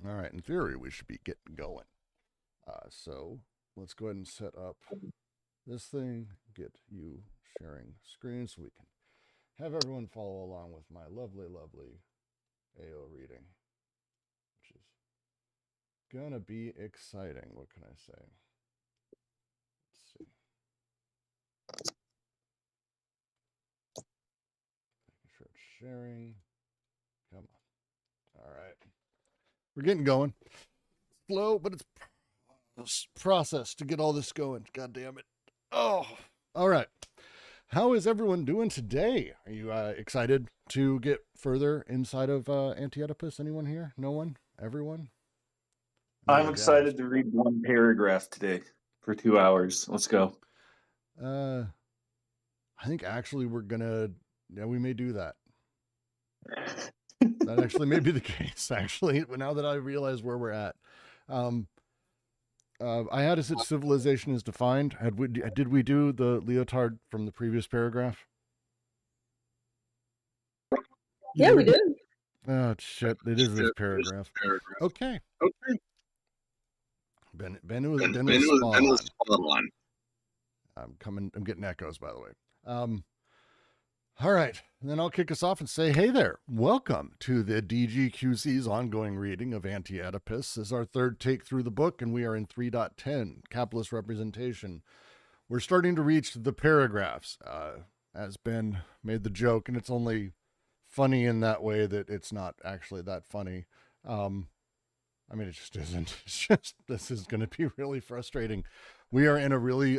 All right, in theory, we should be getting going. So let's go ahead and set up this thing, get you sharing screen so we can have everyone follow along with my lovely, lovely AO reading, which is gonna be exciting. What can I say? Let's see. Making sure it's sharing. Come on. All right. We're getting going. Slow, but it's process to get all this going. God damn it. Oh, all right. How is everyone doing today? Are you excited to get further inside of Anti-Oedipus? Anyone here? No one? Everyone? I know I'm you're jazzed. excited to read one paragraph today for 2 hours. Let's go. Uh, I think actually we're gonna, yeah, we may do that. That actually may be the case. Actually, now that I realize where we're at, um, I had us at civilization is defined. Did we do the leotard from the previous paragraph? Yeah, we did. Oh shit! It is this paragraph. Okay. Okay. Ben was spot on. I'm getting echoes, by the way. All right. And then I'll kick us off and say, hey there. Welcome to the DGQC's ongoing reading of Anti-Oedipus. This is our third take through the book, and we are in 3.10, Capitalist Representation. We're starting to reach the paragraphs, as Ben made the joke, and it's only funny in that way that it's not actually that funny. I mean, it just isn't. It's just, this is going to be really frustrating. We are in a really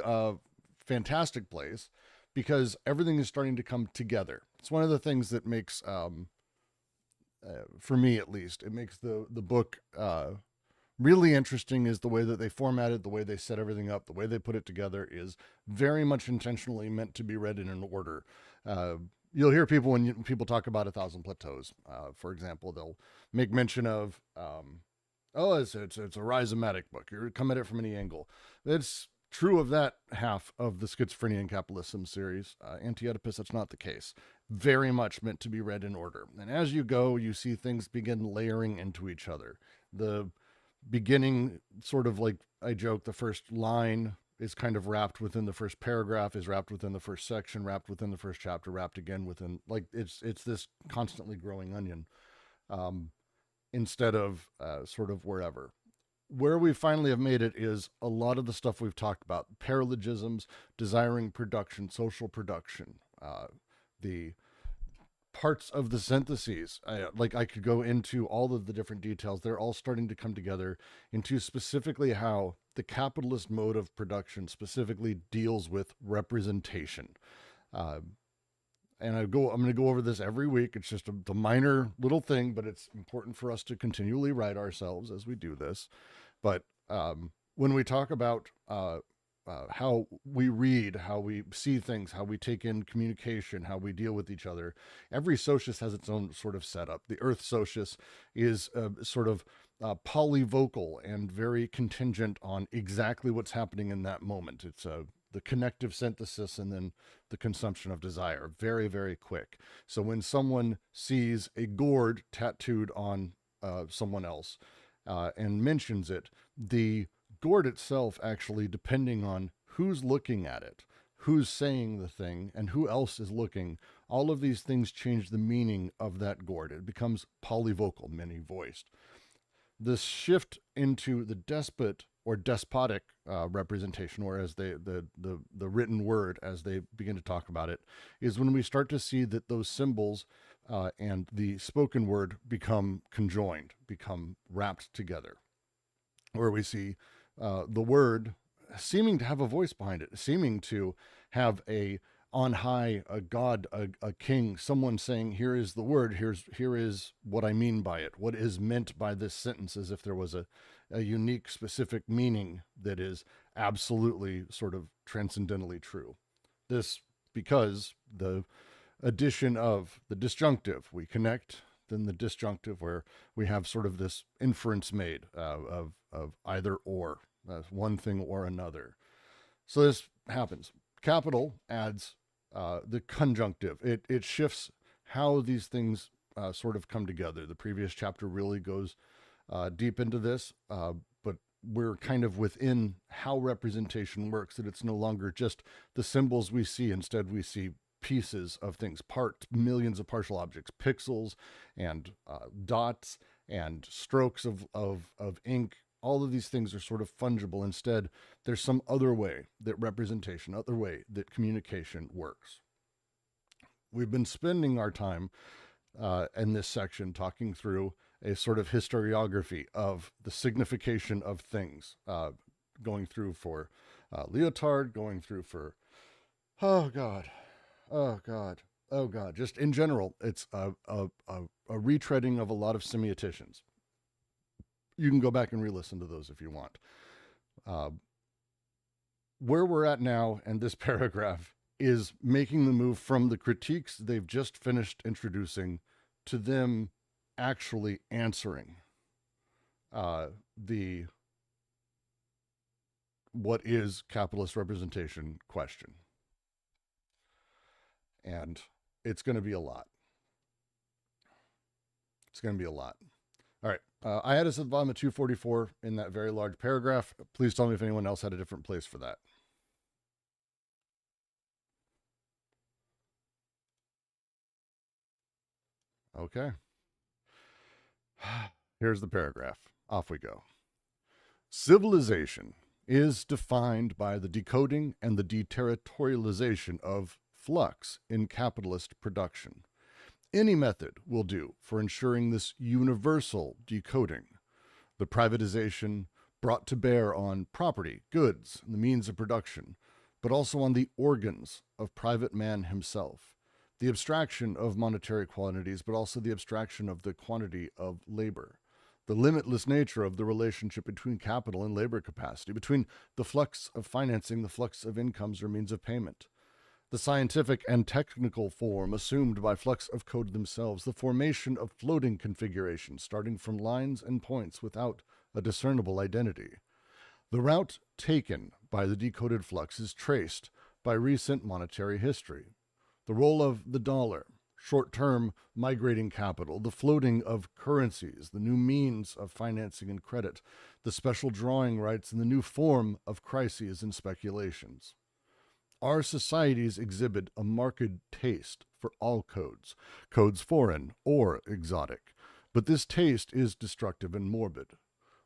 fantastic place because everything is starting to come together. It's one of the things that makes, for me at least, it makes the book really interesting is the way that they formatted, the way they set everything up, the way they put it together is very much intentionally meant to be read in an order. You'll hear people when people talk about 1,000 Plateaus, for example, they'll make mention of, oh, it's a rhizomatic book. You come at it from any angle. It's true of that half of the Schizophrenia and Capitalism series. Anti-Oedipus, that's not the case. Very much meant to be read in order. And as you go, you see things begin layering into each other. The beginning, sort of like I joke, the first line is kind of wrapped within the first paragraph, is wrapped within the first section, wrapped within the first chapter, wrapped again within, like it's this constantly growing onion. Instead of sort of wherever. Where we finally have made it is a lot of the stuff we've talked about, paralogisms, desiring production, social production, the parts of the syntheses. Like I could go into all of the different details. They're all starting to come together into specifically how the capitalist mode of production specifically deals with representation. And I'm going to go over this every week. It's just a minor little thing, but it's important for us to continually write ourselves as we do this. But when we talk about how we read, how we see things, how we take in communication, how we deal with each other, every socius has its own sort of setup. The Earth socius is sort of polyvocal and very contingent on exactly what's happening in that moment. It's the connective synthesis and then the consumption of desire. Very, very quick. So when someone sees a gourd tattooed on someone else and mentions it, the gourd itself actually, depending on who's looking at it, who's saying the thing, and who else is looking, all of these things change the meaning of that gourd. It becomes polyvocal, many-voiced. This shift into the despot or despotic representation, or as the written word, as they begin to talk about it, is when we start to see that those symbols and the spoken word become conjoined, become wrapped together, where we see the word seeming to have a voice behind it, seeming to have a on high, a god, a king, someone saying, here is the word, here is what I mean by it, what is meant by this sentence, as if there was a unique, specific meaning that is absolutely sort of transcendentally true. This because the addition of the disjunctive, we connect, then the disjunctive, where we have sort of this inference made of either or, one thing or another. So this happens. Capital adds the conjunctive. It shifts how these things sort of come together. The previous chapter really goes deep into this, but we're kind of within how representation works, that it's no longer just the symbols we see. Instead, we see pieces of things, millions of partial objects, pixels and dots and strokes of ink. All of these things are sort of fungible. Instead, there's some other way that representation, other way that communication works. We've been spending our time in this section talking through a sort of historiography of the signification of things, going through for Lyotard, going through for, oh God, just in general, it's a retreading of a lot of semioticians. You can go back and re-listen to those if you want. Where we're at now, and this paragraph is making the move from the critiques they've just finished introducing to them actually answering the what is capitalist representation question. And it's going to be a lot. It's going to be a lot. All right. I had us at the bottom of 244 in that very large paragraph. Please tell me if anyone else had a different place for that. Okay. Here's the paragraph. Off we go. Civilization is defined by the decoding and the deterritorialization of flux in capitalist production. Any method will do for ensuring this universal decoding. The privatization brought to bear on property, goods, and the means of production, but also on the organs of private man himself. The abstraction of monetary quantities, but also the abstraction of the quantity of labor. The limitless nature of the relationship between capital and labor capacity, between the flux of financing, the flux of incomes or means of payment. The scientific and technical form assumed by flux of code themselves, the formation of floating configurations starting from lines and points without a discernible identity. The route taken by the decoded flux is traced by recent monetary history. The role of the dollar, short-term migrating capital, the floating of currencies, the new means of financing and credit, the special drawing rights, and the new form of crises and speculations. Our societies exhibit a marked taste for all codes, codes foreign or exotic, but this taste is destructive and morbid.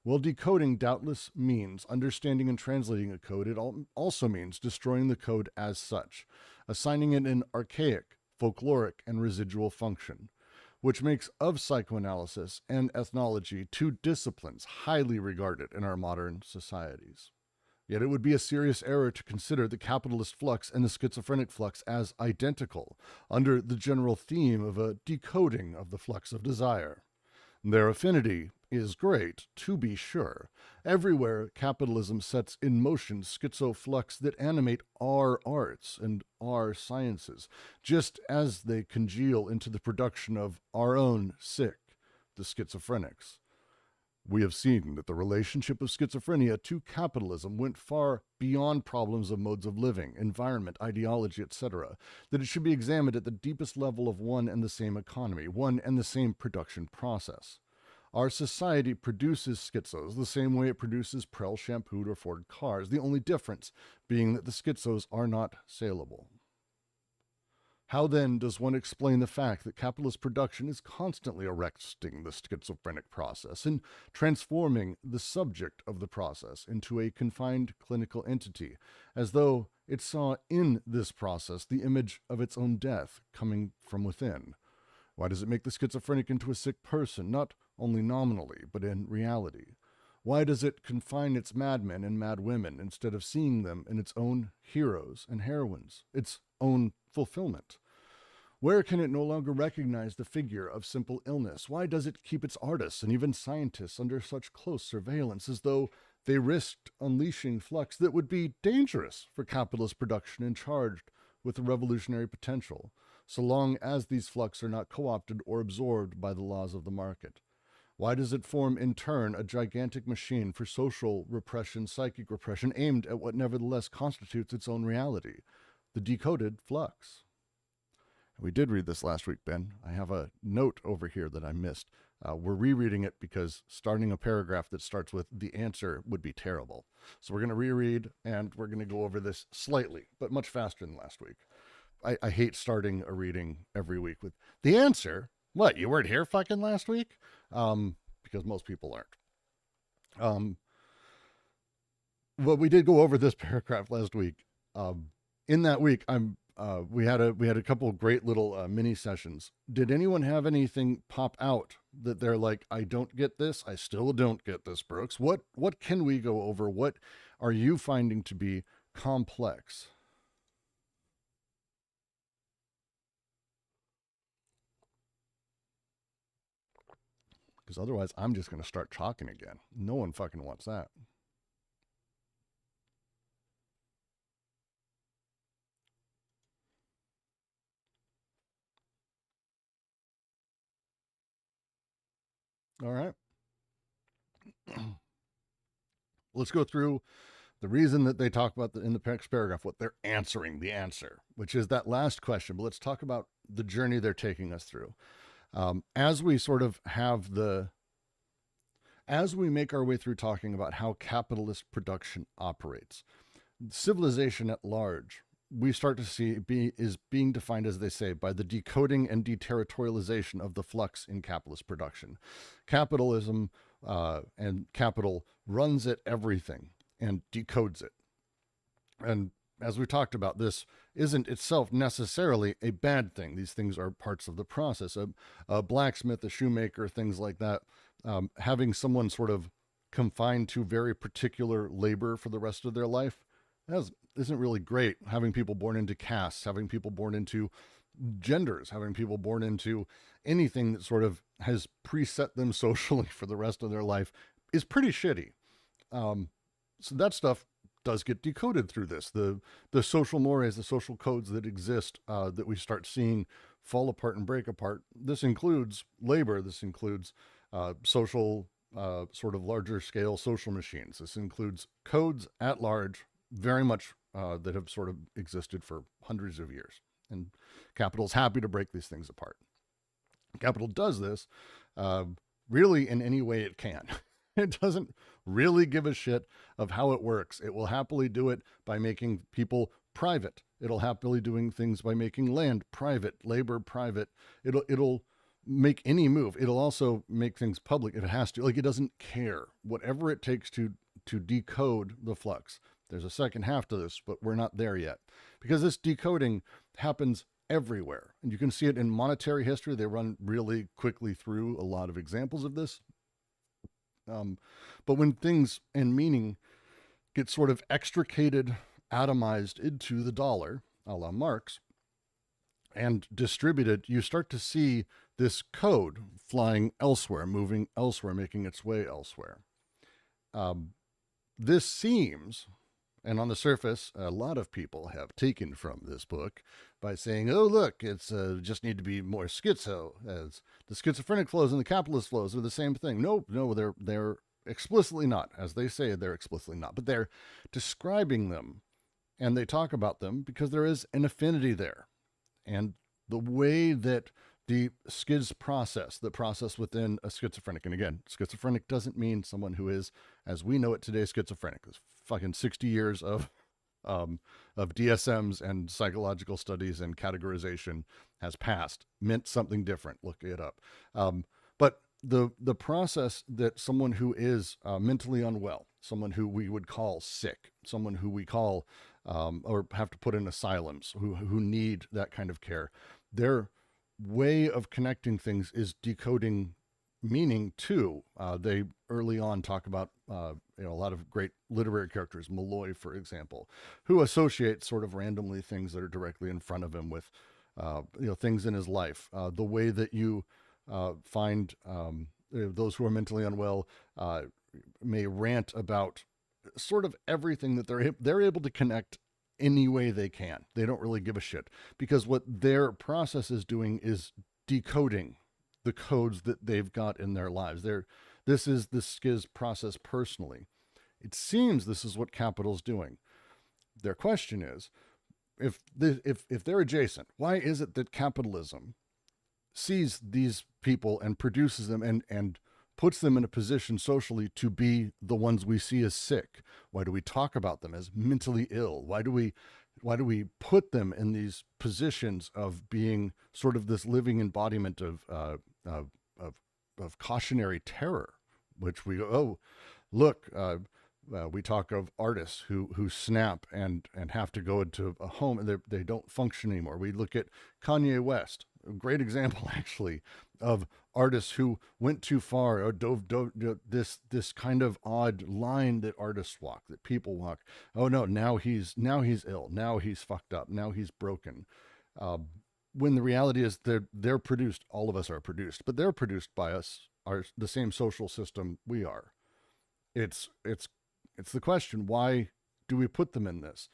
While decoding doubtless means understanding and translating a code, it also means destroying the code as such, assigning it an archaic, folkloric, and residual function, which makes of psychoanalysis and ethnology two disciplines highly regarded in our modern societies. Yet it would be a serious error to consider the capitalist flux and the schizophrenic flux as identical under the general theme of a decoding of the flux of desire. Their affinity is great, to be sure. Everywhere capitalism sets in motion schizoflux that animate our arts and our sciences, just as they congeal into the production of our own sick, the schizophrenics. We have seen that the relationship of schizophrenia to capitalism went far beyond problems of modes of living, environment, ideology, etc., that it should be examined at the deepest level of one and the same economy, one and the same production process. Our society produces schizos the same way it produces Prel shampooed or Ford cars, the only difference being that the schizos are not saleable. How then does one explain the fact that capitalist production is constantly arresting the schizophrenic process and transforming the subject of the process into a confined clinical entity, as though it saw in this process the image of its own death coming from within? Why does it make the schizophrenic into a sick person, not only nominally, but in reality? Why does it confine its madmen and madwomen instead of seeing them in its own heroes and heroines, its own fulfillment? Where can it no longer recognize the figure of simple illness? Why does it keep its artists and even scientists under such close surveillance, as though they risked unleashing flux that would be dangerous for capitalist production and charged with a revolutionary potential, so long as these flux are not co-opted or absorbed by the laws of the market? Why does it form in turn a gigantic machine for social repression, psychic repression, aimed at what nevertheless constitutes its own reality, the decoded flux? We did read this last week, Ben. I have a note over here that I missed. We're rereading it because starting a paragraph that starts with the answer would be terrible. So we're going to reread, and we're going to go over this slightly, but much faster than last week. I hate starting a reading every week with the answer. What, you weren't here fucking last week? Because most people aren't. But we did go over this paragraph last week. In that week, we had a couple of great little mini sessions. Did anyone have anything pop out that they're like, I don't get this, I still don't get this, Brooks? What can we go over? What are you finding to be complex? Because otherwise, I'm just going to start talking again. No one fucking wants that. All right. Let's go through the reason that they talk about in the next paragraph, what they're answering, the answer, which is that last question. But let's talk about the journey they're taking us through. As we sort of as we make our way through talking about how capitalist production operates, civilization at large, we start to see is being defined, as they say, by the decoding and deterritorialization of the flux in capitalist production. Capitalism and capital runs at everything and decodes it. And as we talked about, this isn't itself necessarily a bad thing. These things are parts of the process. A blacksmith, a shoemaker, things like that, having someone sort of confined to very particular labor for the rest of their life, isn't really great. Having people born into castes, having people born into genders, having people born into anything that sort of has preset them socially for the rest of their life is pretty shitty. So that stuff does get decoded through this. The social mores, the social codes that exist, that we start seeing fall apart and break apart. This includes labor. This includes social, sort of larger scale social machines. This includes codes at large, very much that have sort of existed for hundreds of years. And capital's happy to break these things apart. Capital does this really in any way it can. It doesn't really give a shit of how it works. It will happily do it by making people private. It'll happily doing things by making land private, labor private. It'll make any move. It'll also make things public if it has to. Like, it doesn't care. Whatever it takes to decode the flux. There's a second half to this, but we're not there yet. Because this decoding happens everywhere. And you can see it in monetary history. They run really quickly through a lot of examples of this. But when things and meaning get sort of extricated, atomized into the dollar, a la Marx, and distributed, you start to see this code flying elsewhere, moving elsewhere, making its way elsewhere. This seems, and on the surface, a lot of people have taken from this book by saying, oh, look, it's just need to be more schizo, as the schizophrenic flows and the capitalist flows are the same thing. No, they're explicitly not. As they say, they're explicitly not. But they're describing them, and they talk about them because there is an affinity there. And the way that the schiz process, the process within a schizophrenic, and again, schizophrenic doesn't mean someone who is, as we know it today, schizophrenic. It's fucking 60 years of DSMs and psychological studies and categorization has passed, meant something different. Look it up. But the process that someone who is mentally unwell, someone who we would call sick, someone who we call or have to put in asylums, who need that kind of care, their way of connecting things is decoding meaning too. They early on talk about a lot of great literary characters, Malloy, for example, who associates sort of randomly things that are directly in front of him with things in his life. The way that you find those who are mentally unwell may rant about sort of everything that they're able to connect any way they can. They don't really give a shit, because what their process is doing is decoding the codes that they've got in their lives. This is the schiz process personally. It seems this is what capital's doing. Their question is, if they're adjacent, why is it that capitalism sees these people and produces them and puts them in a position socially to be the ones we see as sick? Why do we talk about them as mentally ill? Why do we put them in these positions of being sort of this living embodiment of cautionary terror, which we go, oh, look, we talk of artists who snap and have to go into a home and they don't function anymore. We look at Kanye West, a great example actually of artists who went too far or dove this kind of odd line that artists walk, that people walk. Oh no, now he's ill, now he's fucked up, now he's broken. When the reality is they're produced, all of us are produced, but they're produced by us, are the same social system we are. It's the question, why do we put them in this?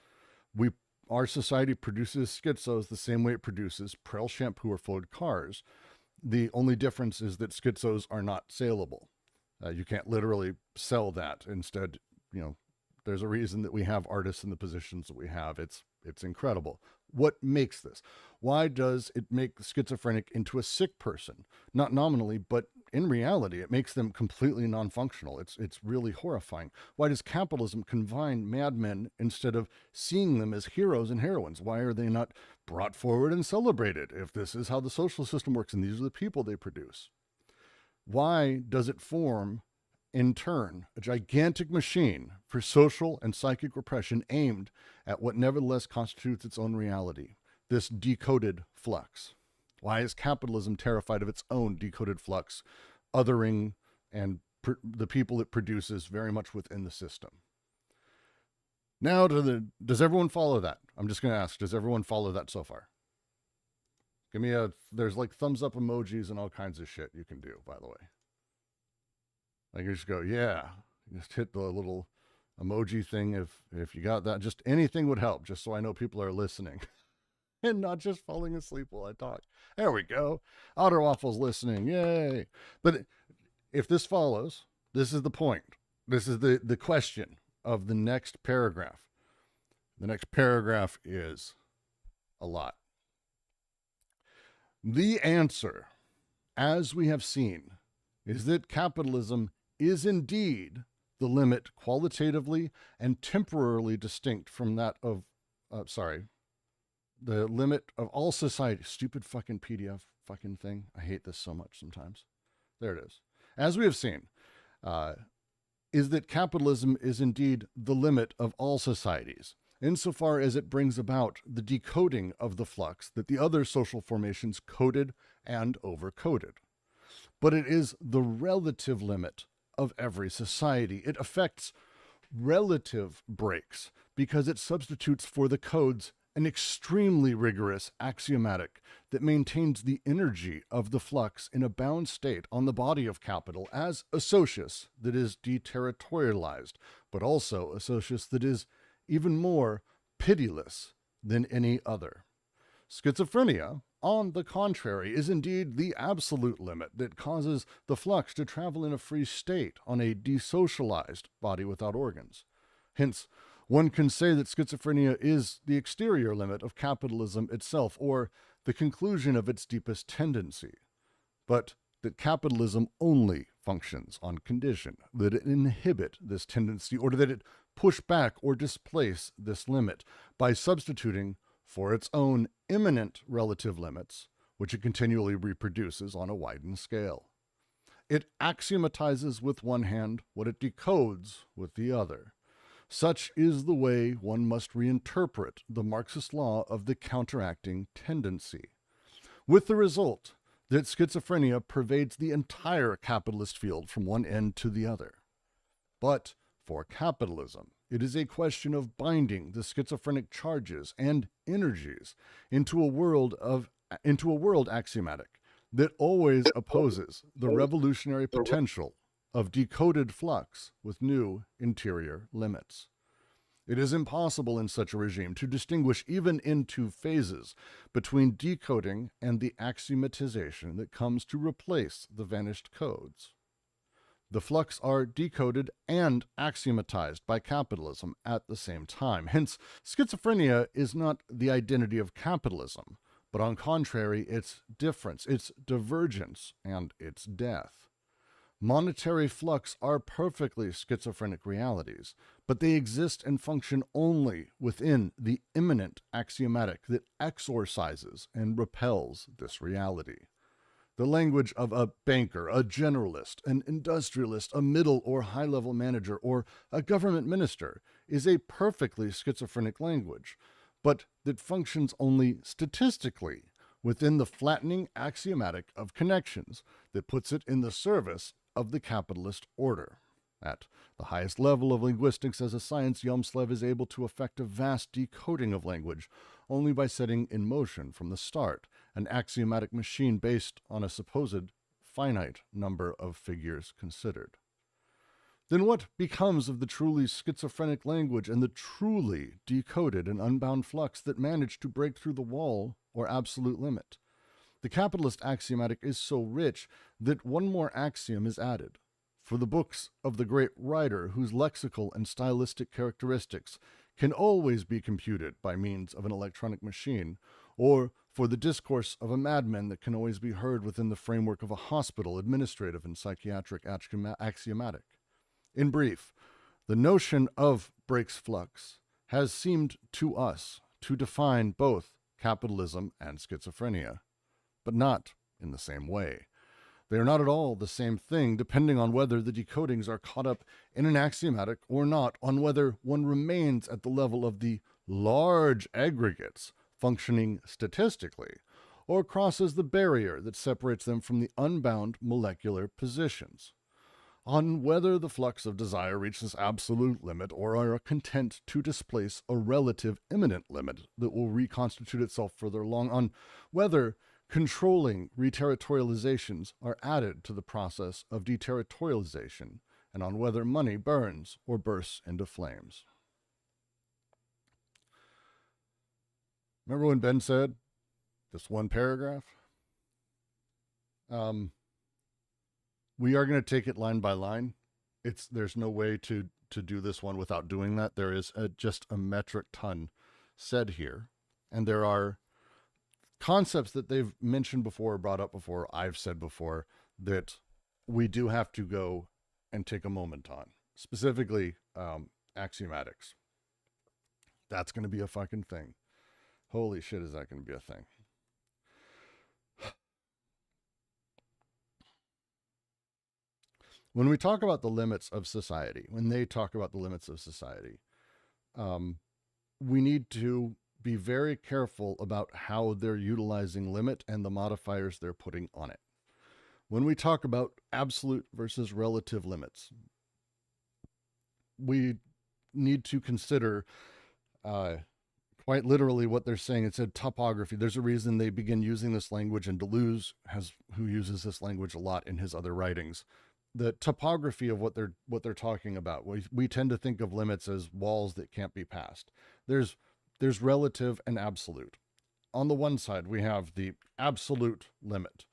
Our society produces schizos the same way it produces Prel shampoo or Ford cars. The only difference is that schizos are not saleable. You can't literally sell that. Instead, there's a reason that we have artists in the positions that we have. It's incredible. What makes this? Why does it make the schizophrenic into a sick person? Not nominally, but in reality, it makes them completely non-functional. It's really horrifying. Why does capitalism confine madmen instead of seeing them as heroes and heroines? Why are they not brought forward and celebrated if this is how the social system works and these are the people they produce? Why does it form, in turn, a gigantic machine for social and psychic repression aimed at what nevertheless constitutes its own reality, this decoded flux? Why is capitalism terrified of its own decoded flux, othering and the people it produces very much within the system? Now, does everyone follow that? I'm just going to ask, does everyone follow that so far? Give me there's like thumbs up emojis and all kinds of shit you can do, by the way. Like you just go, yeah, just hit the little emoji thing if you got that. Just anything would help, just so I know people are listening and not just falling asleep while I talk. There we go. Otter Waffle's listening. Yay. But if this follows, this is the point. This is the question of the next paragraph. The next paragraph is a lot. The answer, as we have seen, is that capitalism is indeed the limit qualitatively and temporarily distinct from that of, the limit of all society. Stupid fucking PDF fucking thing. I hate this so much sometimes. There it is. As we have seen, is that capitalism is indeed the limit of all societies, insofar as it brings about the decoding of the flux that the other social formations coded and overcoded. But it is the relative limit of every society. It affects relative breaks because it substitutes for the codes an extremely rigorous axiomatic that maintains the energy of the flux in a bound state on the body of capital as a socius that is deterritorialized, but also a socius that is even more pitiless than any other. Schizophrenia, on the contrary, is indeed the absolute limit that causes the flux to travel in a free state on a desocialized body without organs. Hence, one can say that schizophrenia is the exterior limit of capitalism itself, or the conclusion of its deepest tendency, but that capitalism only functions on condition that it inhibit this tendency, or that it push back or displace this limit by substituting for its own immanent relative limits, which it continually reproduces on a widened scale. It axiomatizes with one hand what it decodes with the other. Such is the way one must reinterpret the Marxist law of the counteracting tendency, with the result that schizophrenia pervades the entire capitalist field from one end to the other. But for capitalism, it is a question of binding the schizophrenic charges and energies into a world axiomatic that always opposes the revolutionary potential of decoded flux with new interior limits. It is impossible in such a regime to distinguish even in two phases between decoding and the axiomatization that comes to replace the vanished codes. The flux are decoded and axiomatized by capitalism at the same time. Hence, schizophrenia is not the identity of capitalism, but on contrary, its difference, its divergence, and its death. Monetary flux are perfectly schizophrenic realities, but they exist and function only within the immanent axiomatic that exorcises and repels this reality. The language of a banker, a generalist, an industrialist, a middle or high-level manager, or a government minister is a perfectly schizophrenic language, but that functions only statistically within the flattening axiomatic of connections that puts it in the service of the capitalist order. At the highest level of linguistics as a science, Yomslev is able to effect a vast decoding of language only by setting in motion from the start an axiomatic machine based on a supposed finite number of figures considered. Then what becomes of the truly schizophrenic language and the truly decoded and unbound flux that manage to break through the wall or absolute limit? The capitalist axiomatic is so rich that one more axiom is added. For the books of the great writer whose lexical and stylistic characteristics can always be computed by means of an electronic machine, or for the discourse of a madman that can always be heard within the framework of a hospital, administrative, and psychiatric axiomatic. In brief, the notion of breaks flux has seemed to us to define both capitalism and schizophrenia, but not in the same way. They are not at all the same thing, depending on whether the decodings are caught up in an axiomatic or not, on whether one remains at the level of the large aggregates functioning statistically, or crosses the barrier that separates them from the unbound molecular positions, on whether the flux of desire reaches absolute limit or are content to displace a relative imminent limit that will reconstitute itself further along, on whether controlling reterritorializations are added to the process of deterritorialization, and on whether money burns or bursts into flames. Remember when Ben said this one paragraph? We are going to take it line by line. There's no way to do this one without doing that. There is just a metric ton said here, and there are concepts that they've mentioned before, brought up before, I've said before, that we do have to go and take a moment on. Specifically, axiomatics. That's going to be a fucking thing. Holy shit, is that going to be a thing? When we talk about the limits of society, when they talk about the limits of society, we need to be very careful about how they're utilizing limit and the modifiers they're putting on it. When we talk about absolute versus relative limits, we need to consider quite literally what they're saying. It said topography. There's a reason they begin using this language, and Deleuze, who uses this language a lot in his other writings. The topography of what they're talking about. We tend to think of limits as walls that can't be passed. There's relative and absolute. On the one side, we have the absolute limit.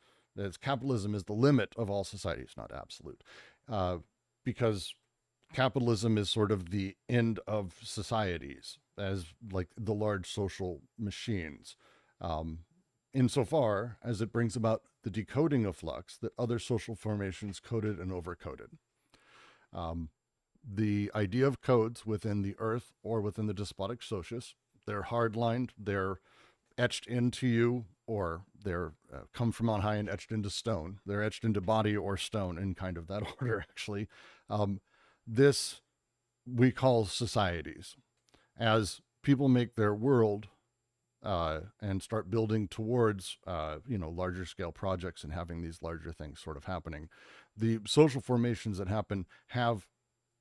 Capitalism is the limit of all societies, not absolute, because capitalism is sort of the end of societies as like the large social machines, insofar as it brings about the decoding of flux that other social formations coded and overcoded. The idea of codes within the earth or within the despotic socius, they're hardlined, they're etched into you, or they're come from on high and etched into stone. They're etched into body or stone in kind of that order, actually. This we call societies. As people make their world and start building towards, larger scale projects and having these larger things sort of happening, the social formations that happen have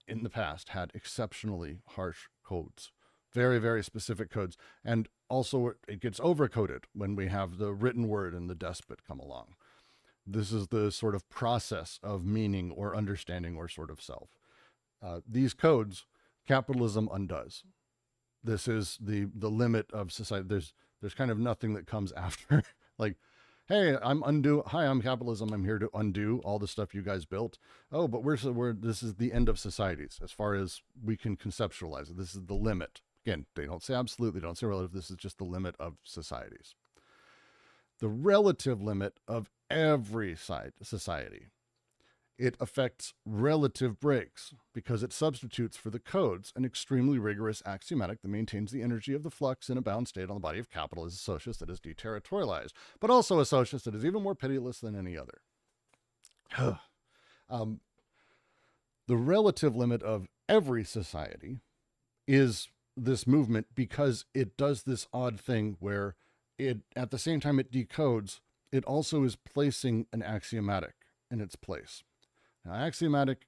in the past had exceptionally harsh codes, very, very specific codes. And also it gets overcoded when we have the written word and the despot come along. This is the sort of process of meaning or understanding or sort of self. These codes, capitalism undoes. This is the limit of society. There's kind of nothing that comes after. Like, hey, hi, I'm capitalism. I'm here to undo all the stuff you guys built. Oh, but this is the end of societies as far as we can conceptualize it. This is the limit. Again, they don't say absolute, they don't say relative. This is just the limit of societies. the relative limit of every society. It affects relative breaks because it substitutes for the codes an extremely rigorous axiomatic that maintains the energy of the flux in a bound state on the body of capital as a socius that is deterritorialized, but also a socius that is even more pitiless than any other. The relative limit of every society is this movement because it does this odd thing where it, at the same time it decodes, it also is placing an axiomatic in its place. Now, axiomatic,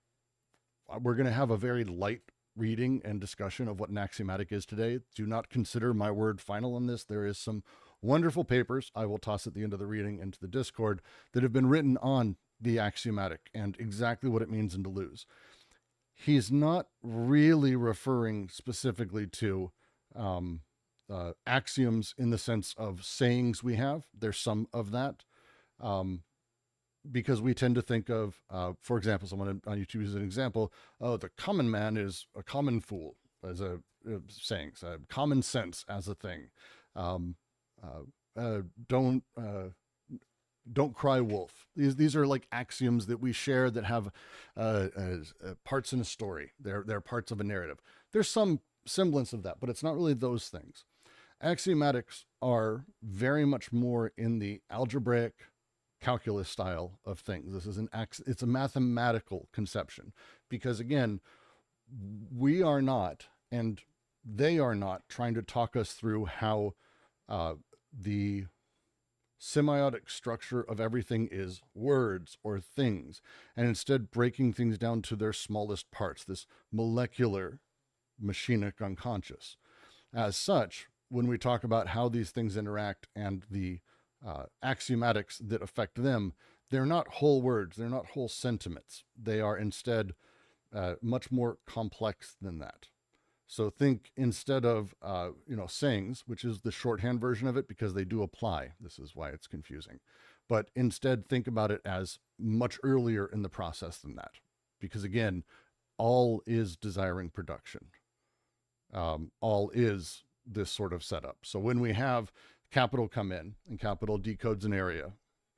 we're going to have a very light reading and discussion of what an axiomatic is today. Do not consider my word final on this. There is some wonderful papers I will toss at the end of the reading into the Discord that have been written on the axiomatic and exactly what it means in Deleuze. He's not really referring specifically to axioms in the sense of sayings we have. There's some of that. Because we tend to think of, for example, someone on YouTube uses an example, oh, the common man is a common fool, as a saying, common sense as a thing. Don't cry wolf. These are like axioms that we share that have parts in a story. They're parts of a narrative. There's some semblance of that, but it's not really those things. Axiomatics are very much more in the algebraic calculus style of things. This is it's a mathematical conception because, again, we are not, and they are not, trying to talk us through how the semiotic structure of everything is words or things, and instead breaking things down to their smallest parts, this molecular machinic unconscious. As such, when we talk about how these things interact and the axiomatics that affect them, they're not whole words, they're not whole sentiments. They are instead much more complex than that. So think, instead of sayings, which is the shorthand version of it because they do apply. This is why it's confusing. But instead think about it as much earlier in the process than that. Because again, all is desiring production. All is this sort of setup. So when we have capital come in, and capital decodes an area,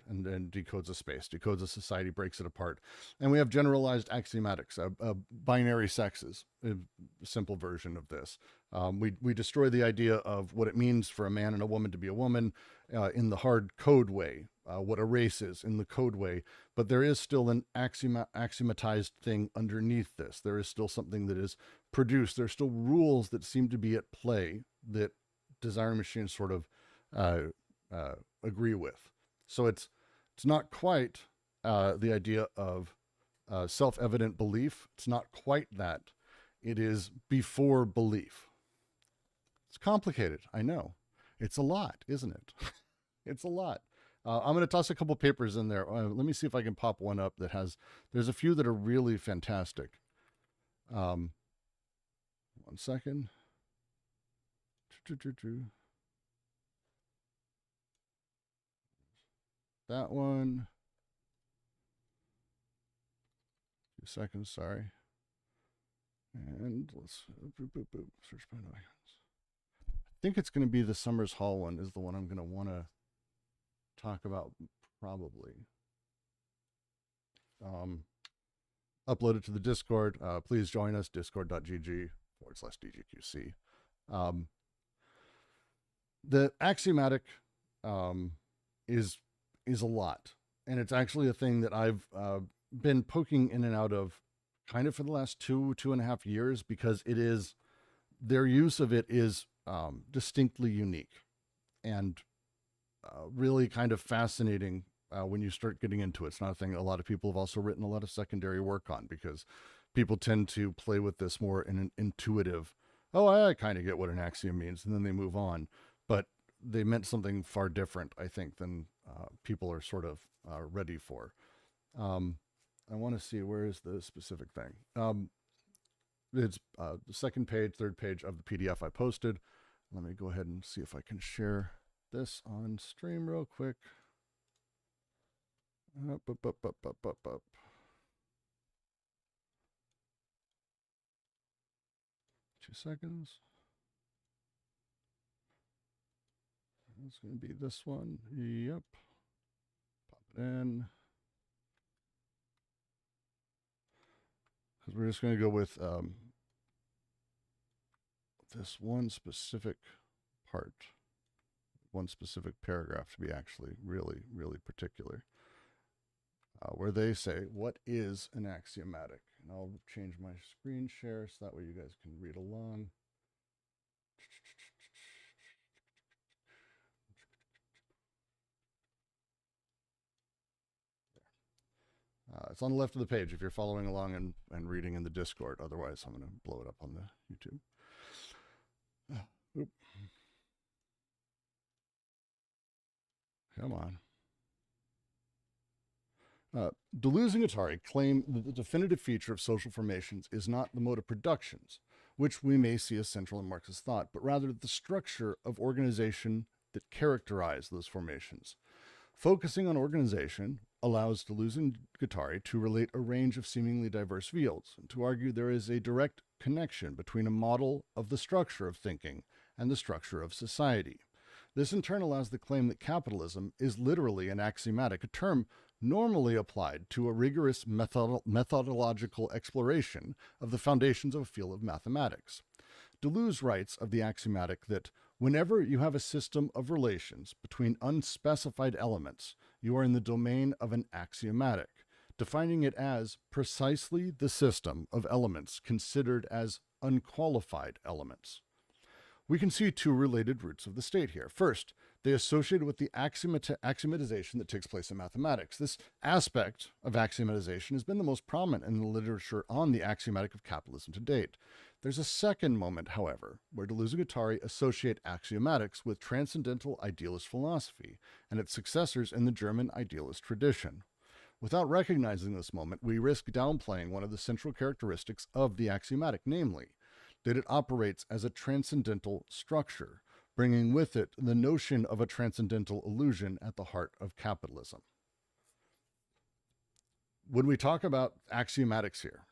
and then decodes a space, decodes a society, breaks it apart. And we have generalized axiomatics, binary sexes, a simple version of this. We destroy the idea of what it means for a man and a woman to be a woman in the hard code way, what a race is in the code way, but there is still an axiomatized thing underneath this. There is still something that is produced. There's still rules that seem to be at play that desiring machines sort of agree with. So it's not quite the idea of self-evident belief. It's not quite that. It is before belief. It's complicated, I know. It's a lot, isn't it? It's a lot. I'm going to toss a couple papers in there. Let me see if I can pop one up that has, there's a few that are really fantastic. 1 second. That one. 2 seconds, sorry. And let's search by icons. I think it's going to be the Summers Hall one is the one I'm going to want to talk about probably. Upload it to the Discord. Please join us, discord.gg/DGQC. The axiomatic is a lot, and it's actually a thing that I've been poking in and out of kind of for the last 2.5 years, because it is, their use of it is distinctly unique and really kind of fascinating when you start getting into it. It's not a thing a lot of people have also written a lot of secondary work on, because people tend to play with this more in an intuitive, oh, I kind of get what an axiom means, and then they move on. But they meant something far different, I think, than people are sort of ready for. I want to see, where is the specific thing? It's the second page, third page of the PDF I posted. Let me go ahead and see if I can share this on stream real quick. Up. 2 seconds. It's going to be this one. Yep. Pop it in. Because we're just going to go with this one specific part, one specific paragraph to be actually really, really particular, where they say, what is an axiomatic? And I'll change my screen share so that way you guys can read along. It's on the left of the page if you're following along and reading in the Discord. Otherwise, I'm going to blow it up on the YouTube. Oop. Come on. Deleuze and Guattari claim that the definitive feature of social formations is not the mode of productions, which we may see as central in Marxist thought, but rather the structure of organization that characterize those formations. Focusing on organization allows Deleuze and Guattari to relate a range of seemingly diverse fields, and to argue there is a direct connection between a model of the structure of thinking and the structure of society. This in turn allows the claim that capitalism is literally an axiomatic, a term normally applied to a rigorous methodological exploration of the foundations of a field of mathematics. Deleuze writes of the axiomatic that whenever you have a system of relations between unspecified elements, you are in the domain of an axiomatic, defining it as precisely the system of elements considered as unqualified elements. We can see two related roots of the state here. First, they associated with the axiomatization that takes place in mathematics. This aspect of axiomatization has been the most prominent in the literature on the axiomatic of capitalism to date. There's a second moment, however, where Deleuze and Guattari associate axiomatics with transcendental idealist philosophy and its successors in the German idealist tradition. Without recognizing this moment, we risk downplaying one of the central characteristics of the axiomatic, namely, that it operates as a transcendental structure, bringing with it the notion of a transcendental illusion at the heart of capitalism. When we talk about axiomatics here,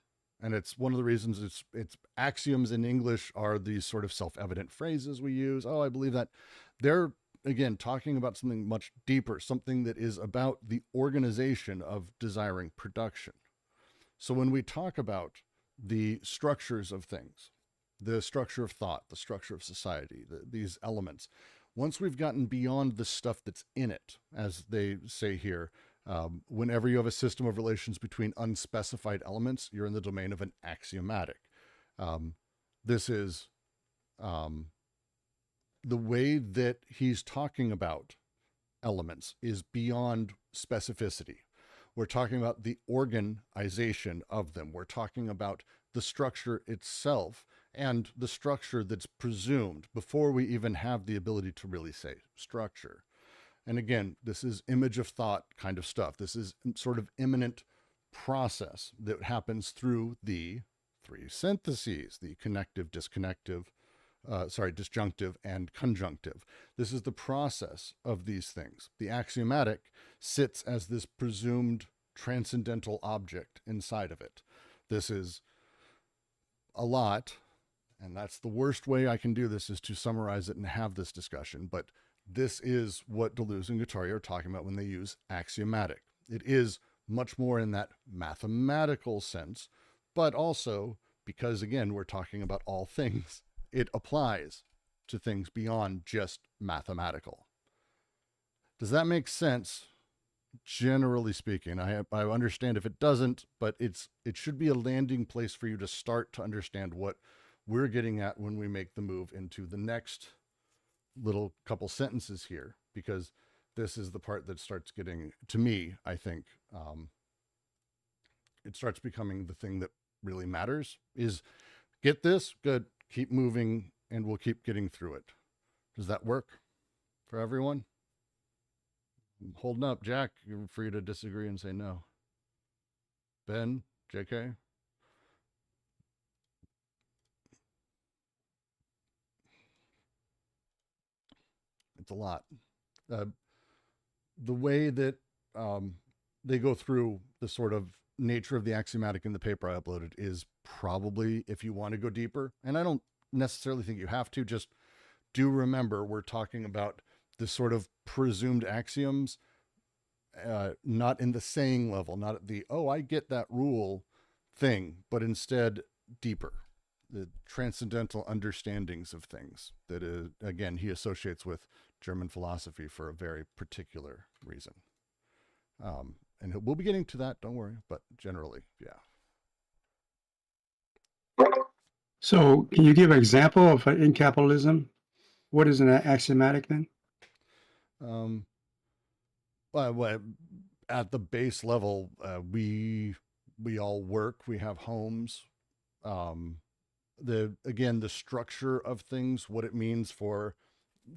and it's one of the reasons it's axioms in English are these sort of self-evident phrases we use. Oh, I believe that. They're, again, talking about something much deeper, something that is about the organization of desiring production. So when we talk about the structures of things, the structure of thought, the structure of society, these elements, once we've gotten beyond the stuff that's in it, as they say here, whenever you have a system of relations between unspecified elements, you're in the domain of an axiomatic. This is the way that he's talking about elements is beyond specificity. We're talking about the organization of them. We're talking about the structure itself and the structure that's presumed before we even have the ability to really say structure. And again, this is image of thought kind of stuff. This is sort of immanent process that happens through the three syntheses, the connective, disjunctive, and conjunctive. This is the process of these things. The axiomatic sits as this presumed transcendental object inside of it. This is a lot, and that's the worst way I can do this, is to summarize it and have this discussion. But this is what Deleuze and Guattari are talking about when they use axiomatic. It is much more in that mathematical sense, but also because, again, we're talking about all things, it applies to things beyond just mathematical. Does that make sense? Generally speaking, I understand if it doesn't, but it should be a landing place for you to start to understand what we're getting at when we make the move into the next little couple sentences here, because this is the part that starts getting, to me, I think, it starts becoming the thing that really matters is get this, good, keep moving, and we'll keep getting through it. Does that work for everyone? I'm holding up. Jack, you're free to disagree and say no. Ben, JK? It's a lot. The way that they go through the sort of nature of the axiomatic in the paper I uploaded is probably, if you want to go deeper, and I don't necessarily think you have to, just do remember we're talking about this sort of presumed axioms, not in the saying level, not at the, oh, I get that rule thing, but instead deeper, the transcendental understandings of things that is, again, he associates with German philosophy for a very particular reason. And we'll be getting to that, don't worry, but generally, yeah. So can you give an example of in capitalism? What is an axiomatic then? Well, at the base level, we all work, we have homes. The structure of things, what it means for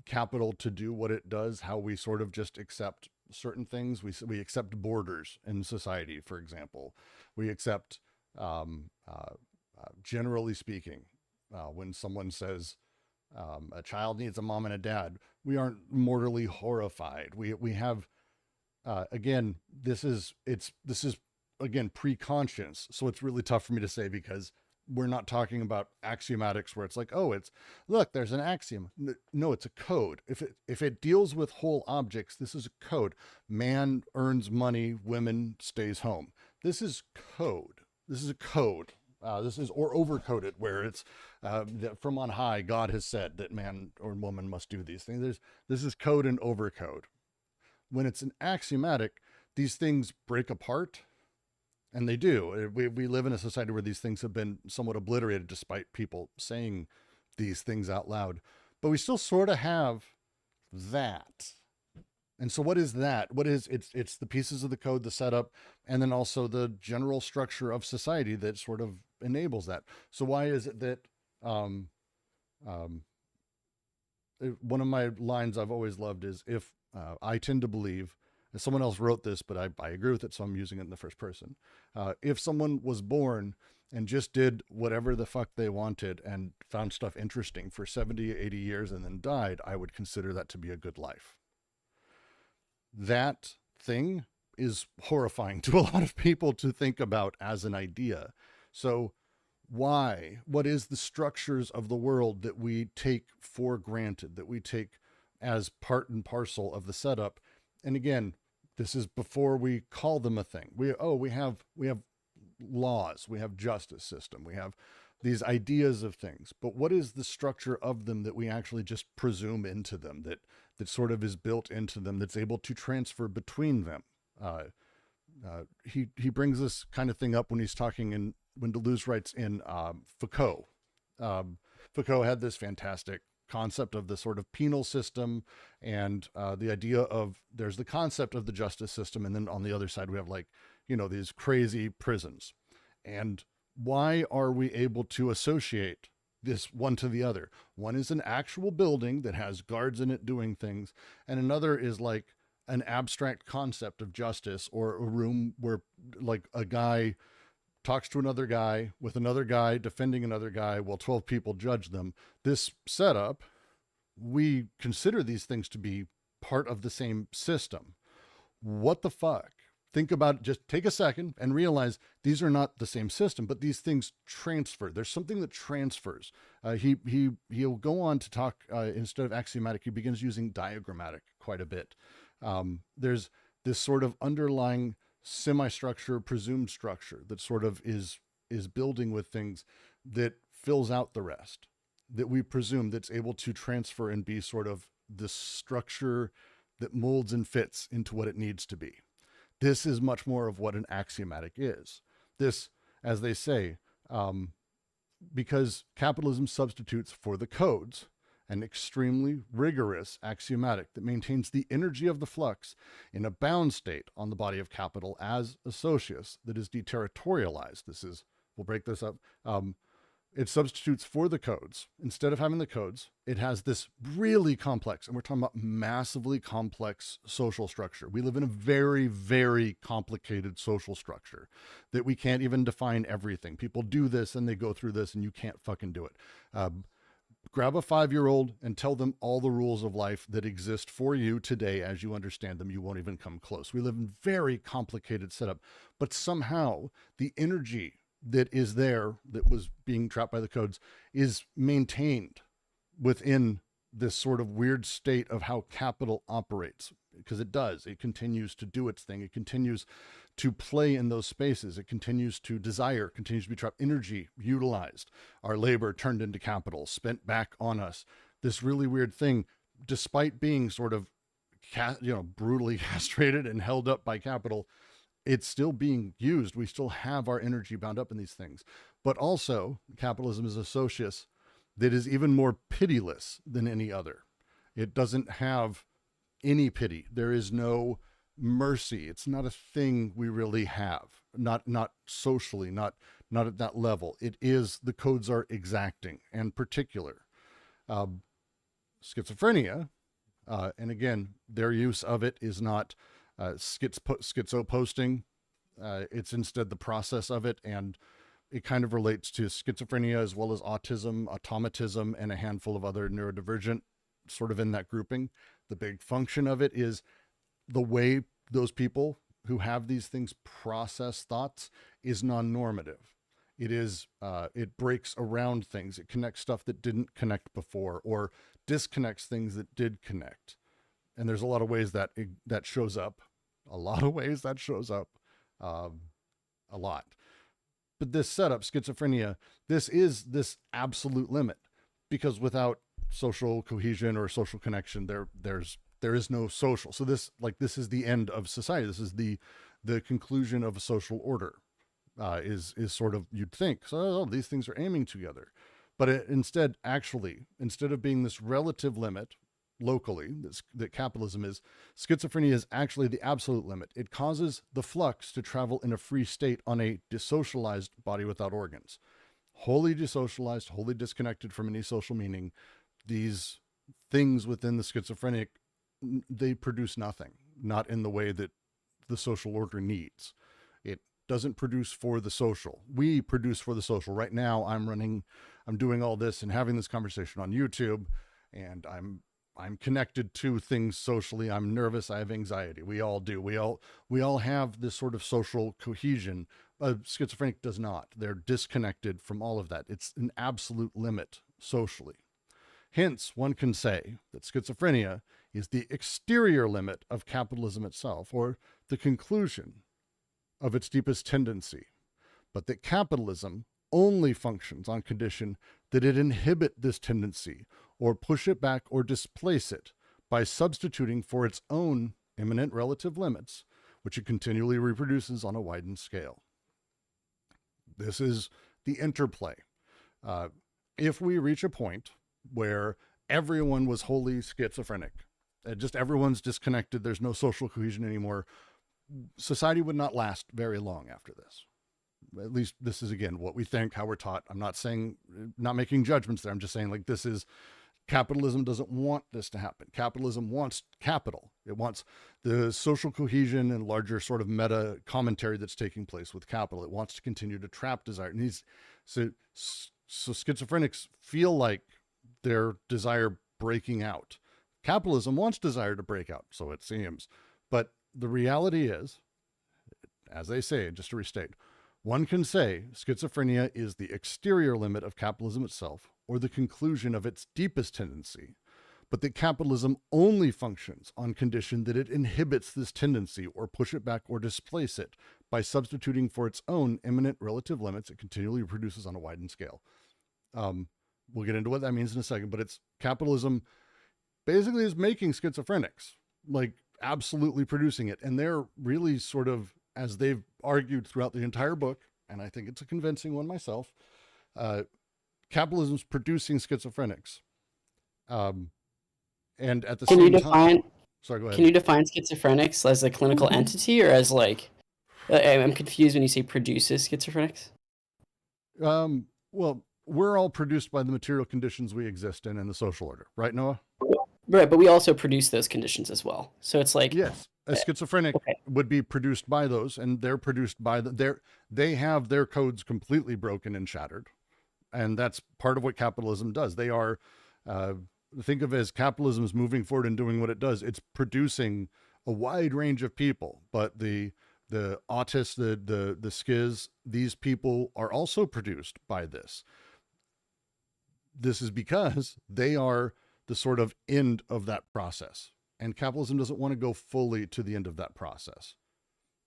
capital to do what it does, how we sort of just accept certain things. We accept borders in society, for example. We accept, generally speaking, when someone says a child needs a mom and a dad, we aren't mortally horrified. We have, again, this is again pre-conscious, so it's really tough for me to say because we're not talking about axiomatics where it's like, oh, look, there's an axiom. No, it's a code. If it deals with whole objects, this is a code. Man earns money, women stays home. This is code. This is a code. This is, or overcoded, where it's that from on high, God has said that man or woman must do these things. This is code and overcode. When it's an axiomatic, these things break apart. And they do. We live in a society where these things have been somewhat obliterated despite people saying these things out loud. But we still sort of have that. And so what is that? It's the pieces of the code, the setup, and then also the general structure of society that sort of enables that. So why is it that one of my lines I've always loved is, if I tend to believe, and someone else wrote this, but I agree with it, so I'm using it in the first person. If someone was born and just did whatever the fuck they wanted and found stuff interesting for 70, 80 years and then died, I would consider that to be a good life. That thing is horrifying to a lot of people to think about as an idea. So why? What is the structures of the world that we take for granted, that we take as part and parcel of the setup? And again, this is before we call them a thing. We have laws, we have justice system, we have these ideas of things, but what is the structure of them that we actually just presume into them, that sort of is built into them, that's able to transfer between them? He brings this kind of thing up when he's talking when Deleuze writes in Foucault. Foucault had this fantastic concept of the sort of penal system and the idea of, there's the concept of the justice system, and then on the other side we have, like, these crazy prisons. And why are we able to associate this one to the other? One is an actual building that has guards in it doing things, and another is like an abstract concept of justice, or a room where, like, a guy talks to another guy with another guy defending another guy while 12 people judge them. This setup, we consider these things to be part of the same system. What the fuck? Think about it, just take a second and realize these are not the same system, but these things transfer. There's something that transfers. He'll go on to talk, instead of axiomatic, he begins using diagrammatic quite a bit. There's this sort of underlying semi-structure, presumed structure that sort of is building with things that fills out the rest, that we presume, that's able to transfer and be sort of the structure that molds and fits into what it needs to be. This is much more of what an axiomatic is. This, as they say, because capitalism substitutes for the codes, an extremely rigorous axiomatic that maintains the energy of the flux in a bound state on the body of capital as a socius that is deterritorialized. We'll break this up. It substitutes for the codes. Instead of having the codes, it has this really complex, and we're talking about massively complex social structure. We live in a very, very complicated social structure that we can't even define everything. People do this and they go through this and you can't fucking do it. Grab a 5-year-old and tell them all the rules of life that exist for you today as you understand them. You won't even come close. We live in very complicated setup, but somehow the energy that is there, that was being trapped by the codes, is maintained within this sort of weird state of how capital operates, because it does. It continues to do its thing. It continues to play in those spaces. It continues to desire, continues to be trapped, energy utilized, our labor turned into capital, spent back on us. This really weird thing, despite being sort of, brutally castrated and held up by capital, it's still being used. We still have our energy bound up in these things. But also, capitalism is a socius that is even more pitiless than any other. It doesn't have any pity. There is no mercy. It's not a thing we really have. Not socially, not at that level. It is, the codes are exacting and particular. Schizophrenia, and again, their use of it is not schizo posting. It's instead the process of it, and it kind of relates to schizophrenia as well as autism, automatism, and a handful of other neurodivergent, sort of in that grouping. The big function of it is the way those people who have these things process thoughts is non-normative. It is, it breaks around things. It connects stuff that didn't connect before, or disconnects things that did connect. And there's a lot of ways that that shows up. A lot of ways that shows up. A lot. But this setup, schizophrenia, this is this absolute limit, because without social cohesion or social connection, there is no social. So this is the end of society. This is the conclusion of a social order. Is sort of, you'd think, so these things are aiming together. But instead of being this relative limit locally, that capitalism is, schizophrenia is actually the absolute limit. It causes the flux to travel in a free state on a desocialized body without organs. Wholly desocialized, wholly disconnected from any social meaning. These things within the schizophrenic, they produce nothing, not in the way that the social order needs. It doesn't produce for the social. We produce for the social. Right now, I'm doing all this and having this conversation on YouTube, and I'm connected to things socially. I'm nervous. I have anxiety. We all do. We all have this sort of social cohesion. Schizophrenic does not. They're disconnected from all of that. It's an absolute limit socially. Hence, one can say that schizophrenia is the exterior limit of capitalism itself, or the conclusion of its deepest tendency, but that capitalism only functions on condition that it inhibit this tendency, or push it back, or displace it by substituting for its own immanent relative limits, which it continually reproduces on a widened scale. This is the interplay. If we reach a point where everyone was wholly schizophrenic, just everyone's disconnected, there's no social cohesion anymore, society would not last very long after this. At least this is, again, what we think, how we're taught. I'm not saying, not making judgments there. I'm just saying, like, this is, capitalism doesn't want this to happen. Capitalism wants capital. It wants the social cohesion and larger sort of meta commentary that's taking place with capital. It wants to continue to trap desire. And so schizophrenics feel like their desire breaking out. Capitalism wants desire to break out, so it seems. But the reality is, as they say, just to restate, one can say schizophrenia is the exterior limit of capitalism itself, or the conclusion of its deepest tendency, but that capitalism only functions on condition that it inhibits this tendency, or push it back, or displace it by substituting for its own immanent relative limits it continually reproduces on a widened scale. We'll get into what that means in a second, but it's capitalism basically is making schizophrenics, like absolutely producing it. And they're really sort of, as they've argued throughout the entire book, and I think it's a convincing one myself, capitalism's producing schizophrenics. And at the same time... Sorry, go ahead. Can you define schizophrenics as a clinical entity, or as like... I'm confused when you say produces schizophrenics. Well, we're all produced by the material conditions we exist in the social order, right, Noah? Right, but we also produce those conditions as well. So it's like... Yes, a schizophrenic would be produced by those, and they're produced by they have their codes completely broken and shattered. And that's part of what capitalism does. They are, think of it as capitalism is moving forward and doing what it does. It's producing a wide range of people, but the autists, the schiz, these people are also produced by this. This is because they are the sort of end of that process. And capitalism doesn't want to go fully to the end of that process.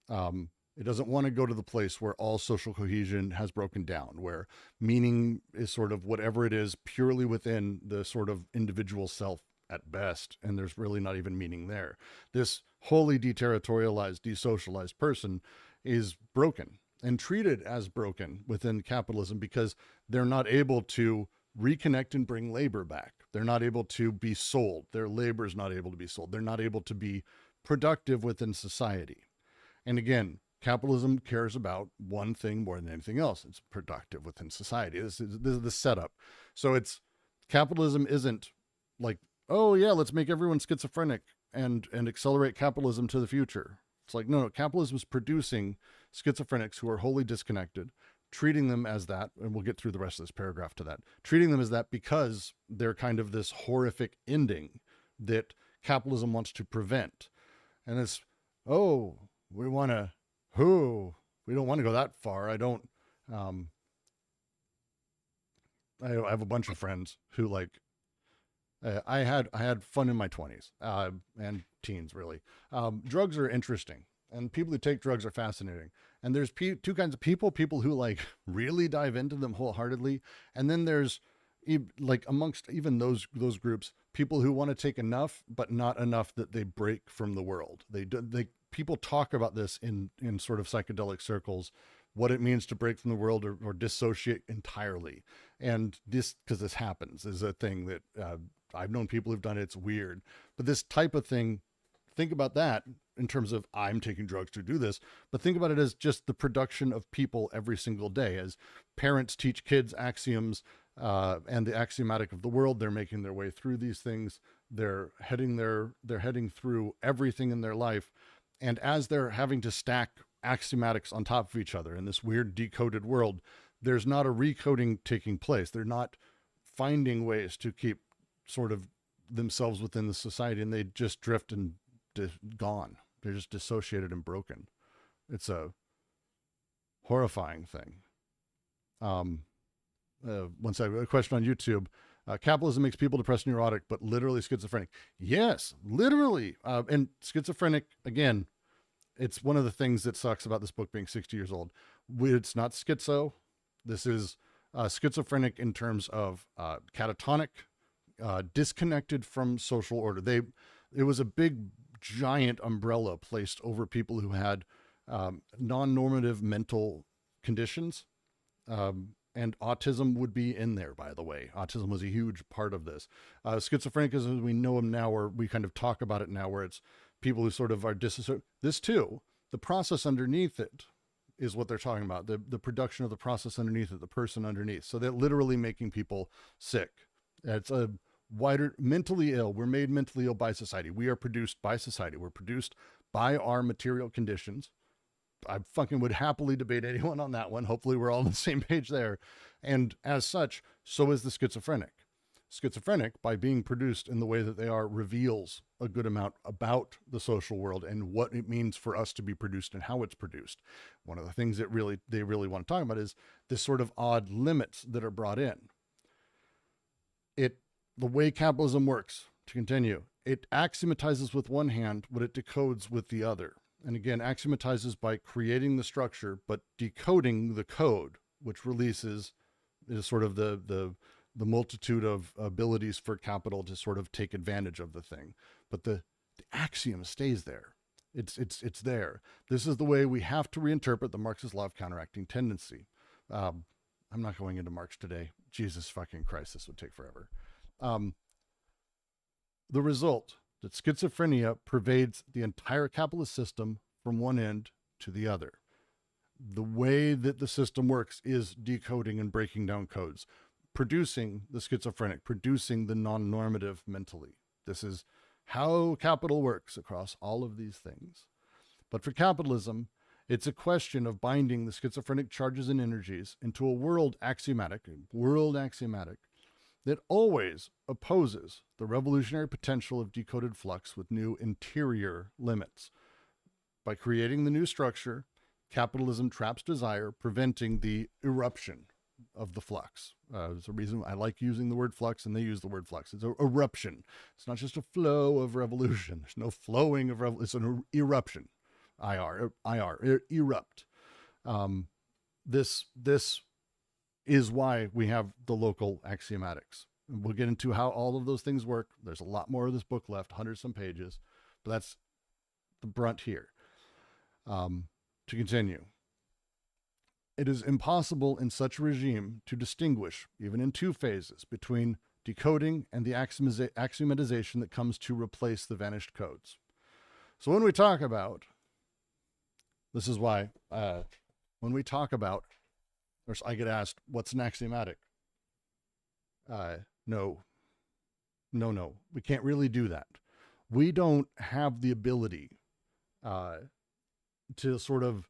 It doesn't want to go to the place where all social cohesion has broken down, where meaning is sort of whatever it is purely within the sort of individual self at best, and there's really not even meaning there. This wholly deterritorialized, desocialized person is broken and treated as broken within capitalism because they're not able to reconnect and bring labor back. They're not able to be sold. Their labor is not able to be sold. They're not able to be productive within society. And again, capitalism cares about one thing more than anything else. It's productive within society. This is the setup. So it's capitalism isn't like, oh yeah, let's make everyone schizophrenic and accelerate capitalism to the future. It's like, no, capitalism is producing schizophrenics who are wholly disconnected, treating them as that, and we'll get through the rest of this paragraph to that, treating them as that because they're kind of this horrific ending that capitalism wants to prevent. And it's, oh, we don't want to go that far. I don't, I have a bunch of friends who like, I had fun in my 20s and teens, really. Drugs are interesting, and people who take drugs are fascinating. And there's two kinds of people who like really dive into them wholeheartedly. And then there's like amongst even those groups, people who want to take enough, but not enough that they break from the world. People talk about this in sort of psychedelic circles, what it means to break from the world or dissociate entirely. And because this happens, is a thing that I've known people who've done it. It's weird. But this type of thing, think about that in terms of I'm taking drugs to do this, but think about it as just the production of people every single day. As parents teach kids axioms and the axiomatic of the world, they're making their way through these things. They're heading through everything in their life. And as they're having to stack axiomatics on top of each other in this weird decoded world, there's not a recoding taking place. They're not finding ways to keep sort of themselves within the society, and they just drift and gone. They're just dissociated and broken. It's a horrifying thing. Once I have a question on YouTube, capitalism makes people depressed and neurotic, but literally schizophrenic. Yes, literally. And schizophrenic, again, it's one of the things that sucks about this book being 60 years old. It's not schizo. This is schizophrenic in terms of catatonic, disconnected from social order. It was a big, giant umbrella placed over people who had non-normative mental conditions. And autism would be in there, by the way. Autism was a huge part of this. Schizophrenic, as we know them now, or we kind of talk about it now, where it's people who sort of are disassociated. This too, the process underneath it is what they're talking about. The production of the process underneath it, the person underneath. So they're literally making people sick. It's a wider, mentally ill. We're made mentally ill by society. We are produced by society. We're produced by our material conditions. I fucking would happily debate anyone on that one. Hopefully we're all on the same page there. And as such, so is the schizophrenic. Schizophrenic, by being produced in the way that they are, reveals a good amount about the social world and what it means for us to be produced and how it's produced. One of the things that they really want to talk about is this sort of odd limits that are brought in. The way capitalism works, to continue, it axiomatizes with one hand what it decodes with the other. And again, axiomatizes by creating the structure, but decoding the code, which releases is sort of the multitude of abilities for capital to sort of take advantage of the thing. But the axiom stays there. It's there. This is the way we have to reinterpret the Marxist law of counteracting tendency. I'm not going into Marx today. Jesus fucking Christ, this would take forever. The result that schizophrenia pervades the entire capitalist system from one end to the other. The way that the system works is decoding and breaking down codes, producing the schizophrenic, producing the non-normative mentally. This is how capital works across all of these things. But for capitalism, it's a question of binding the schizophrenic charges and energies into a world axiomatic that always opposes the revolutionary potential of decoded flux with new interior limits. By creating the new structure, capitalism traps desire, preventing the eruption of the flux. There's a reason I like using the word flux, and they use the word flux. It's an eruption. It's not just a flow of revolution. There's no flowing of revolution. It's an eruption. Erupt. This is why we have the local axiomatics. And we'll get into how all of those things work. There's a lot more of this book left, 100-some pages, but that's the brunt here. To continue. It is impossible in such a regime to distinguish, even in two phases, between decoding and the axiomatization that comes to replace the vanished codes. So when we talk about, this is why, when we talk about, or I get asked, what's an axiomatic? No, we can't really do that. We don't have the ability to sort of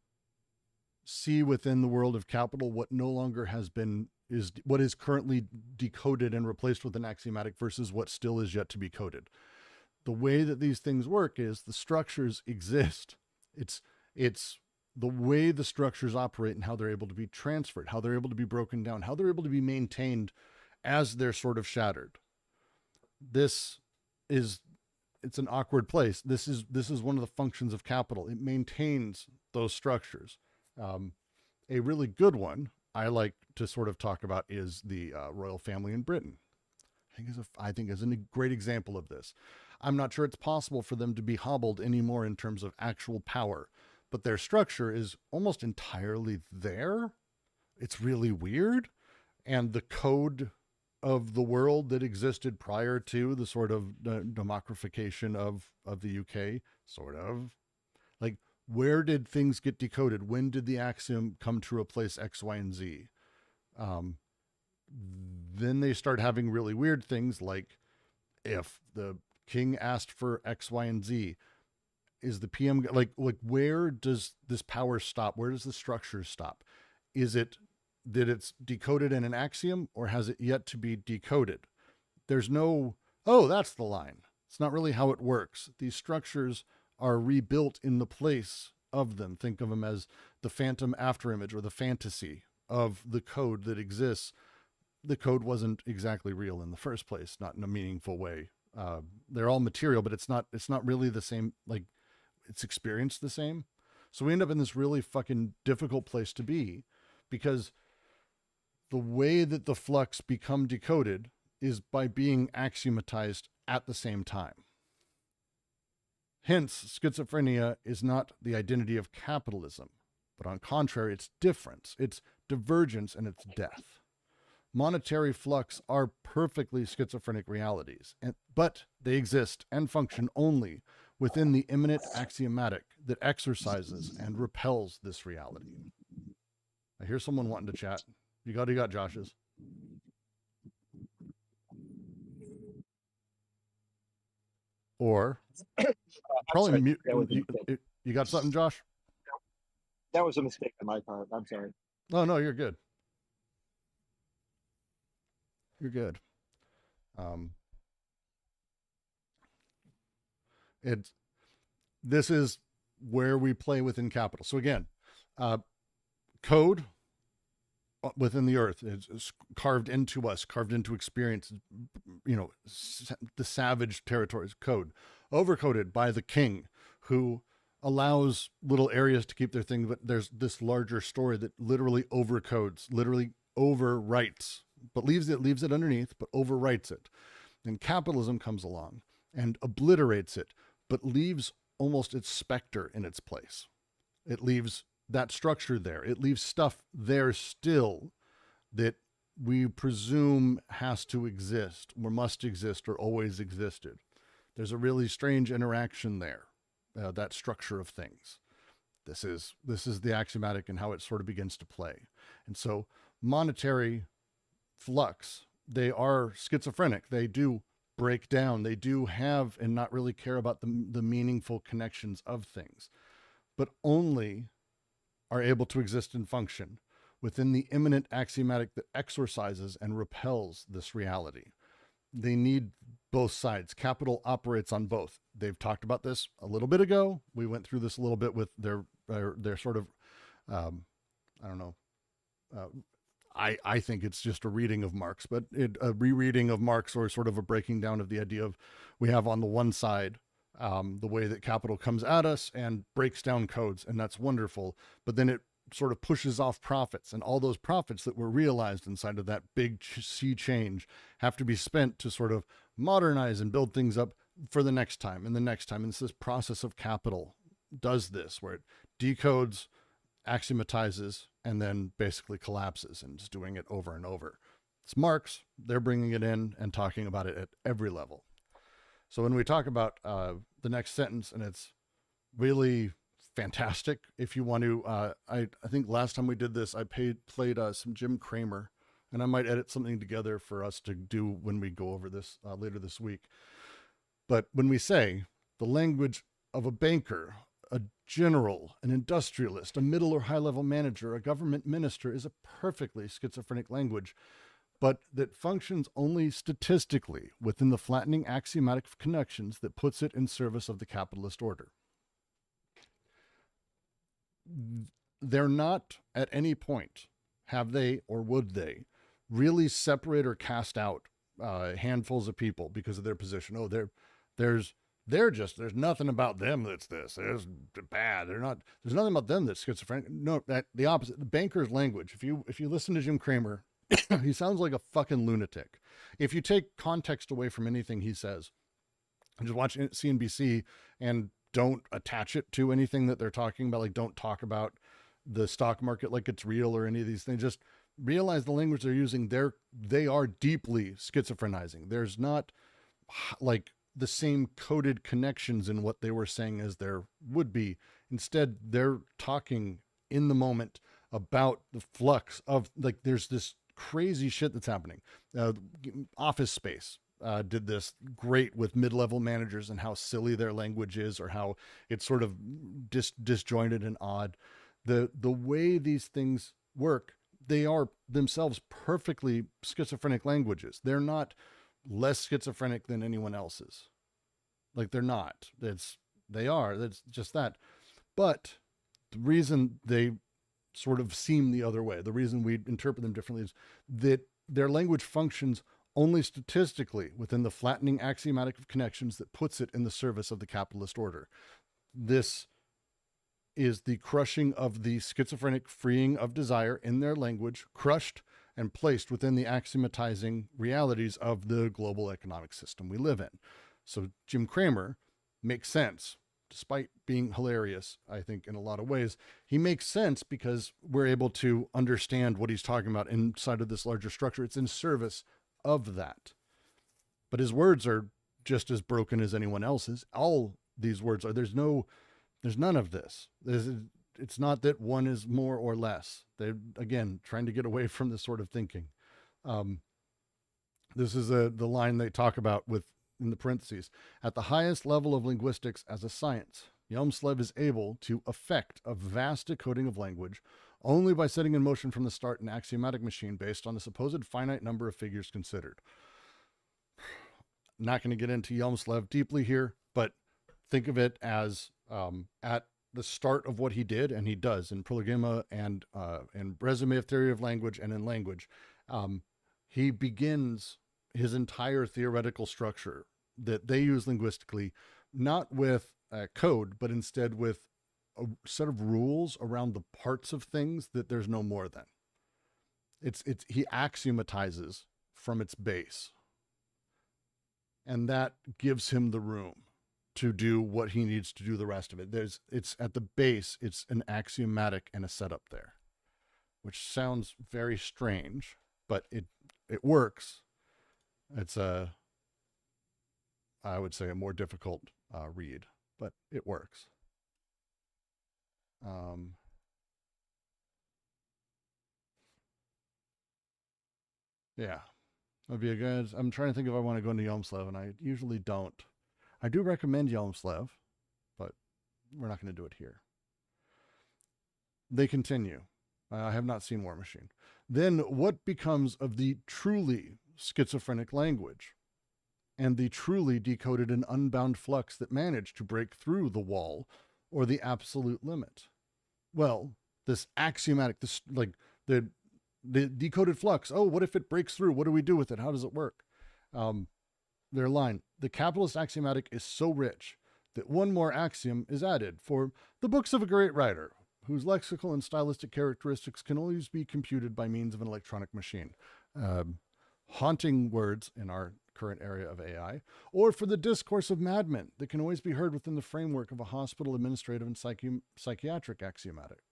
see within the world of capital what no longer has been, is what is currently decoded and replaced with an axiomatic versus what still is yet to be coded. The way that these things work is the structures exist. It's the way the structures operate and how they're able to be transferred, how they're able to be broken down, how they're able to be maintained as they're sort of shattered. It's an awkward place. This is one of the functions of capital. It maintains those structures. A really good one I like to sort of talk about is the royal family in Britain. I think is a great example of this. I'm not sure it's possible for them to be hobbled anymore in terms of actual power, but their structure is almost entirely there. It's really weird. And the code of the world that existed prior to the sort of democratification of the UK, sort of, like, where did things get decoded? When did the axiom come to replace X, Y, and Z? Then they start having really weird things like, if the king asked for X, Y, and Z, is the PM like where does this power stop? Where does the structure stop? Is it that it's decoded in an axiom, or has it yet to be decoded? There's no, oh, that's the line. It's not really how it works. These structures are rebuilt in the place of them. Think of them as the phantom afterimage or the fantasy of the code that exists. The code wasn't exactly real in the first place, not in a meaningful way. They're all material, but it's not really the same, like, it's experienced the same. So we end up in this really fucking difficult place to be, because the way that the flux become decoded is by being axiomatized at the same time. Hence, schizophrenia is not the identity of capitalism, but on contrary, it's difference, it's divergence, and it's death. Monetary flux are perfectly schizophrenic realities, but they exist and function only within the immanent axiomatic that exercises and repels this reality. I hear someone wanting to chat. You got Josh's. Or probably sorry. mute. That was a mistake. You got something, Josh? That was a mistake on my part. I'm sorry. Oh, no, you're good. You're good. This is where we play within capital. So again, code within the earth is carved into us, carved into experience, the savage territories. Code overcoded by the king, who allows little areas to keep their thing, but there's this larger story that literally overcodes, literally overwrites, but leaves it underneath, but overwrites it. And capitalism comes along and obliterates it, but leaves almost its specter in its place. It leaves that structure there. It leaves stuff there still that we presume has to exist, or must exist, or always existed. There's a really strange interaction there, that structure of things. This is the axiomatic and how it sort of begins to play. And so monetary flux, they are schizophrenic. They do break down. They do have and not really care about the meaningful connections of things, but only are able to exist and function within the immanent axiomatic that exorcises and repels this reality. They need both sides. Capital operates on both. They've talked about this a little bit ago. We went through this a little bit with their sort of, I think it's just a reading of Marx, but a rereading of Marx, or sort of a breaking down of the idea of, we have on the one side the way that capital comes at us and breaks down codes, and that's wonderful. But then it sort of pushes off profits, and all those profits that were realized inside of that big sea change have to be spent to sort of modernize and build things up for the next time and the next time. And it's this process of capital does this, where it decodes, axiomatizes, and then basically collapses, and is doing it over and over. It's Marx. They're bringing it in and talking about it at every level. So when we talk about the next sentence, and it's really fantastic. If you want to, I think last time we did this, I played some Jim Cramer, and I might edit something together for us to do when we go over this later this week. But when we say the language of a banker, a general, an industrialist, a middle or high level manager, a government minister, is a perfectly schizophrenic language, but that functions only statistically within the flattening axiomatic connections that puts it in service of the capitalist order. They're not at any point, have they or would they, really separate or cast out handfuls of people because of their position. Oh, there's nothing about them that's this. There's bad. There's nothing about them that's schizophrenic. No, the opposite. The banker's language. If you listen to Jim Cramer, he sounds like a fucking lunatic. If you take context away from anything he says, and just watch CNBC and don't attach it to anything that they're talking about, like don't talk about the stock market like it's real or any of these things, just realize the language they're using. They are deeply schizophrenizing. There's not like the same coded connections in what they were saying as there would be. Instead, they're talking in the moment about the flux of, like, there's this crazy shit that's happening. Office Space did this great with mid-level managers and how silly their language is, or how it's sort of disjointed and odd. The way these things work, they are themselves perfectly schizophrenic languages. They're not less schizophrenic than anyone else's. Like, they're not. They are. That's just that. But the reason they sort of seem the other way, the reason we interpret them differently, is that their language functions only statistically within the flattening axiomatic of connections that puts it in the service of the capitalist order. This is the crushing of the schizophrenic freeing of desire in their language, crushed and placed within the axiomatizing realities of the global economic system we live in. So Jim Cramer makes sense, despite being hilarious, I think, in a lot of ways. He makes sense because we're able to understand what he's talking about inside of this larger structure. It's in service of that. But his words are just as broken as anyone else's. All these words are. There's none of this. It's not that one is more or less. They're, again, trying to get away from this sort of thinking. This is the line they talk about with, in the parentheses, at the highest level of linguistics as a science, Hjelmslev is able to effect a vast decoding of language only by setting in motion from the start an axiomatic machine based on the supposed finite number of figures considered. Not going to get into Hjelmslev deeply here, but think of it as at the start of what he did, and he does in Prolegomena and Resume of Theory of Language and in Language. He begins his entire theoretical structure that they use linguistically, not with code, but instead with a set of rules around the parts of things that there's no more than. He axiomatizes from its base, and that gives him the room to do what he needs to do the rest of it. It's at the base, it's an axiomatic and a setup there, which sounds very strange, but it works. It's I would say a more difficult read, but it works. Yeah, that'd be a good. I'm trying to think if I want to go into Hjelmslev, and I usually don't. I do recommend Hjelmslev, but we're not going to do it here. They continue. I have not seen War Machine. Then what becomes of the truly schizophrenic language and the truly decoded and unbound flux that managed to break through the wall or the absolute limit? Well, this axiomatic, this like the The decoded flux. Oh, what if it breaks through? What do we do with it? How does it work? Their line, the capitalist axiomatic is so rich that one more axiom is added for the books of a great writer, whose lexical and stylistic characteristics can always be computed by means of an electronic machine. Haunting words in our current area of AI, or for the discourse of madmen that can always be heard within the framework of a hospital administrative and psychiatric axiomatic.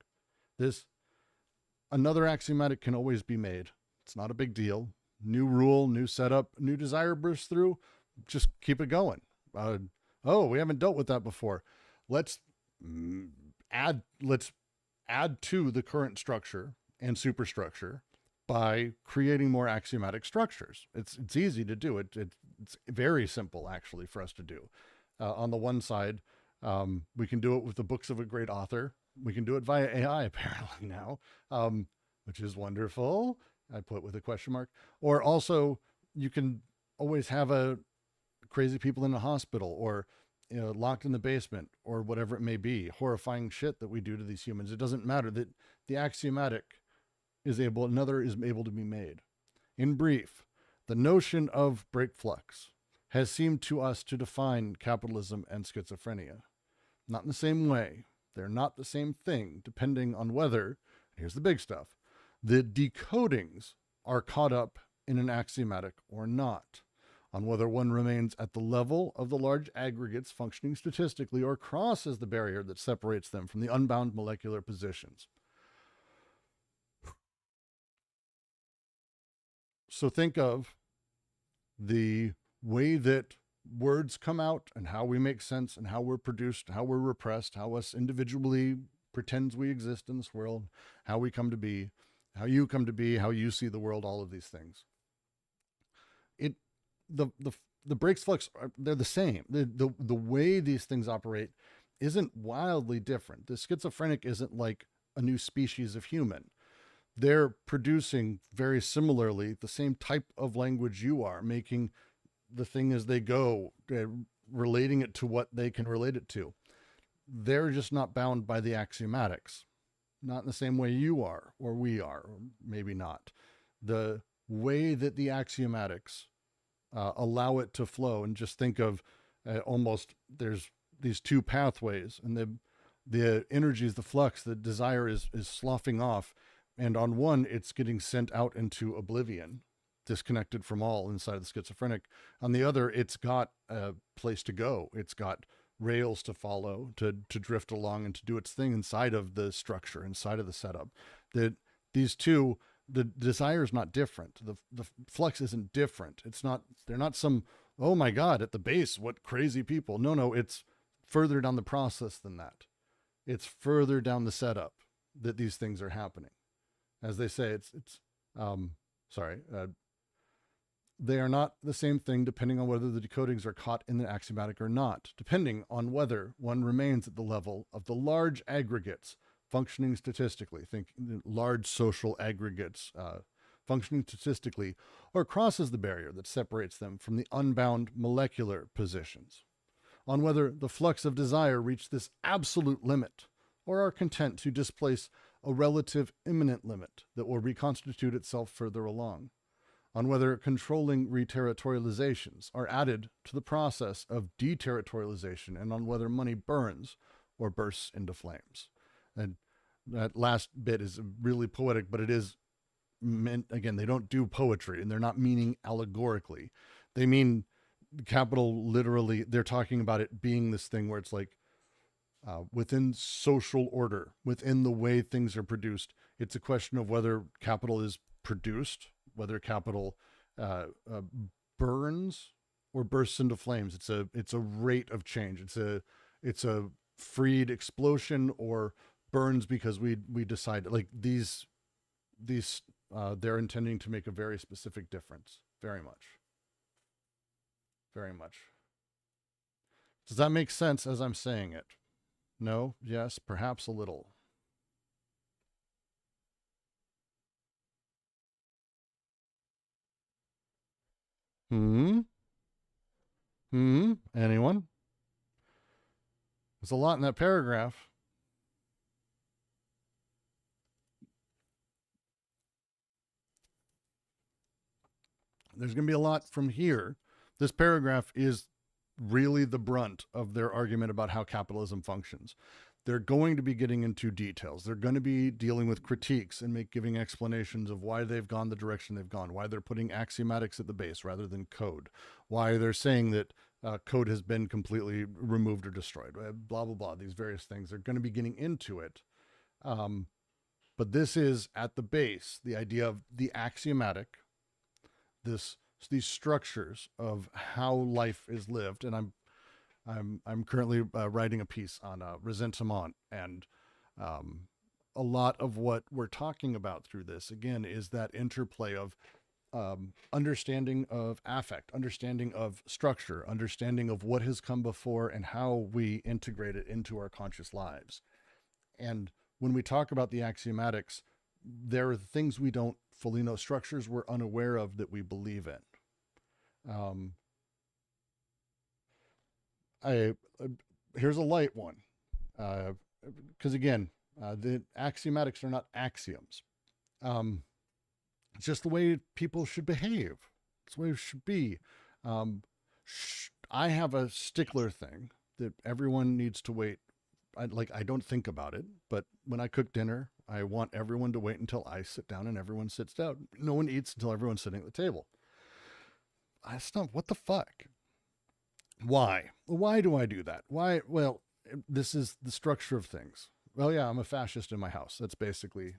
Another axiomatic can always be made. It's not a big deal. New rule, new setup, new desire bursts through. Just keep it going. We haven't dealt with that before. Let's add to the current structure and superstructure by creating more axiomatic structures. It's easy to do. It's very simple, actually, for us to do. On the one side, we can do it with the books of a great author. We can do it via AI, apparently, now, which is wonderful. I put with a question mark. Or also, you can always have crazy people in a hospital, or locked in the basement, or whatever it may be, horrifying shit that we do to these humans. It doesn't matter. That the axiomatic another is able to be made. In brief, the notion of break flux has seemed to us to define capitalism and schizophrenia. Not in the same way. They're not the same thing, depending on whether, here's the big stuff, the decodings are caught up in an axiomatic or not, on whether one remains at the level of the large aggregates functioning statistically or crosses the barrier that separates them from the unbound molecular positions. So think of the way that words come out and how we make sense and how we're produced, how we're repressed, how us individually pretends we exist in this world, how we come to be, how you come to be, how you see the world, all of these things. The breaks flux, they're the same. The way these things operate isn't wildly different. The schizophrenic isn't like a new species of human. They're producing very similarly the same type of language you are, making the thing as they go, relating it to what they can relate it to. They're just not bound by the axiomatics, not in the same way you are, or we are, or maybe not. The way that the axiomatics allow it to flow, and just think of almost there's these two pathways, and the energies, the flux, the desire is sloughing off, and on one it's getting sent out into oblivion, disconnected from all inside of the schizophrenic. On the other, it's got a place to go. It's got rails to follow, to drift along and to do its thing inside of the structure, inside of the setup. These two, the desire is not different. The flux isn't different. They're not some, oh my God, at the base, what crazy people. No, it's further down the process than that. It's further down the setup that these things are happening. As they say, they are not the same thing depending on whether the decodings are caught in the axiomatic or not, depending on whether one remains at the level of the large aggregates functioning statistically, think large social aggregates functioning statistically, or crosses the barrier that separates them from the unbound molecular positions, on whether the flux of desire reach this absolute limit, or are content to displace a relative imminent limit that will reconstitute itself further along, on whether controlling reterritorializations are added to the process of deterritorialization, and on whether money burns or bursts into flames. And that last bit is really poetic, but it is meant, again, they don't do poetry, and they're not meaning allegorically. They mean capital literally. They're talking about it being this thing where it's like, within social order, within the way things are produced, it's a question of whether capital is produced, whether capital burns or bursts into flames. It's a rate of change. It's a freed explosion, or burns because we decided, like these they're intending to make a very specific difference. Very much. Does that make sense as I'm saying it? No? Yes? Perhaps a little. Anyone? There's a lot in that paragraph. There's going to be a lot from here. This paragraph is really the brunt of their argument about how capitalism functions. They're going to be getting into details. They're going to be dealing with critiques and giving explanations of why they've gone the direction they've gone, why they're putting axiomatics at the base rather than code, why they're saying that code has been completely removed or destroyed, blah, blah, blah, these various things. They're going to be getting into it. But this is at the base, the idea of the axiomatic, these structures of how life is lived. And I'm currently writing a piece on ressentiment, and a lot of what we're talking about through this, again, is that interplay of understanding of affect, understanding of structure, understanding of what has come before and how we integrate it into our conscious lives. And when we talk about the axiomatics, there are things we don't fully know, structures we're unaware of that we believe in. Here's a light one, because again, the axiomatics are not axioms. It's just the way people should behave. It's the way it should be. I have a stickler thing that everyone needs to wait. I don't think about it, but when I cook dinner, I want everyone to wait until I sit down, and everyone sits down. No one eats until everyone's sitting at the table. I stop. What the fuck? Why? Why do I do that? Why? Well, this is the structure of things. Well, yeah, I'm a fascist in my house. That's basically,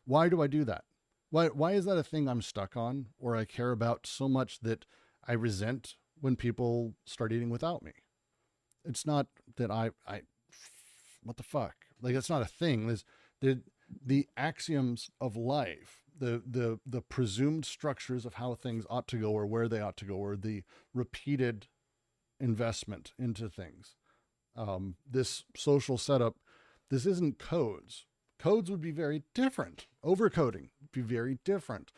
why do I do that? Why is that a thing I'm stuck on or I care about so much that I resent when people start eating without me? It's not that what the fuck? Like, that's not a thing. There's the axioms of life, the presumed structures of how things ought to go or where they ought to go, or the repeated investment into things. This social setup, this isn't codes. Codes would be very different. Overcoding would be very different.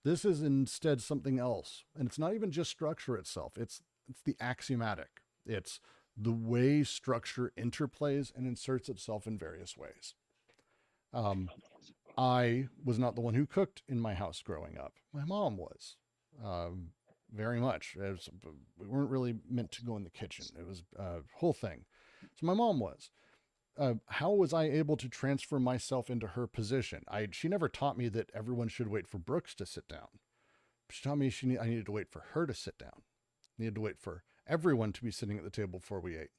This is instead something else. And it's not even just structure itself. It's the axiomatic. It's the way structure interplays and inserts itself in various ways. I was not the one who cooked in my house growing up. My mom was, very much. We weren't really meant to go in the kitchen. It was a whole thing. So my mom was. How was I able to transfer myself into her position? She never taught me that everyone should wait for Brooks to sit down. She taught me I needed to wait for her to sit down. I needed to wait for everyone to be sitting at the table before we ate.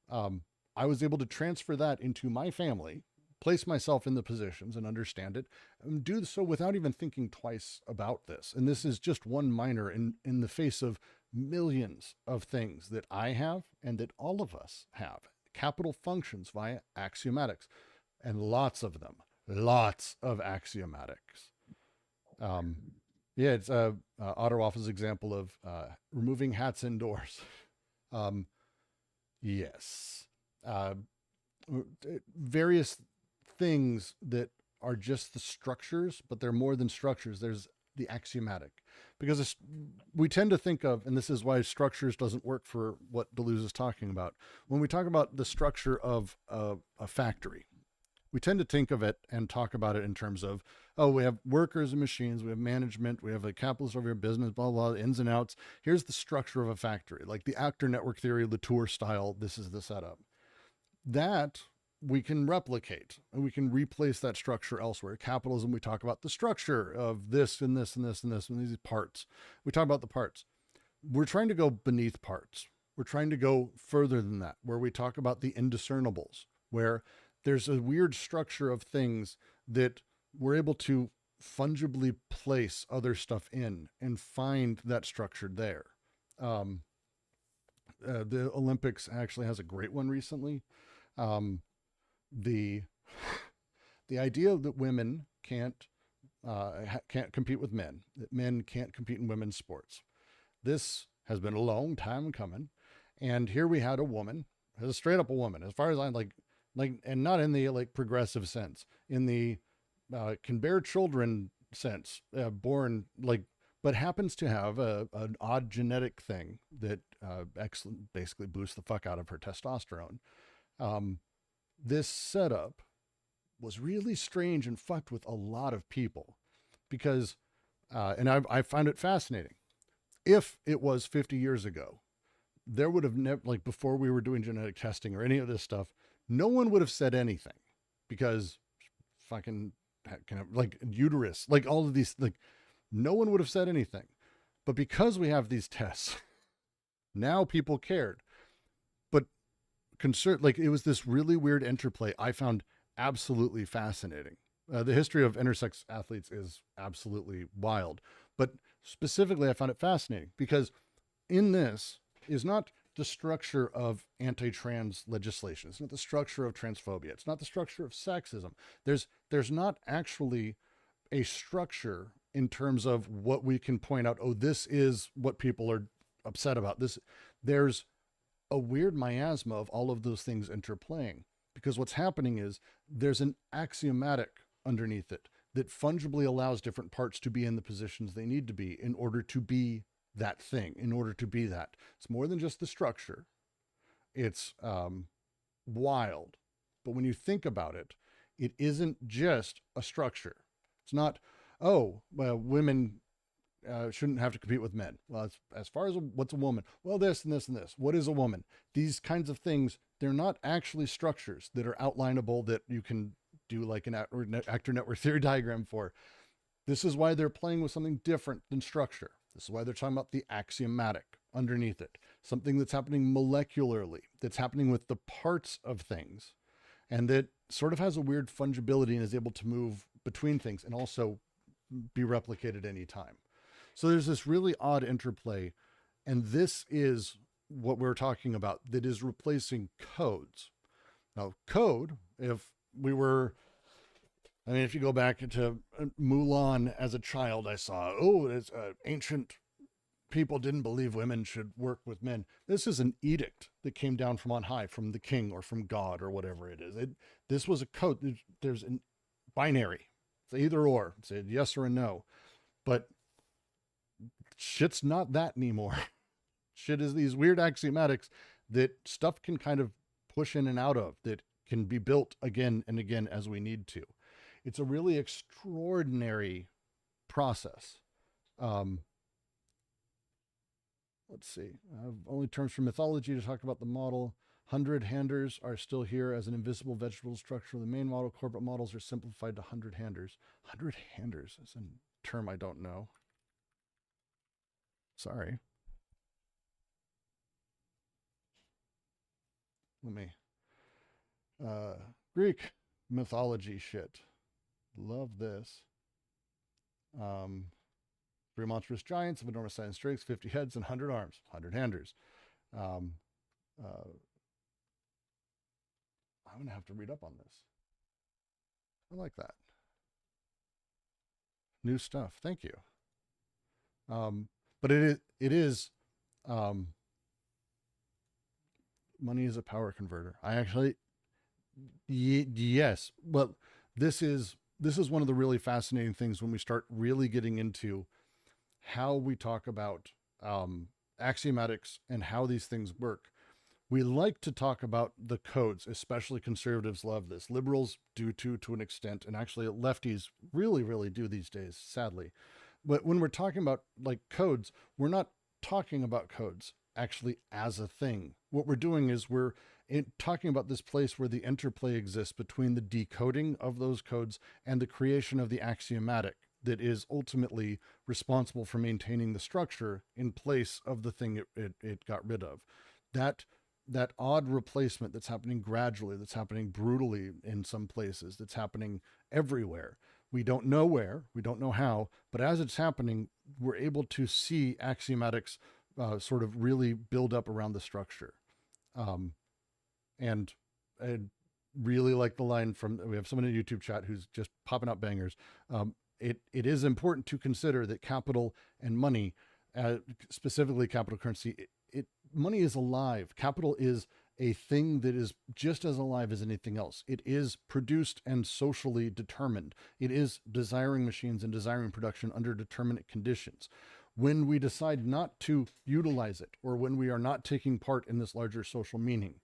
I was able to transfer that into my family, place myself in the positions and understand it, and do so without even thinking twice about this. And this is just one minor in the face of millions of things that I have and that all of us have. Capital functions via axiomatics, and lots of them, lots of axiomatics. It's Otter Waffle's example of removing hats indoors. Yes. Various things that are just the structures, but they're more than structures. There's the axiomatic, because we tend to think of, and this is why structures doesn't work for what Deleuze is talking about. When we talk about the structure of a factory, we tend to think of it and talk about it in terms of, oh, we have workers and machines, we have management, we have a capitalist over your business, blah, blah, ins and outs. Here's the structure of a factory, like the actor network theory, Latour style. This is the setup. That we can replicate, and we can replace that structure elsewhere. Capitalism, we talk about the structure of this and this and this and this and these parts. We talk about the parts. We're trying to go beneath parts. We're trying to go further than that, where we talk about the indiscernibles, where there's a weird structure of things that we're able to fungibly place other stuff in and find that structure there. The Olympics actually has a great one recently. The idea that women can't compete with men, that men can't compete in women's sports. This has been a long time coming. And here we had a woman, as a straight up a woman, as far as I like, and not in the like progressive sense, in the can bear children sense, born like, but happens to have an odd genetic thing that basically boosts the fuck out of her testosterone. This setup was really strange and fucked with a lot of people, because and I find it fascinating. If it was 50 years ago, there would have never, like before we were doing genetic testing or any of this stuff, no one would have said anything, because fucking kind of like uterus, like all of these, like no one would have said anything. But because we have these tests, now people cared. But like it was this really weird interplay I found absolutely fascinating. The history of intersex athletes is absolutely wild, but specifically I found it fascinating because in this is not the structure of anti-trans legislation. It's not the structure of transphobia. It's not the structure of sexism. There's not actually a structure in terms of what we can point out. Oh, this is what people are upset about. There's a weird miasma of all of those things interplaying, because what's happening is there's an axiomatic underneath it that fungibly allows different parts to be in the positions they need to be in order to be that thing, in order to be that. It's more than just the structure. It's wild. But when you think about it, it isn't just a structure. It's not, oh, well, women shouldn't have to compete with men. Well, as far as what's a woman? Well, this and this and this. What is a woman? These kinds of things, they're not actually structures that are outlineable that you can do like an actor network theory diagram for. This is why they're playing with something different than structure. This is why they're talking about the axiomatic underneath it, something that's happening molecularly, that's happening with the parts of things, and that sort of has a weird fungibility and is able to move between things and also be replicated anytime. So there's this really odd interplay, and this is what we're talking about that is replacing codes. Now, code, if we were, I mean, if you go back to Mulan as a child, I saw, oh, it's ancient people didn't believe women should work with men. This is an edict that came down from on high, from the king or from God or whatever it is. This was a code. There's a binary. It's either or. It's a yes or a no. But shit's not that anymore. Shit is these weird axiomatics that stuff can kind of push in and out of, that can be built again and again as we need to. It's a really extraordinary process. Let's see. I have only terms from mythology to talk about the model. 100-handers are still here as an invisible vegetable structure. The main model, corporate models are simplified to 100-handers. 100-handers is a term I don't know. Sorry. Let me. Greek mythology shit. Love this. 3 monstrous giants of enormous size and strength, 50 heads and 100 arms, 100-handers. I'm going to have to read up on this. I like that. New stuff. Thank you. But it is money is a power converter. I actually, yes. Well, this is one of the really fascinating things when we start really getting into how we talk about axiomatics and how these things work. We like to talk about the codes, especially conservatives love this. Liberals do too, to an extent, and actually lefties really, really do these days, sadly. But when we're talking about like codes, we're not talking about codes actually as a thing. What we're doing is we're talking about this place where the interplay exists between the decoding of those codes and the creation of the axiomatic that is ultimately responsible for maintaining the structure in place of the thing it got rid of. That odd replacement that's happening gradually, that's happening brutally in some places, that's happening everywhere. We don't know where, we don't know how, but as it's happening, we're able to see axiomatics sort of really build up around the structure. And I really like the line from, we have someone in the YouTube chat who's just popping out bangers. It is important to consider that capital and money, specifically capital currency, money is alive. Capital is a thing that is just as alive as anything else. It is produced and socially determined. It is desiring machines and desiring production under determinate conditions. When we decide not to utilize it, or when we are not taking part in this larger social meaning,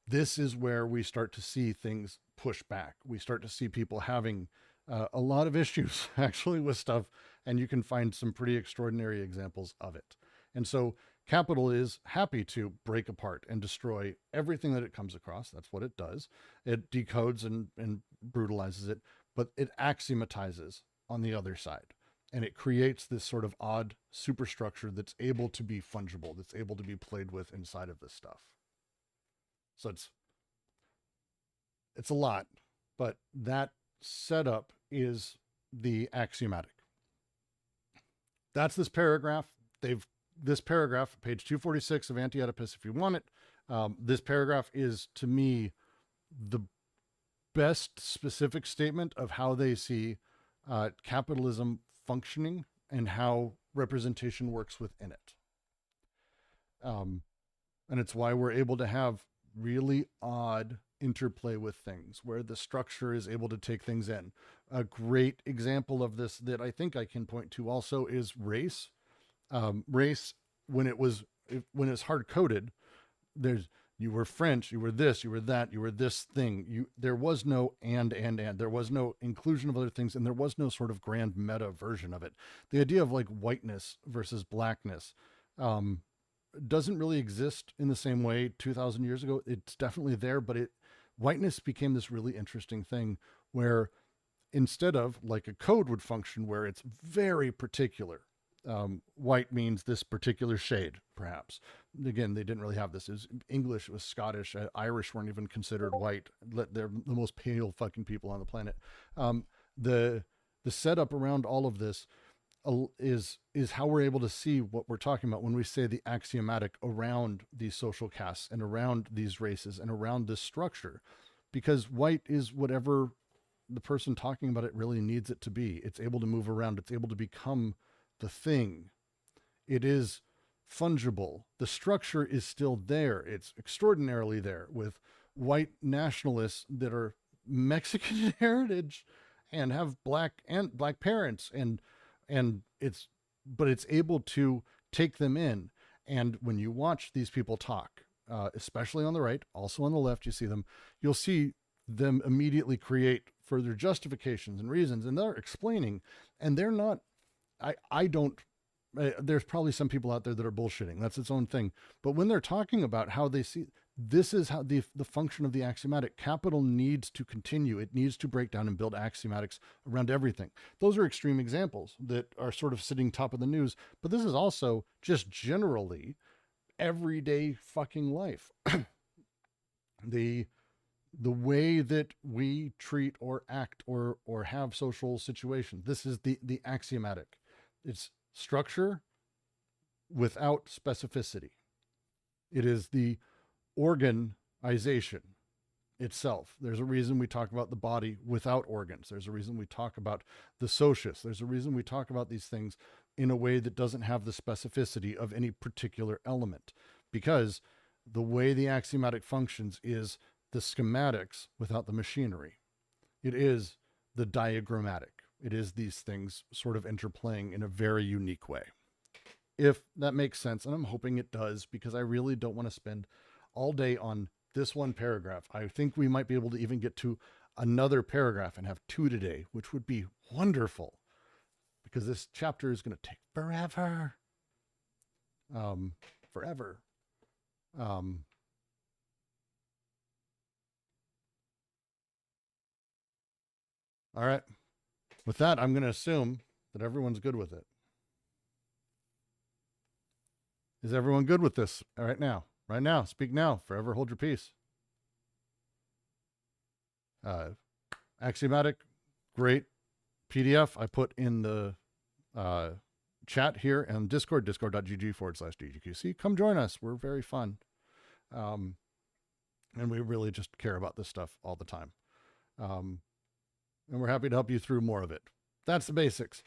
this is where we start to see things push back. We start to see people having a lot of issues actually with stuff And you can find some pretty extraordinary examples of it. And so capital is happy to break apart and destroy everything that it comes across. That's what it does. It decodes and brutalizes it, but it axiomatizes on the other side. And it creates this sort of odd superstructure that's able to be fungible, that's able to be played with inside of this stuff. So it's a lot, but that setup is the axiomatic. That's this paragraph. This paragraph, page 246 of Anti-Oedipus, if you want it. This paragraph is, to me, the best specific statement of how they see capitalism functioning and how representation works within it. And it's why we're able to have really odd interplay with things, where the structure is able to take things in. A great example of this that I think I can point to also is race. Race, when it's hard coded, you were French, you were this, you were that, you were this thing. There was no and. There was no inclusion of other things, and there was no sort of grand meta version of it. The idea of like whiteness versus blackness doesn't really exist in the same way 2,000 years ago. It's definitely there, but whiteness became this really interesting thing where instead of like a code would function where it's very particular, white means this particular shade, perhaps. Again, they didn't really have this. It was English, it was Scottish, Irish weren't even considered white. They're the most pale fucking people on the planet. The setup around all of this is how we're able to see what we're talking about when we say the axiomatic around these social castes and around these races and around this structure, because white is whatever the person talking about it really needs it to be. It's able to move around. It's able to become the thing. It is fungible. The structure is still there. It's extraordinarily there, with white nationalists that are Mexican heritage and have black parents, but it's able to take them in. And when you watch these people talk, especially on the right, also on the left, you see them, you'll see them immediately create further justifications and reasons, and they're explaining, and they're not, there's probably some people out there that are bullshitting. That's its own thing. But when they're talking about how they see, this is how the function of the axiomatic. Capital needs to continue. It needs to break down and build axiomatics around everything. Those are extreme examples that are sort of sitting top of the news. But this is also just generally everyday fucking life. The way that we treat or act or have social situations. This is the axiomatic. It's structure without specificity. It is the organization itself. There's a reason we talk about the body without organs. There's a reason we talk about the socius. There's a reason we talk about these things in a way that doesn't have the specificity of any particular element, because the way the axiomatic functions is the schematics without the machinery. It is the diagrammatic. It is these things sort of interplaying in a very unique way. If that makes sense, and I'm hoping it does, because I really don't want to spend all day on this one paragraph. I think we might be able to even get to another paragraph and have two today, which would be wonderful, because this chapter is going to take forever. Forever. All right. With that, I'm going to assume that everyone's good with it. Is everyone good with this right now? Right now. Speak now. Forever hold your peace. Axiomatic, great PDF I put in the chat here and Discord, discord.gg/DGQC. Come join us. We're very fun. And we really just care about this stuff all the time. And we're happy to help you through more of it. That's the basics.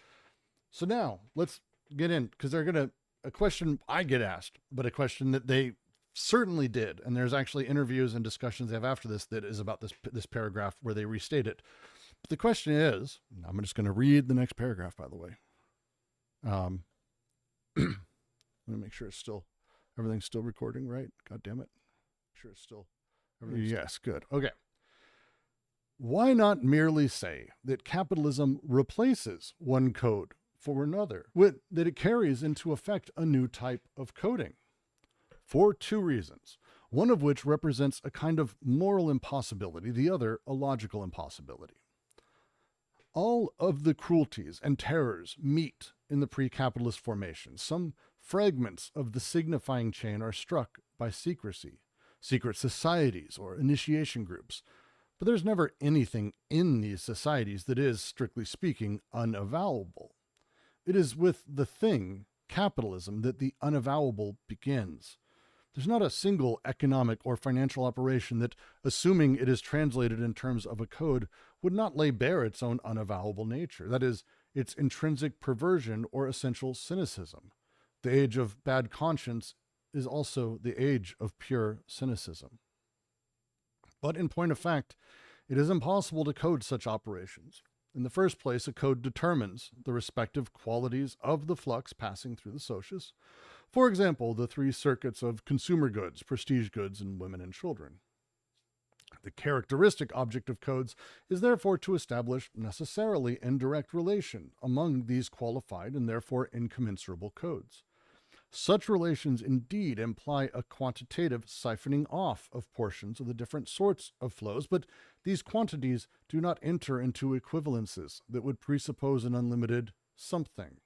So now let's get in, because a question I get asked, but a question that they certainly did. And there's actually interviews and discussions they have after this that is about this paragraph where they restate it. But the question is, I'm just going to read the next paragraph, by the way. Let me make sure everything's still recording, right? God damn it. Sure it's still. Yes, good. Okay. Why not merely say that capitalism replaces one code for another, that it carries into effect a new type of coding for two reasons, one of which represents a kind of moral impossibility, the other a logical impossibility. All of the cruelties and terrors meet in the pre-capitalist formation. Some fragments of the signifying chain are struck by secrecy, secret societies or initiation groups, but there's never anything in these societies that is, strictly speaking, unavowable. It is with the thing, capitalism, that the unavowable begins. There's not a single economic or financial operation that, assuming it is translated in terms of a code, would not lay bare its own unavowable nature, that is, its intrinsic perversion or essential cynicism. The age of bad conscience is also the age of pure cynicism. But in point of fact, it is impossible to code such operations. In the first place, a code determines the respective qualities of the flux passing through the socius. For example, the three circuits of consumer goods, prestige goods, and women and children. The characteristic object of codes is therefore to establish necessarily indirect relation among these qualified and therefore incommensurable codes. Such relations indeed imply a quantitative siphoning off of portions of the different sorts of flows, but these quantities do not enter into equivalences that would presuppose an unlimited something.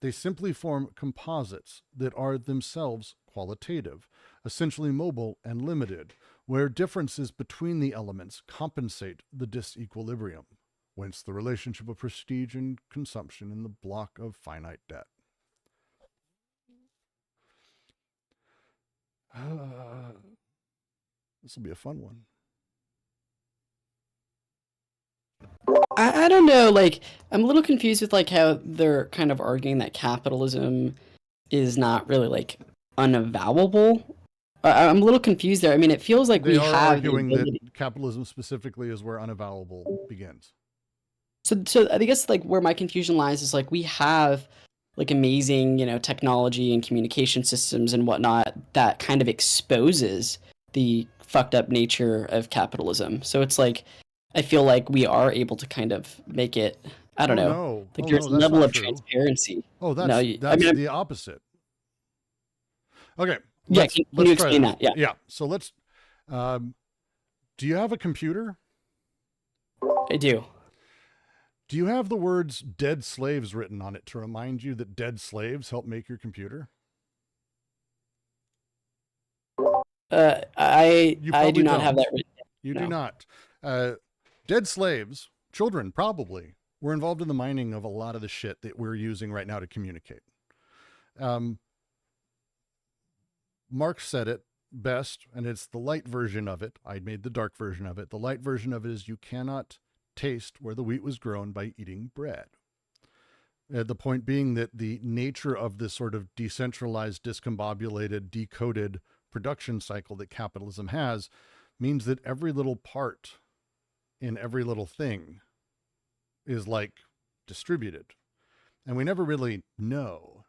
They simply form composites that are themselves qualitative, essentially mobile and limited, where differences between the elements compensate the disequilibrium, whence the relationship of prestige and consumption in the block of finite debt. This will be a fun one. I don't know, like, I'm a little confused with, like, how they're kind of arguing that capitalism is not really, like, unavowable. I'm a little confused there. I mean, it feels like They we are have the arguing that ability. capitalism specifically is where unavowable begins. So I guess, like, where my confusion lies is, like, we have, like, amazing, technology and communication systems and whatnot that kind of exposes the fucked up nature of capitalism. So it's like, I feel like we are able to kind of make it, I don't know, No. like Oh, there's no, a that's level not of true. transparency. Oh, that's No, I mean, the opposite. Okay. Yeah, can you explain this. that? Yeah. Yeah. So let's. Do you have a computer? I do. Do you have the words "dead slaves" written on it to remind you that dead slaves help make your computer? I You do probably not have don't. that written. You do No. not. Dead slaves, children probably, were involved in the mining of a lot of the shit that we're using right now to communicate. Marx said it best, and it's the light version of it. I made the dark version of it. The light version of it is you cannot taste where the wheat was grown by eating bread. The point being that the nature of this sort of decentralized, discombobulated, decoded production cycle that capitalism has means that every little part in every little thing is like distributed. And we never really know.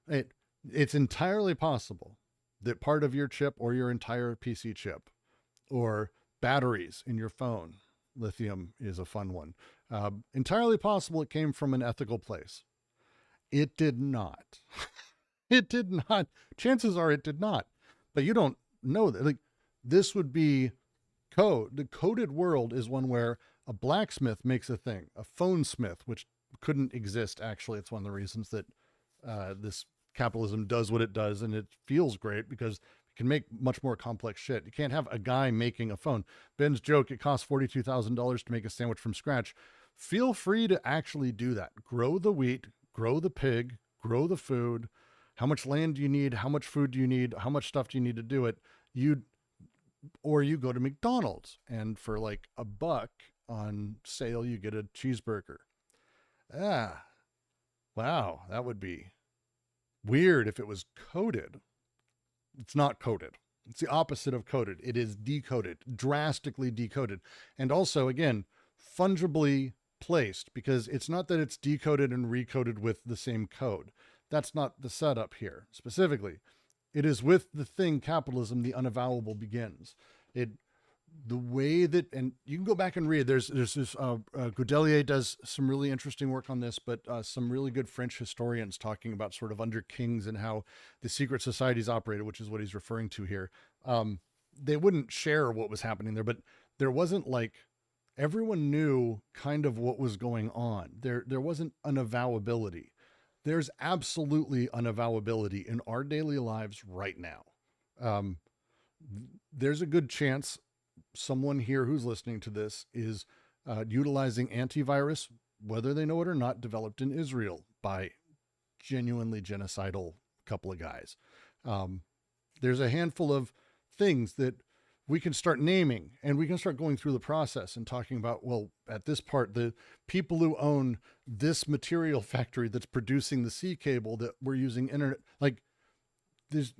It's entirely possible that part of your chip or your entire PC chip or batteries in your phone, lithium is a fun one, entirely possible it came from an ethical place. It did not. It did not. Chances are it did not. But you don't know that. Like, this would be code. The coded world is one where a blacksmith makes a thing, a phone smith, which couldn't exist. Actually, it's one of the reasons that this capitalism does what it does, and it feels great because it can make much more complex shit. You can't have a guy making a phone. Ben's joke, it costs $42,000 to make a sandwich from scratch. Feel free to actually do that. Grow the wheat, grow the pig, grow the food. How much land do you need? How much food do you need? How much stuff do you need to do it? Or you go to McDonald's and for like $1 on sale, you get a cheeseburger. Wow, that would be weird if it was coded. It's not coded. It's the opposite of coded. It is decoded, drastically decoded. And also, again, fungibly placed, because it's not that it's decoded and recoded with the same code. That's not the setup here. Specifically, it is with the thing capitalism, the unavowable begins. the way that, and you can go back and read, there's this, Godelier does some really interesting work on this, but some really good French historians talking about sort of under kings and how the secret societies operated, which is what he's referring to here. They wouldn't share what was happening there, but there wasn't like, everyone knew kind of what was going on. There wasn't an avowability. There's absolutely an avowability in our daily lives right now. There's a good chance someone here who's listening to this is utilizing antivirus, whether they know it or not, developed in Israel by genuinely genocidal couple of guys. There's a handful of things that we can start naming, and we can start going through the process and talking about, well, at this part, the people who own this material factory that's producing the C cable that we're using internet, like it's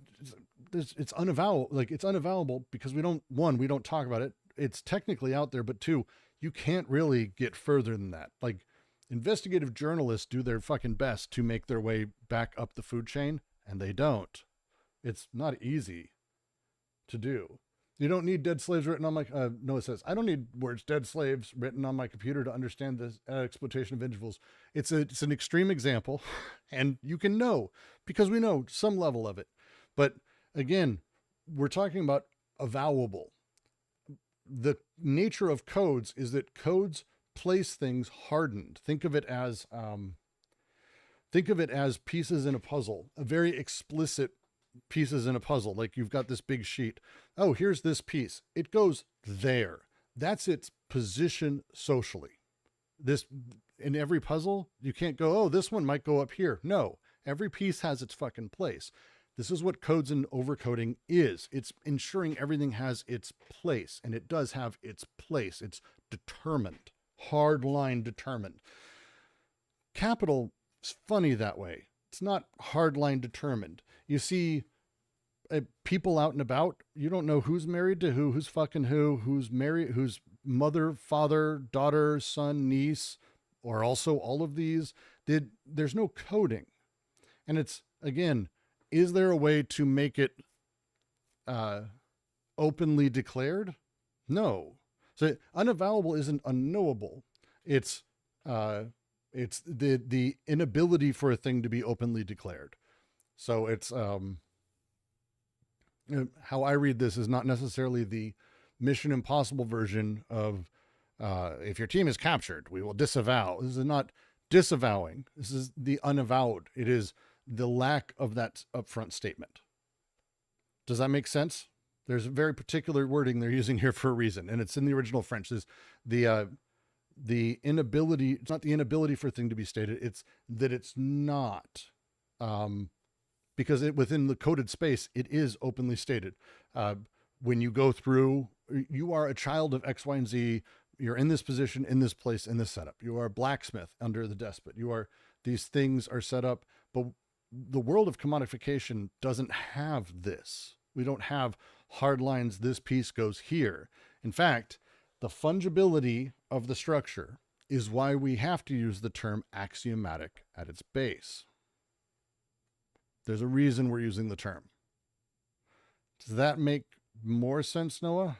unavowable, it's unavowable because we don't talk about it. It's technically out there, but two, you can't really get further than that. Like, investigative journalists do their fucking best to make their way back up the food chain, and they don't. It's not easy to do. You don't need dead slaves written on my, Noah says, I don't need words dead slaves written on my computer to understand the exploitation of individuals. It's an extreme example, and you can know because we know some level of it. But again, we're talking about avowable. The nature of codes is that codes place things hardened. Think of it as pieces in a puzzle, a very explicit pieces in a puzzle. Like, you've got this big sheet. Oh, here's this piece. It goes there. That's its position socially. This, in every puzzle, you can't go, oh, this one might go up here. No, every piece has its fucking place. This is what codes and overcoding is. It's ensuring everything has its place, and it does have its place. It's determined, hard line determined. Capital is funny that way. It's not hard line determined. You see people out and about, you don't know who's married to who's fucking who's married, who's mother, father, daughter, son, niece, or also all of these. There's no coding. And it's, again, is there a way to make it openly declared? No. So unavowable isn't unknowable. It's the inability for a thing to be openly declared. So it's how I read this is not necessarily the Mission Impossible version of if your team is captured, we will disavow. This is not disavowing. This is the unavowed. It is the lack of that upfront statement. Does that make sense? There's a very particular wording they're using here for a reason, and it's in the original French. Is the inability, it's not the inability for a thing to be stated, it's that it's not, because within the coded space, it is openly stated. When you go through, you are a child of X, Y, and Z, you're in this position, in this place, in this setup. You are a blacksmith under the despot. These things are set up, but the world of commodification doesn't have this. We don't have hard lines, this piece goes here. In fact, the fungibility of the structure is why we have to use the term axiomatic at its base. There's a reason we're using the term. Does that make more sense, Noah?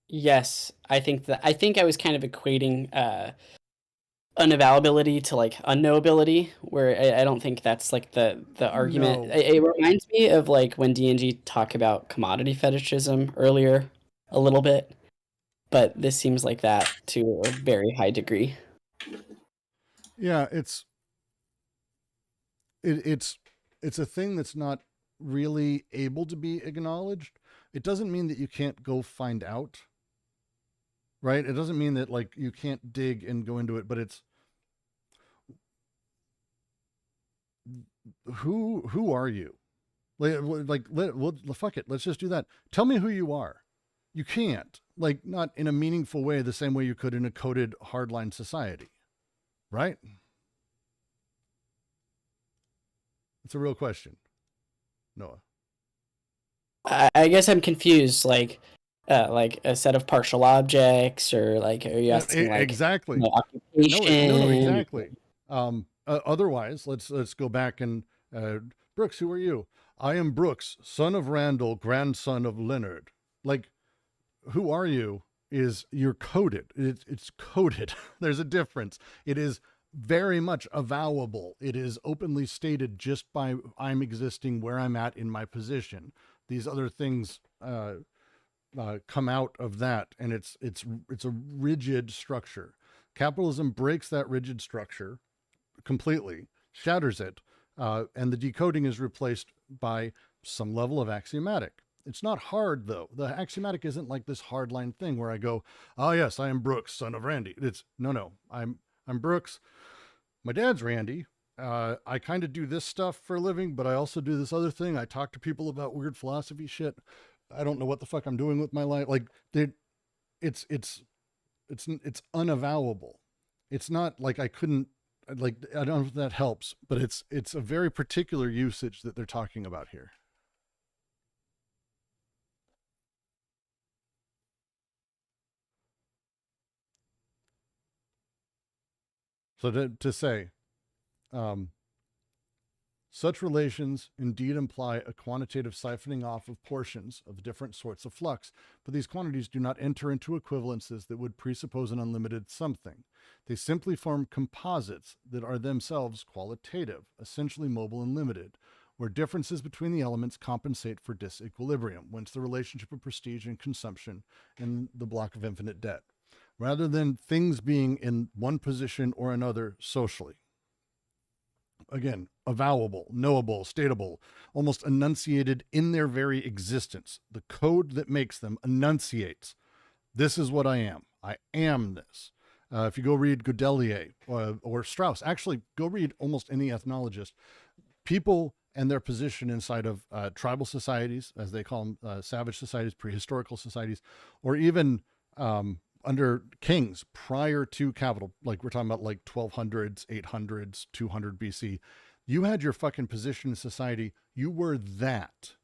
Yes, I think I was kind of equating unavailability to like unknowability, where I don't think that's like the argument. No. It reminds me of like when D&G talk about commodity fetishism earlier a little bit, but this seems like that to a very high degree. Yeah, it's a thing that's not really able to be acknowledged. It doesn't mean that you can't go find out, right? It doesn't mean that like you can't dig and go into it, but it's who are you? Fuck it. Let's just do that. Tell me who you are. You can't, like, not in a meaningful way, the same way you could in a coded hardline society, right? It's a real question, Noah. I guess I'm confused, like a set of partial objects, or like, are you asking like exactly? Occupation? No, exactly. Otherwise, let's go back and Brooks, who are you? I am Brooks, son of Randall, grandson of Leonard. Like, who are you? Is you're coded. It's coded. There's a difference. It is very much avowable. It is openly stated just by I'm existing where I'm at in my position. These other things come out of that, and it's a rigid structure. Capitalism breaks that rigid structure completely, shatters it, and the decoding is replaced by some level of axiomatic. It's not hard, though. The axiomatic isn't like this hardline thing where I go, oh yes, I am Brooks, son of Randy. It's no, I'm Brooks. My dad's Randy. I kind of do this stuff for a living, but I also do this other thing. I talk to people about weird philosophy shit. I don't know what the fuck I'm doing with my life. Like, it's unavowable. It's not like I couldn't, like, I don't know if that helps, but it's a very particular usage that they're talking about here. So to say, such relations indeed imply a quantitative siphoning off of portions of different sorts of flux, but these quantities do not enter into equivalences that would presuppose an unlimited something. They simply form composites that are themselves qualitative, essentially mobile and limited, where differences between the elements compensate for disequilibrium, whence the relationship of prestige and consumption in the block of infinite debt, rather than things being in one position or another socially. Again, avowable, knowable, stateable, almost enunciated in their very existence. The code that makes them enunciates, this is what I am. I am this. If you go read Godelier or Strauss, actually go read almost any ethnologist, people and their position inside of tribal societies, as they call them, savage societies, prehistorical societies, or even under kings prior to capital, like we're talking about like 1200s, 800s, 200 BC, you had your fucking position in society. You were that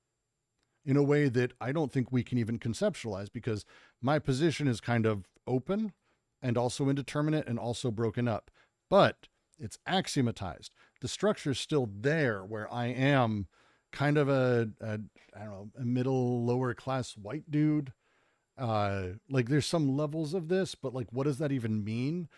in a way that I don't think we can even conceptualize, because my position is kind of open and also indeterminate and also broken up, but it's axiomatized. The structure is still there where I am kind of a I don't know, a middle lower class white dude. Like there's some levels of this, but like, what does that even mean?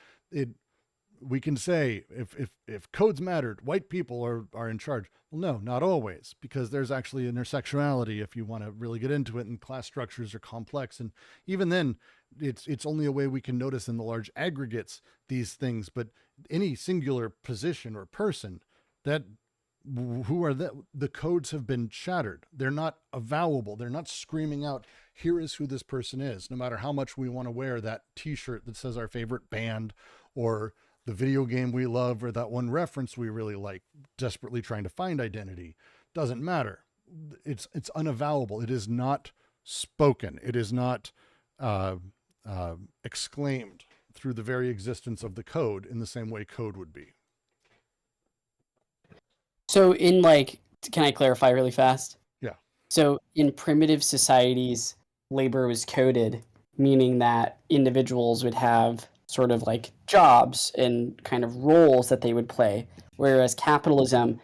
We can say if codes mattered, white people are in charge. Well, no, not always, because there's actually intersectionality if you want to really get into it, and class structures are complex. And even then it's only a way we can notice in the large aggregates, these things, but any singular position or person that who are the codes have been shattered. They're not avowable. They're not screaming out, here is who this person is, no matter how much we want to wear that t-shirt that says our favorite band or the video game we love or that one reference we really like, desperately trying to find identity. Doesn't matter. It's unavowable. It is not spoken. It is not exclaimed through the very existence of the code in the same way code would be. So in like, can I clarify really fast? Yeah. So in primitive societies, labor was coded, meaning that individuals would have sort of like jobs and kind of roles that they would play. Whereas capitalism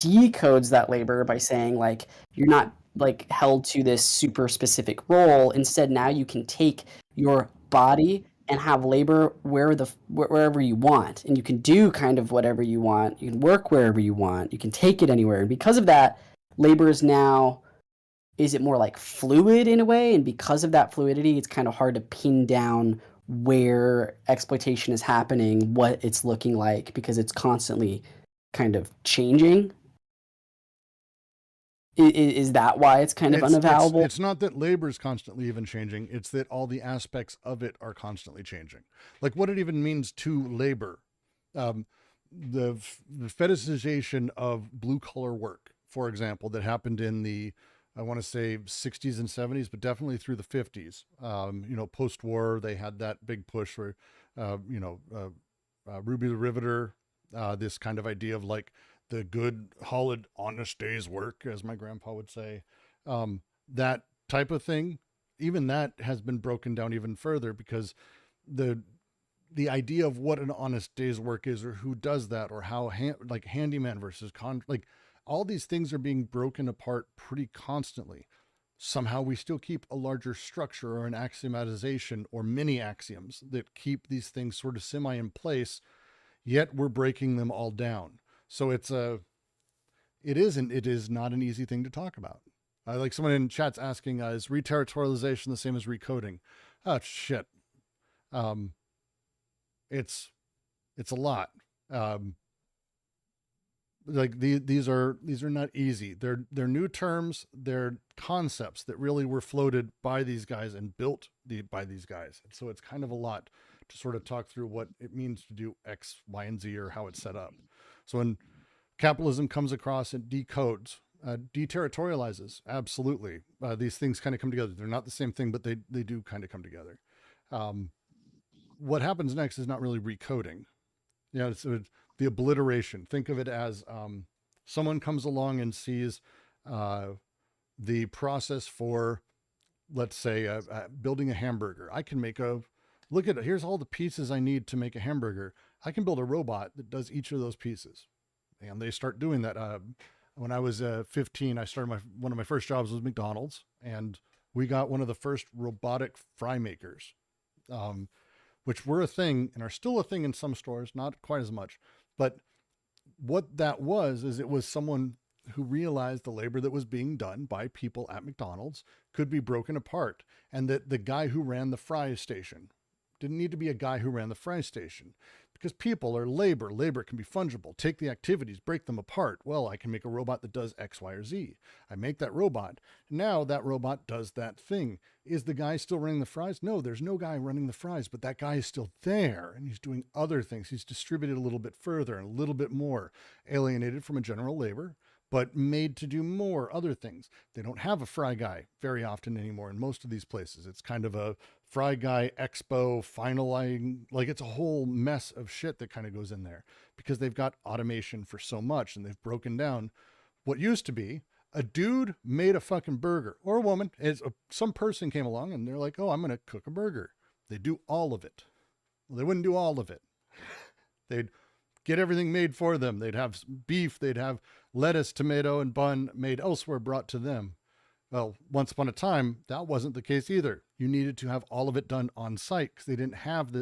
decodes that labor by saying like, you're not like held to this super specific role. Instead, now you can take your body and have labor wherever you want, and you can do kind of whatever you want. You can work wherever you want. You can take it anywhere. And because of that, labor is now, is it more like fluid in a way? And because of that fluidity, it's kind of hard to pin down where exploitation is happening, what it's looking like, because it's constantly kind of changing. Is that why it's kind of unavowable? It's not that labor is constantly even changing. It's that all the aspects of it are constantly changing. Like what it even means to labor. The fetishization of blue collar work, for example, that happened in the, I want to say 60s and 70s, but definitely through the 50s. Post-war, they had that big push where, Ruby the Riveter, this kind of idea of like, the good, solid, honest day's work, as my grandpa would say, that type of thing, even that has been broken down even further, because the idea of what an honest day's work is, or who does that, or how like handyman versus like all these things are being broken apart pretty constantly. Somehow we still keep a larger structure or an axiomatization or mini axioms that keep these things sort of semi in place, yet we're breaking them all down. So it is not an easy thing to talk about. Like someone in chat's asking, is reterritorialization the same as recoding? Oh shit. It's a lot. Like these are not easy. They're new terms. They're concepts that really were floated by these guys and built by these guys. And so it's kind of a lot to sort of talk through what it means to do X, Y, and Z, or how it's set up. So when capitalism comes across and decodes, deterritorializes, absolutely. These things kind of come together. They're not the same thing, but they do kind of come together. What happens next is not really recoding. You know, it's the obliteration. Think of it as someone comes along and sees the process for, let's say, building a hamburger. I can make look at it. Here's all the pieces I need to make a hamburger. I can build a robot that does each of those pieces. And they start doing that. When I was 15, I started one of my first jobs was McDonald's, and we got one of the first robotic fry makers, which were a thing and are still a thing in some stores, not quite as much. But what that was, is it was someone who realized the labor that was being done by people at McDonald's could be broken apart, and that the guy who ran the fry station didn't need to be a guy who ran the fry station, because people are labor. Labor can be fungible. Take the activities, break them apart. Well, I can make a robot that does X, Y, or Z. I make that robot. Now that robot does that thing. Is the guy still running the fries? No, there's no guy running the fries, but that guy is still there, and he's doing other things. He's distributed a little bit further and a little bit more, alienated from a general labor, but made to do more other things. They don't have a fry guy very often anymore in most of these places. It's kind of a fry guy expo finaling, like it's a whole mess of shit that kind of goes in there because they've got automation for so much, and they've broken down what used to be a dude made a fucking burger, or a woman. Some person came along and they're like, oh, I'm going to cook a burger. They do all of it. Well, they wouldn't do all of it. They'd get everything made for them. They'd have beef. They'd have lettuce, tomato, and bun made elsewhere brought to them. Well, once upon a time, that wasn't the case either. You needed to have all of it done on site because they didn't have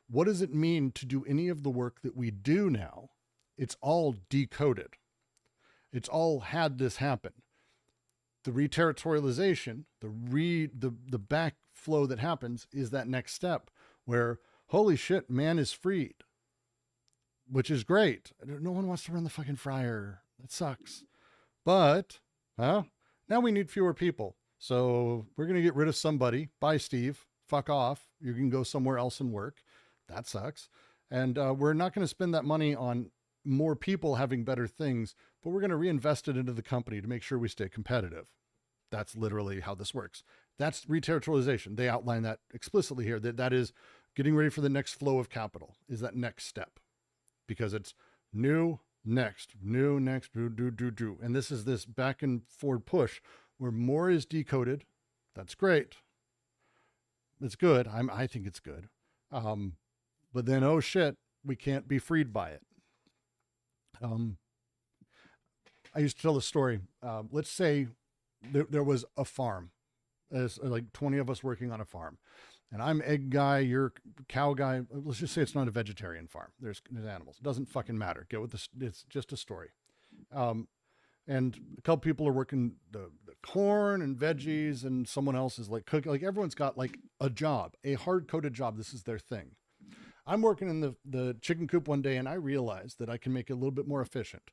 what does it mean to do any of the work that we do now? It's all decoded. It's all had this happen. The reterritorialization, the backflow that happens is that next step where, holy shit, man is freed, which is great. No one wants to run the fucking fryer. That sucks. But, now we need fewer people. So we're going to get rid of somebody. Bye, Steve. Fuck off. You can go somewhere else and work. That sucks. And we're not going to spend that money on more people having better things, but we're going to reinvest it into the company to make sure we stay competitive. That's literally how this works. That's reterritorialization. They outline that explicitly here, that is getting ready for the next flow of capital, is that next step. Because it's new, next, do. And this is this back and forward push where more is decoded. That's great. It's good. I think it's good. But then, oh shit, we can't be freed by it. I used to tell a story. Let's say there was a farm. There's like 20 of us working on a farm. And I'm egg guy, you're cow guy. Let's just say it's not a vegetarian farm. There's animals. It doesn't fucking matter. Get with this. It's just a story. And a couple people are working the corn and veggies, and someone else is like cooking. Like everyone's got like a job, a hard-coded job. This is their thing. I'm working in the chicken coop one day, and I realized that I can make it a little bit more efficient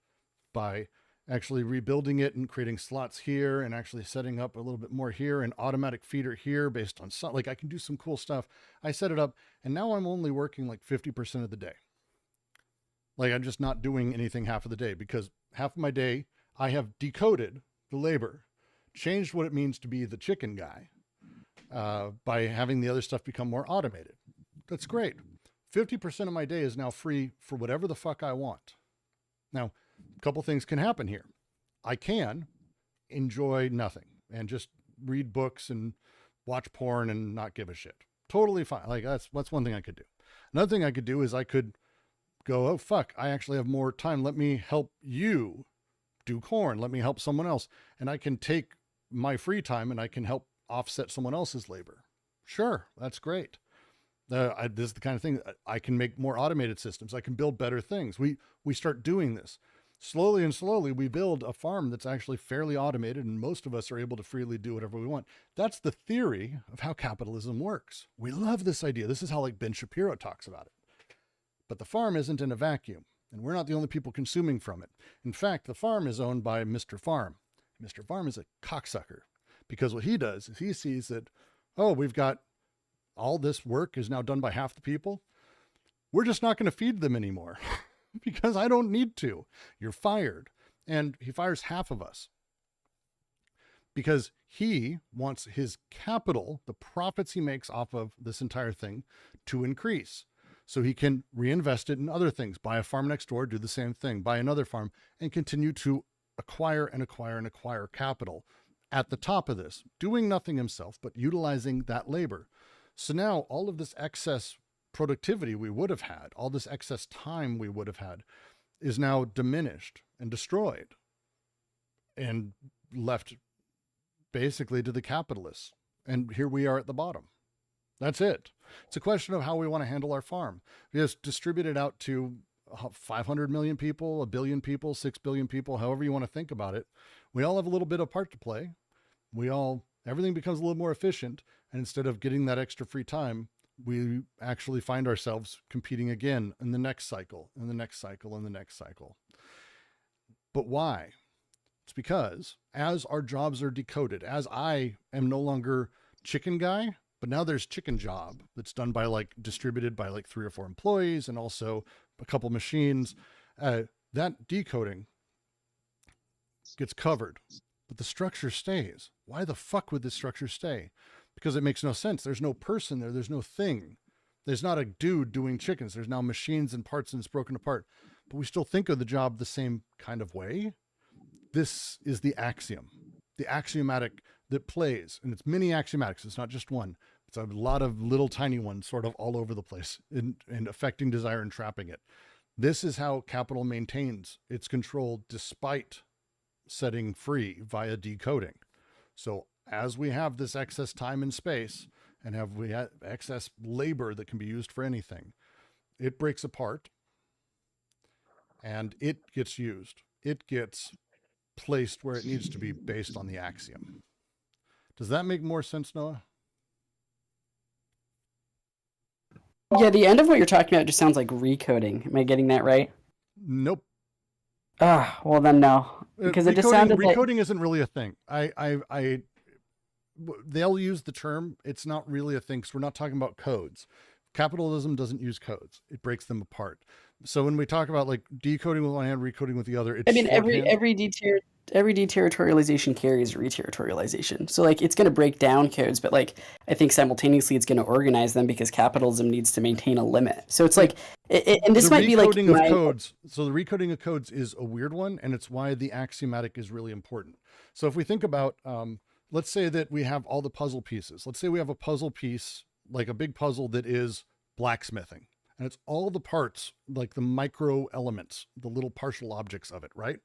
by actually rebuilding it and creating slots here and actually setting up a little bit more here and automatic feeder here based on like I can do some cool stuff. I set it up, and now I'm only working like 50% of the day. Like I'm just not doing anything half of the day, because half of my day I have decoded the labor, changed what it means to be the chicken guy by having the other stuff become more automated. That's great. 50% of my day is now free for whatever the fuck I want. Now, a couple things can happen here. I can enjoy nothing and just read books and watch porn and not give a shit. Totally fine. Like that's one thing I could do. Another thing I could do is I could go, oh fuck, I actually have more time. Let me help you do corn. Let me help someone else. And I can take my free time and I can help offset someone else's labor. Sure, that's great. This is the kind of thing I can make more automated systems. I can build better things. We start doing this. Slowly and slowly, we build a farm that's actually fairly automated, and most of us are able to freely do whatever we want. That's the theory of how capitalism works. We love this idea. This is how like Ben Shapiro talks about it. But the farm isn't in a vacuum, and we're not the only people consuming from it. In fact, the farm is owned by Mr. Farm. Mr. Farm is a cocksucker, because what he does is he sees that, oh, we've got all this work is now done by half the people. We're just not going to feed them anymore. Because I don't need to. You're fired. And he fires half of us because he wants his capital, the profits he makes off of this entire thing, to increase. So he can reinvest it in other things, buy a farm next door, do the same thing, buy another farm, and continue to acquire and acquire and acquire capital at the top of this, doing nothing himself, but utilizing that labor. So now all of this excess productivity we would have had, all this excess time we would have had, is now diminished and destroyed and left basically to the capitalists. And here we are at the bottom. That's it. It's a question of how we want to handle our farm. We just distribute it out to 500 million people, 1 billion people, 6 billion people, however you want to think about it. We all have a little bit of part to play. Everything becomes a little more efficient. And instead of getting that extra free time, we actually find ourselves competing again in the next cycle, and the next cycle, and the next cycle. But why? It's because as our jobs are decoded, as I am no longer chicken guy, but now there's chicken job that's done by distributed by 3 or 4 employees and also a couple machines, that decoding gets covered, but the structure stays. Why the fuck would this structure stay? Because it makes no sense. There's no person there. There's no thing. There's not a dude doing chickens. There's now machines and parts, and it's broken apart. But we still think of the job the same kind of way. This is the axiom, the axiomatic that plays. And it's many axiomatics. It's not just one. It's a lot of little tiny ones sort of all over the place and affecting desire and trapping it. This is how capital maintains its control despite setting free via decoding. So as we have this excess time and space, and we have excess labor that can be used for anything, it breaks apart and it gets used. It gets placed where it needs to be based on the axiom. Does that make more sense, Noah? Yeah, the end of what you're talking about just sounds like recoding. Am I getting that right? Nope. Well then no, because it just sounded like recoding isn't really a thing. They'll use the term. It's not really a thing because we're not talking about codes. Capitalism doesn't use codes. It breaks them apart. So when we talk about decoding with one hand, recoding with the other, it's every deterritorialization carries reterritorialization. So it's going to break down codes, but I think simultaneously it's going to organize them because capitalism needs to maintain a limit. So it's and this might be recoding of codes. So the recoding of codes is a weird one, and it's why the axiomatic is really important. So if we think about, let's say that we have all the puzzle pieces. Let's say we have a puzzle piece, like a big puzzle that is blacksmithing. And it's all the parts, like the micro elements, the little partial objects of it, right?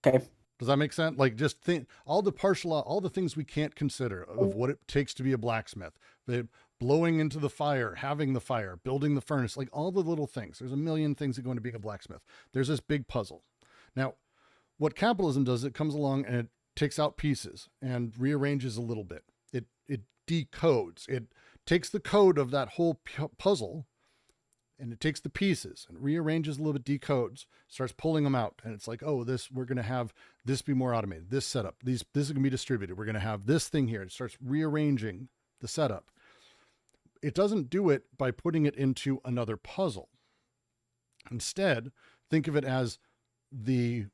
Okay. Does that make sense? Just think all the things we can't consider of what it takes to be a blacksmith. The blowing into the fire, having the fire, building the furnace, all the little things. There's a million things that go into being a blacksmith. There's this big puzzle. Now, what capitalism does, it comes along and it takes out pieces and rearranges a little bit. It decodes. It takes the code of that whole puzzle and it takes the pieces and rearranges a little bit, decodes, starts pulling them out. And it's we're going to have this be more automated, this setup, this is going to be distributed. We're going to have this thing here. It starts rearranging the setup. It doesn't do it by putting it into another puzzle. Instead, think of it as you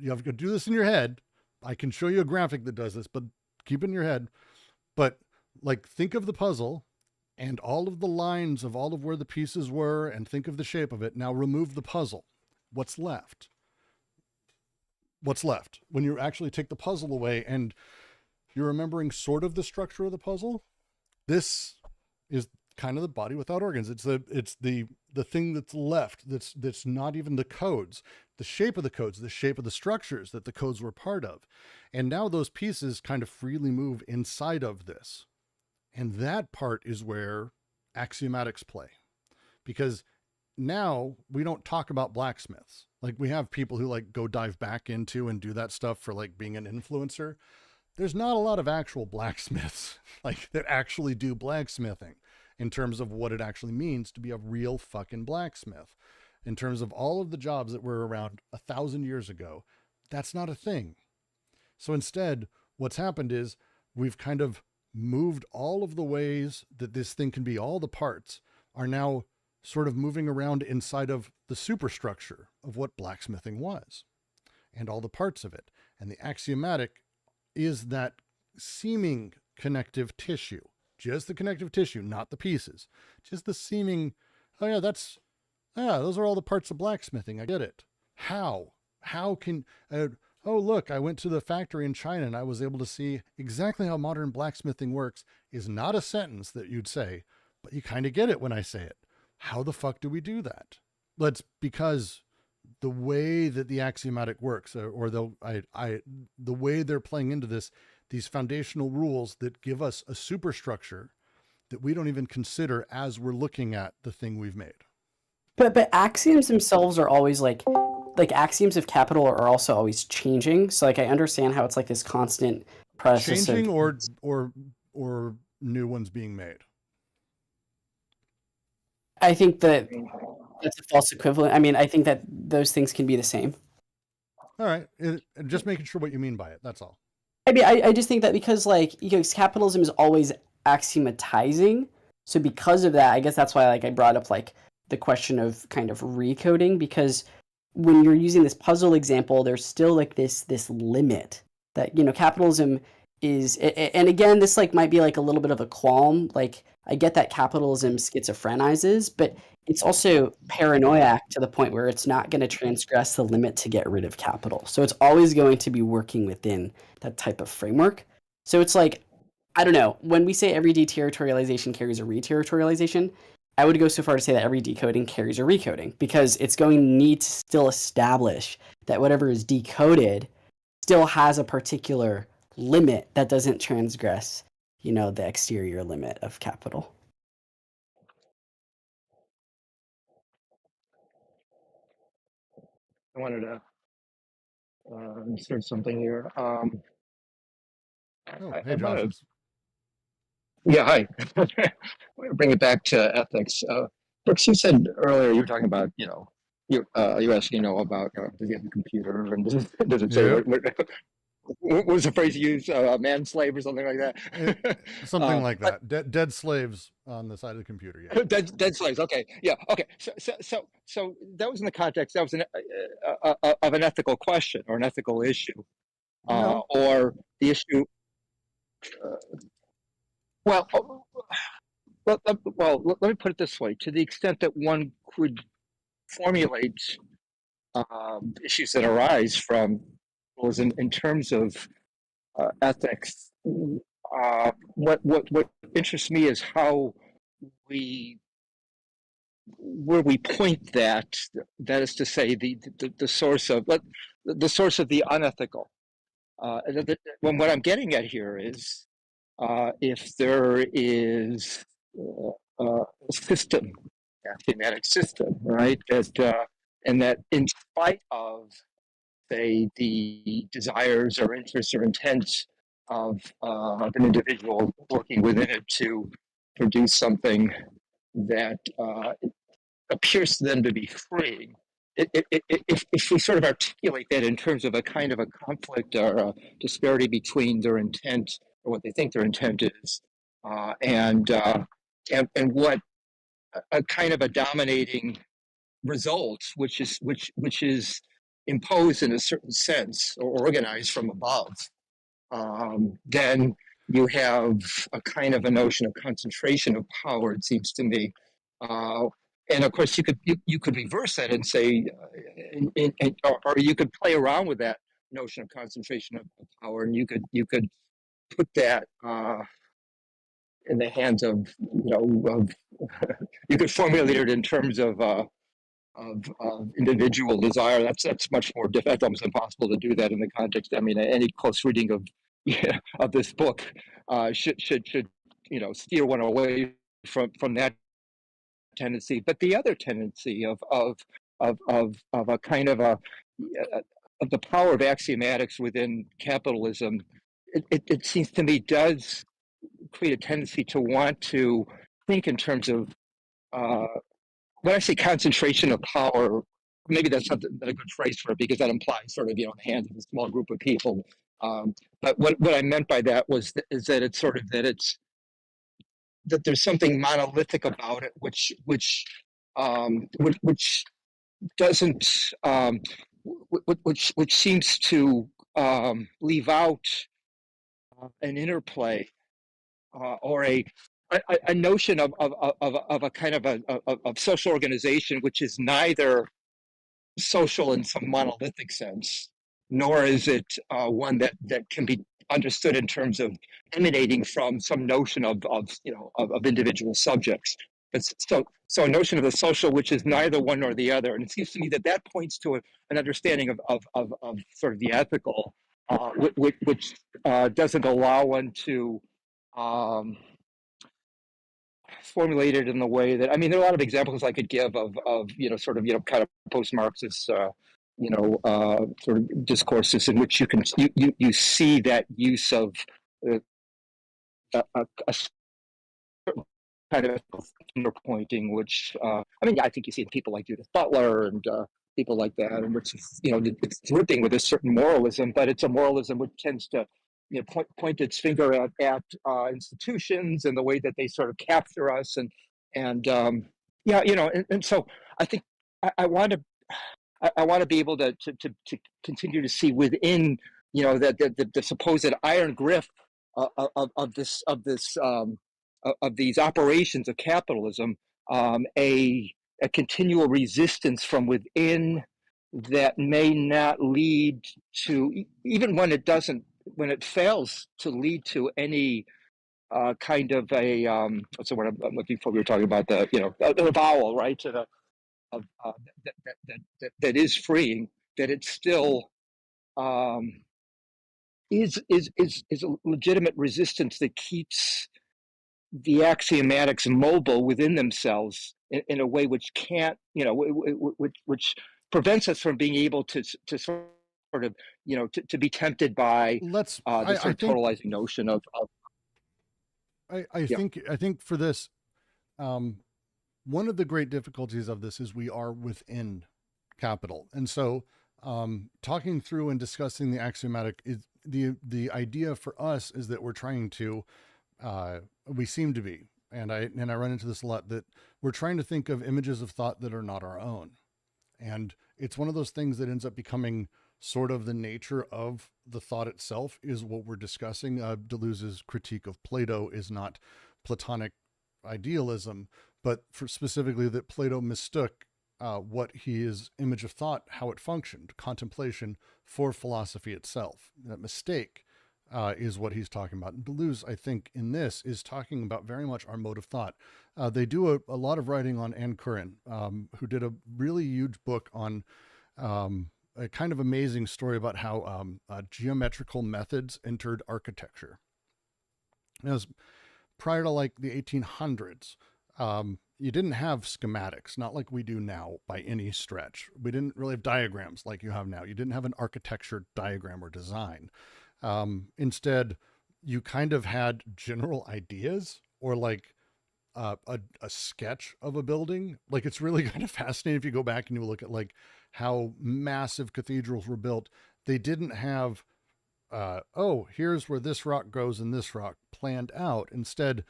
have to do this in your head. I can show you a graphic that does this, but keep it in your head. But think of the puzzle and all of the lines of all of where the pieces were and think of the shape of it. Now remove the puzzle. What's left? What's left? When you actually take the puzzle away and you're remembering sort of the structure of the puzzle, this is kind of the body without organs. It's the the thing that's left, that's not even the codes, the shape of the codes, the shape of the structures that the codes were part of. And now those pieces kind of freely move inside of this. And that part is where axiomatics play, because now we don't talk about blacksmiths. Like, we have people who like go dive back into and do that stuff for like being an influencer. There's not a lot of actual blacksmiths like that actually do blacksmithing in terms of what it actually means to be a real fucking blacksmith. In terms of all of the jobs that were around 1,000 years ago, that's not a thing. So instead, what's happened is we've kind of moved all of the ways that this thing can be, all the parts are now sort of moving around inside of the superstructure of what blacksmithing was and all the parts of it. And the axiomatic is that seeming connective tissue, just the connective tissue, not the pieces, just the seeming, oh yeah, those are all the parts of blacksmithing. I get it. How can, oh, look, I went to the factory in China and I was able to see exactly how modern blacksmithing works is not a sentence that you'd say, but you kind of get it when I say it. How the fuck do we do that? That's because the way that the axiomatic works, or the way they're playing into this, these foundational rules that give us a superstructure that we don't even consider as we're looking at the thing we've made. But axioms themselves are always like axioms of capital are also always changing. So like I understand how it's like this constant process Changing of, or new ones being made. I think that that's a false equivalent. I mean, I think that those things can be the same. All right. Just making sure what you mean by it. That's all. I mean, I just think that because like, you know, capitalism is always axiomatizing. So because of that, I guess that's why like I brought up like the question of kind of recoding, because when you're using this puzzle example, there's still like this limit that, you know, capitalism is, and again, this like might be like a little bit of a qualm. Like I get that capitalism schizophrenizes, but it's also paranoiac to the point where it's not going to transgress the limit to get rid of capital. So it's always going to be working within that type of framework. So it's like, I don't know, when we say every deterritorialization carries a reterritorialization, I would go so far to say that every decoding carries a recoding, because it's going to need to still establish that whatever is decoded still has a particular limit that doesn't transgress, you know, the exterior limit of capital. I wanted to insert something here. Oh, hey, I Josh. wanna, yeah, hi. Bring it back to ethics. Brooks, you said earlier, you were talking about, you know, you were asking, you know, about does he have a computer, and does it say Yeah. what was the phrase you used, man slave or something like that? Something like that. Dead slaves on the side of the computer. Yeah. Dead slaves. Okay. Yeah. Okay. So that was in the context. That was of an ethical question or an ethical issue, No. or the issue. Well, let me put it this way: to the extent that one could formulate issues that arise from rules in terms of ethics, what interests me is how where we point that is to say the source of the unethical. What I'm getting at here is if there is a system, a thematic system, right, that and that in spite of, say, the desires or interests or intents of an individual working within it to produce something that appears to them to be free. If we sort of articulate that in terms of a kind of a conflict or a disparity between their intent or what they think their intent is, and what a kind of a dominating result, which is imposed in a certain sense or organized from above, then you have a kind of a notion of concentration of power, it seems to me. And of course, you could reverse that and say, or you could play around with that notion of concentration of power, and you could put that in the hands of, you could formulate it in terms of individual desire. That's much more difficult, almost impossible to do that in the context. I mean, any close reading of of this book should steer one away from that tendency. But the other tendency of a kind of of the power of axiomatics within capitalism, it seems to me does create a tendency to want to think in terms of when I say concentration of power, maybe that's not a good phrase for it, because that implies sort of, in the hands of a small group of people. But what I meant by that is that it's sort of that there's something monolithic about it, which doesn't, which seems to leave out an interplay or a notion of a kind of social organization, which is neither social in some monolithic sense, nor is it one that can be understood in terms of emanating from some notion of individual subjects. But so a notion of the social, which is neither one nor the other, and it seems to me that points to an understanding of sort of the ethical, which doesn't allow one to formulate it in the way that, I mean, there are a lot of examples I could give of kind of post-Marxist sort of discourses in which you see that use of a certain kind of finger pointing, which I mean, I think you see in people like Judith Butler and people like that, and which is, it's dripping with a certain moralism, but it's a moralism which tends to point its finger at institutions and the way that they sort of capture us, and so I think I want to be able to continue to see within the supposed iron grip of these operations of capitalism a continual resistance from within that may not lead to, even when it fails to lead to any kind of a what's the word I'm looking for? We were talking about the the avowal, right? To the that is freeing. That it still is a legitimate resistance that keeps the axiomatics mobile within themselves in a way which can't, which prevents us from being able to sort of, to be tempted by this sort of totalizing notion of. I think for this, one of the great difficulties of this is we are within capital, and so talking through and discussing the axiomatic is the idea for us is that we're trying to. We seem to be, and I run into this a lot, that we're trying to think of images of thought that are not our own. And it's one of those things that ends up becoming sort of the nature of the thought itself is what we're discussing. Deleuze's critique of Plato is not Platonic idealism, but for specifically that Plato mistook what his image of thought, how it functioned, contemplation, for philosophy itself. That mistake is what he's talking about. And Deleuze, I think, in this is talking about very much our mode of thought. They do a lot of writing on Anne Curran, who did a really huge book on a kind of amazing story about how geometrical methods entered architecture. It was prior to like the 1800s. You didn't have schematics, not like we do now by any stretch. We didn't really have diagrams like you have now. You didn't have an architecture diagram or design. Instead, you kind of had general ideas or like a sketch of a building. Like, it's really kind of fascinating if you go back and you look at like how massive cathedrals were built. They didn't have, here's where this rock goes and this rock planned out. Instead,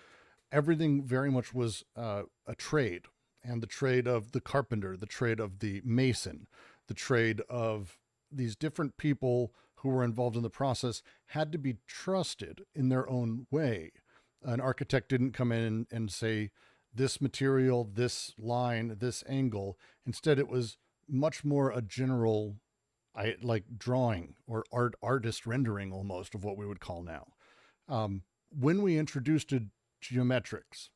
everything very much was a trade, and the trade of the carpenter, the trade of the mason, the trade of these different people who were involved in the process had to be trusted in their own way. An architect didn't come in and say, this material, this line, this angle. Instead, it was much more a general, like drawing or artist rendering almost of what we would call now. When we introduced geometrics,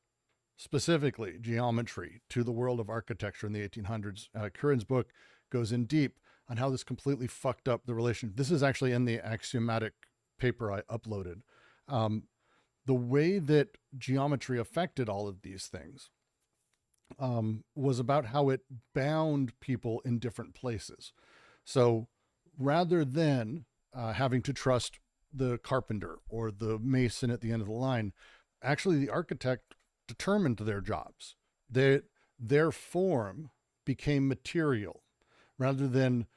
specifically geometry, to the world of architecture in the 1800s. Curran's book goes in deep on how this completely fucked up the relation. This is actually in the axiomatic paper I uploaded. The way that geometry affected all of these things was about how it bound people in different places. So rather than having to trust the carpenter or the mason at the end of the line, actually the architect determined their jobs. Their form became material rather than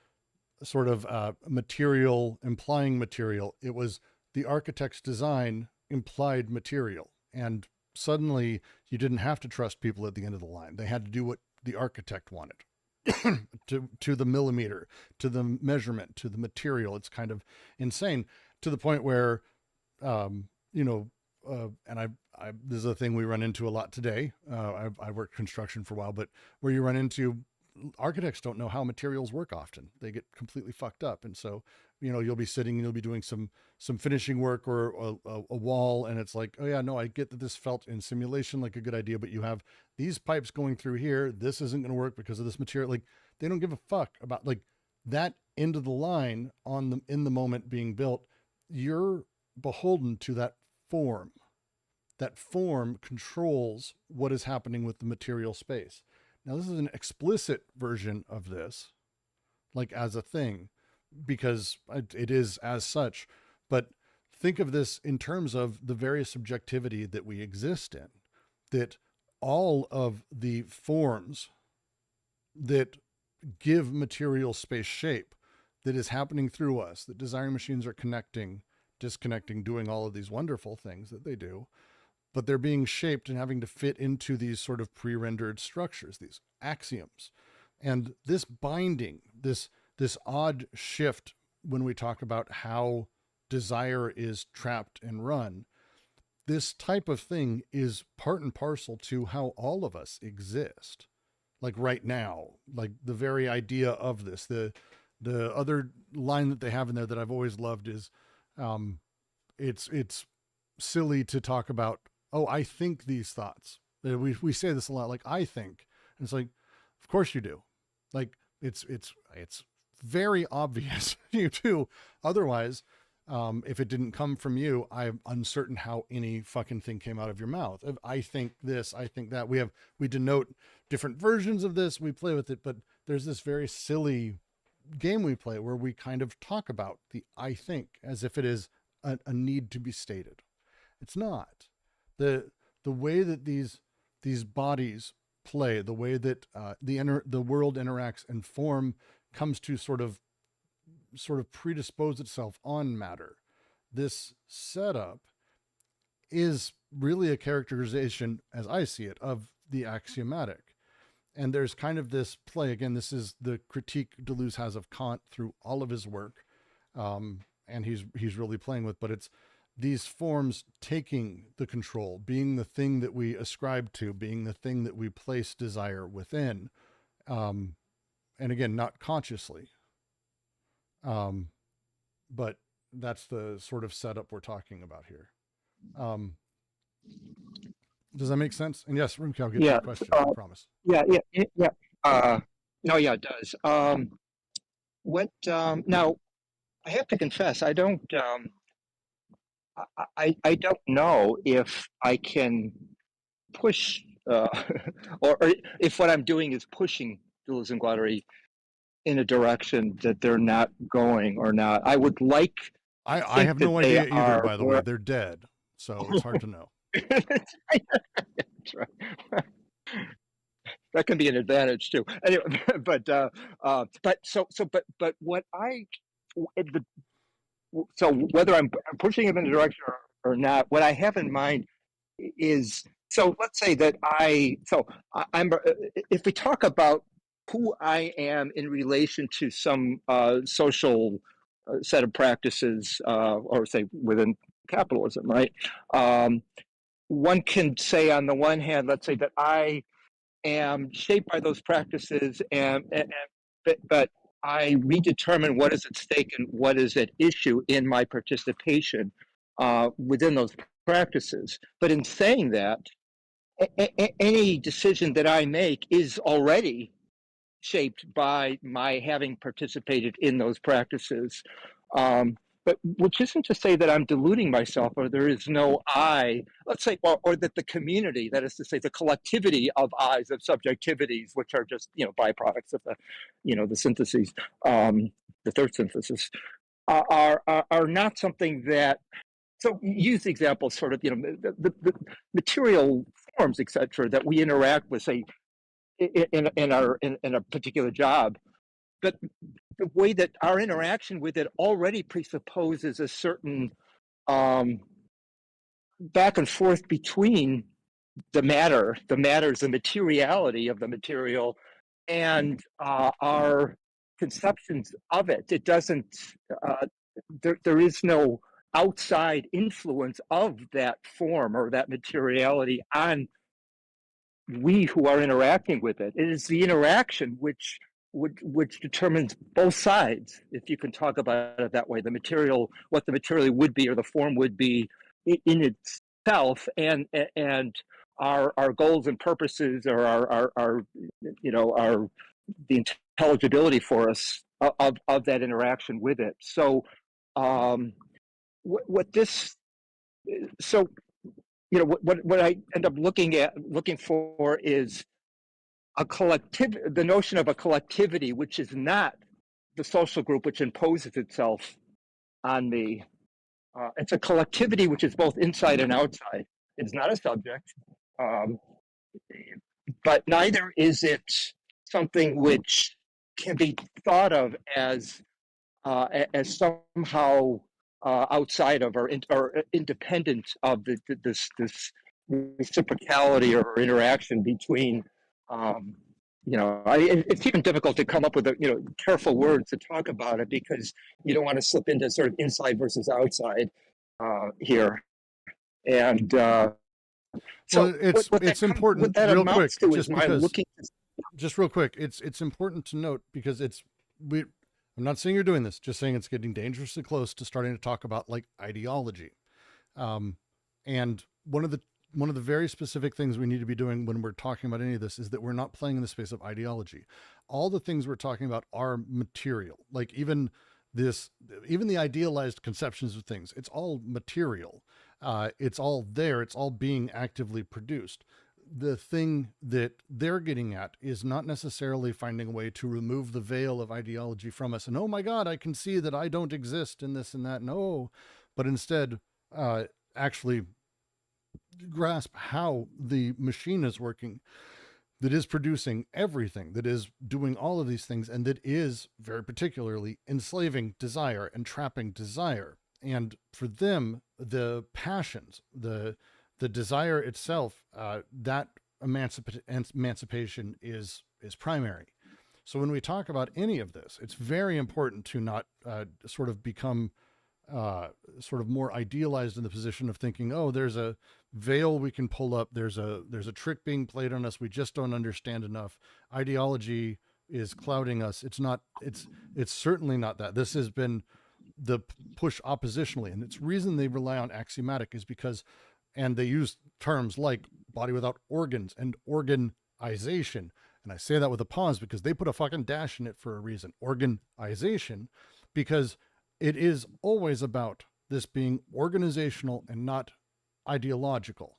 sort of material implying material. It was the architect's design implied material. And suddenly you didn't have to trust people at the end of the line. They had to do what the architect wanted. to the millimeter, to the measurement, to the material. It's kind of insane, to the point where, and this is a thing we run into a lot today. I worked construction for a while, but where you run into architects don't know how materials work often. They get completely fucked up. And so, you'll be sitting and you'll be doing some finishing work or a wall. And it's like, oh yeah, no, I get that this felt in simulation like a good idea, but you have these pipes going through here. This isn't going to work because of this material. Like, they don't give a fuck about like that end of the line in the moment being built. You're beholden to that form. That form controls what is happening with the material space. Now, this is an explicit version of this, like as a thing, because it is as such. But think of this in terms of the various subjectivity that we exist in, that all of the forms that give material space shape that is happening through us, that design machines are connecting, disconnecting, doing all of these wonderful things that they do, but they're being shaped and having to fit into these sort of pre-rendered structures, these axioms. And this binding, this odd shift when we talk about how desire is trapped and run, this type of thing is part and parcel to how all of us exist. Like right now, like the very idea of this, the other line that they have in there that I've always loved is, it's silly to talk about, oh, I think these thoughts. We say this a lot, like I think, and it's like, of course you do. Like it's very obvious you do. Otherwise, if it didn't come from you, I'm uncertain how any fucking thing came out of your mouth. If I think this, I think that. We denote different versions of this. We play with it, but there's this very silly game we play where we kind of talk about the I think as if it is a need to be stated. It's not. The way that these bodies play, the way that the world interacts and form comes to sort of predispose itself on matter. This setup is really a characterization, as I see it, of the axiomatic. And there's kind of this play, again, this is the critique Deleuze has of Kant through all of his work. And he's really playing with, but it's these forms taking the control, being the thing that we ascribe to, being the thing that we place desire within. And again, not consciously. But that's the sort of setup we're talking about here. Does that make sense? And yes, Rimke, I'll get to your question, I promise. Yeah. No, yeah, it does. Now, I have to confess, I don't know if I can push, or if what I'm doing is pushing Deleuze and Guattari in a direction that they're not going or not. I would like. I have no idea either, by the way. They're dead, so it's hard to know. That's right. That can be an advantage too. Anyway, but what so whether I'm pushing them in a direction or not, what I have in mind is, so let's say that I'm if we talk about who I am in relation to some social set of practices, or say within capitalism, right? One can say on the one hand, let's say that I am shaped by those practices, but I redetermine what is at stake and what is at issue in my participation within those practices. But in saying that, any decision that I make is already shaped by my having participated in those practices. But which isn't to say that I'm deluding myself or there is no I, let's say, or that the community, that is to say, the collectivity of I's, of subjectivities, which are just, byproducts of the syntheses, the third synthesis, are not something that, so use examples, sort of, the material forms, et cetera, that we interact with, say, in a particular job, but the way that our interaction with it already presupposes a certain back and forth between the materiality of the material, and our conceptions of it. It doesn't. There is no outside influence of that form or that materiality on we who are interacting with it. It is the interaction which determines both sides, if you can talk about it that way. The material, what the material would be, or the form would be in itself, and our goals and purposes, or our the intelligibility for us of that interaction with it. So what I end up looking for is the notion of a collectivity, which is not the social group which imposes itself on me. It's a collectivity which is both inside and outside. It's not a subject, but neither is it something which can be thought of as somehow outside of or independent of this reciprocality or interaction between. It's even difficult to come up with careful words to talk about it, because you don't want to slip into sort of inside versus outside here. And so it's important. What that real amounts quick, to is my looking. Just real quick, it's important to note, because I'm not saying you're doing this, just saying it's getting dangerously close to starting to talk about like ideology. And one of the very specific things we need to be doing when we're talking about any of this is that we're not playing in the space of ideology. All the things we're talking about are material. Like even the idealized conceptions of things, it's all material. It's all there. It's all being actively produced. The thing that they're getting at is not necessarily finding a way to remove the veil of ideology from us. And, oh my God, I can see that I don't exist in this and that. No, but instead, actually grasp how the machine is working, that is producing everything, that is doing all of these things, and that is very particularly enslaving desire and trapping desire. And for them, the passions, the desire itself, that emancipation is primary. So when we talk about any of this, it's very important to not sort of become sort of more idealized in the position of thinking, oh, there's a veil we can pull up. There's a trick being played on us. We just don't understand enough. Ideology is clouding us. It's certainly not that. This has been the push oppositionally. And it's reason they rely on axiomatic is because, and they use terms like body without organs and organization. And I say that with a pause because they put a fucking dash in it for a reason. Organization, because it is always about this being organizational and not ideological.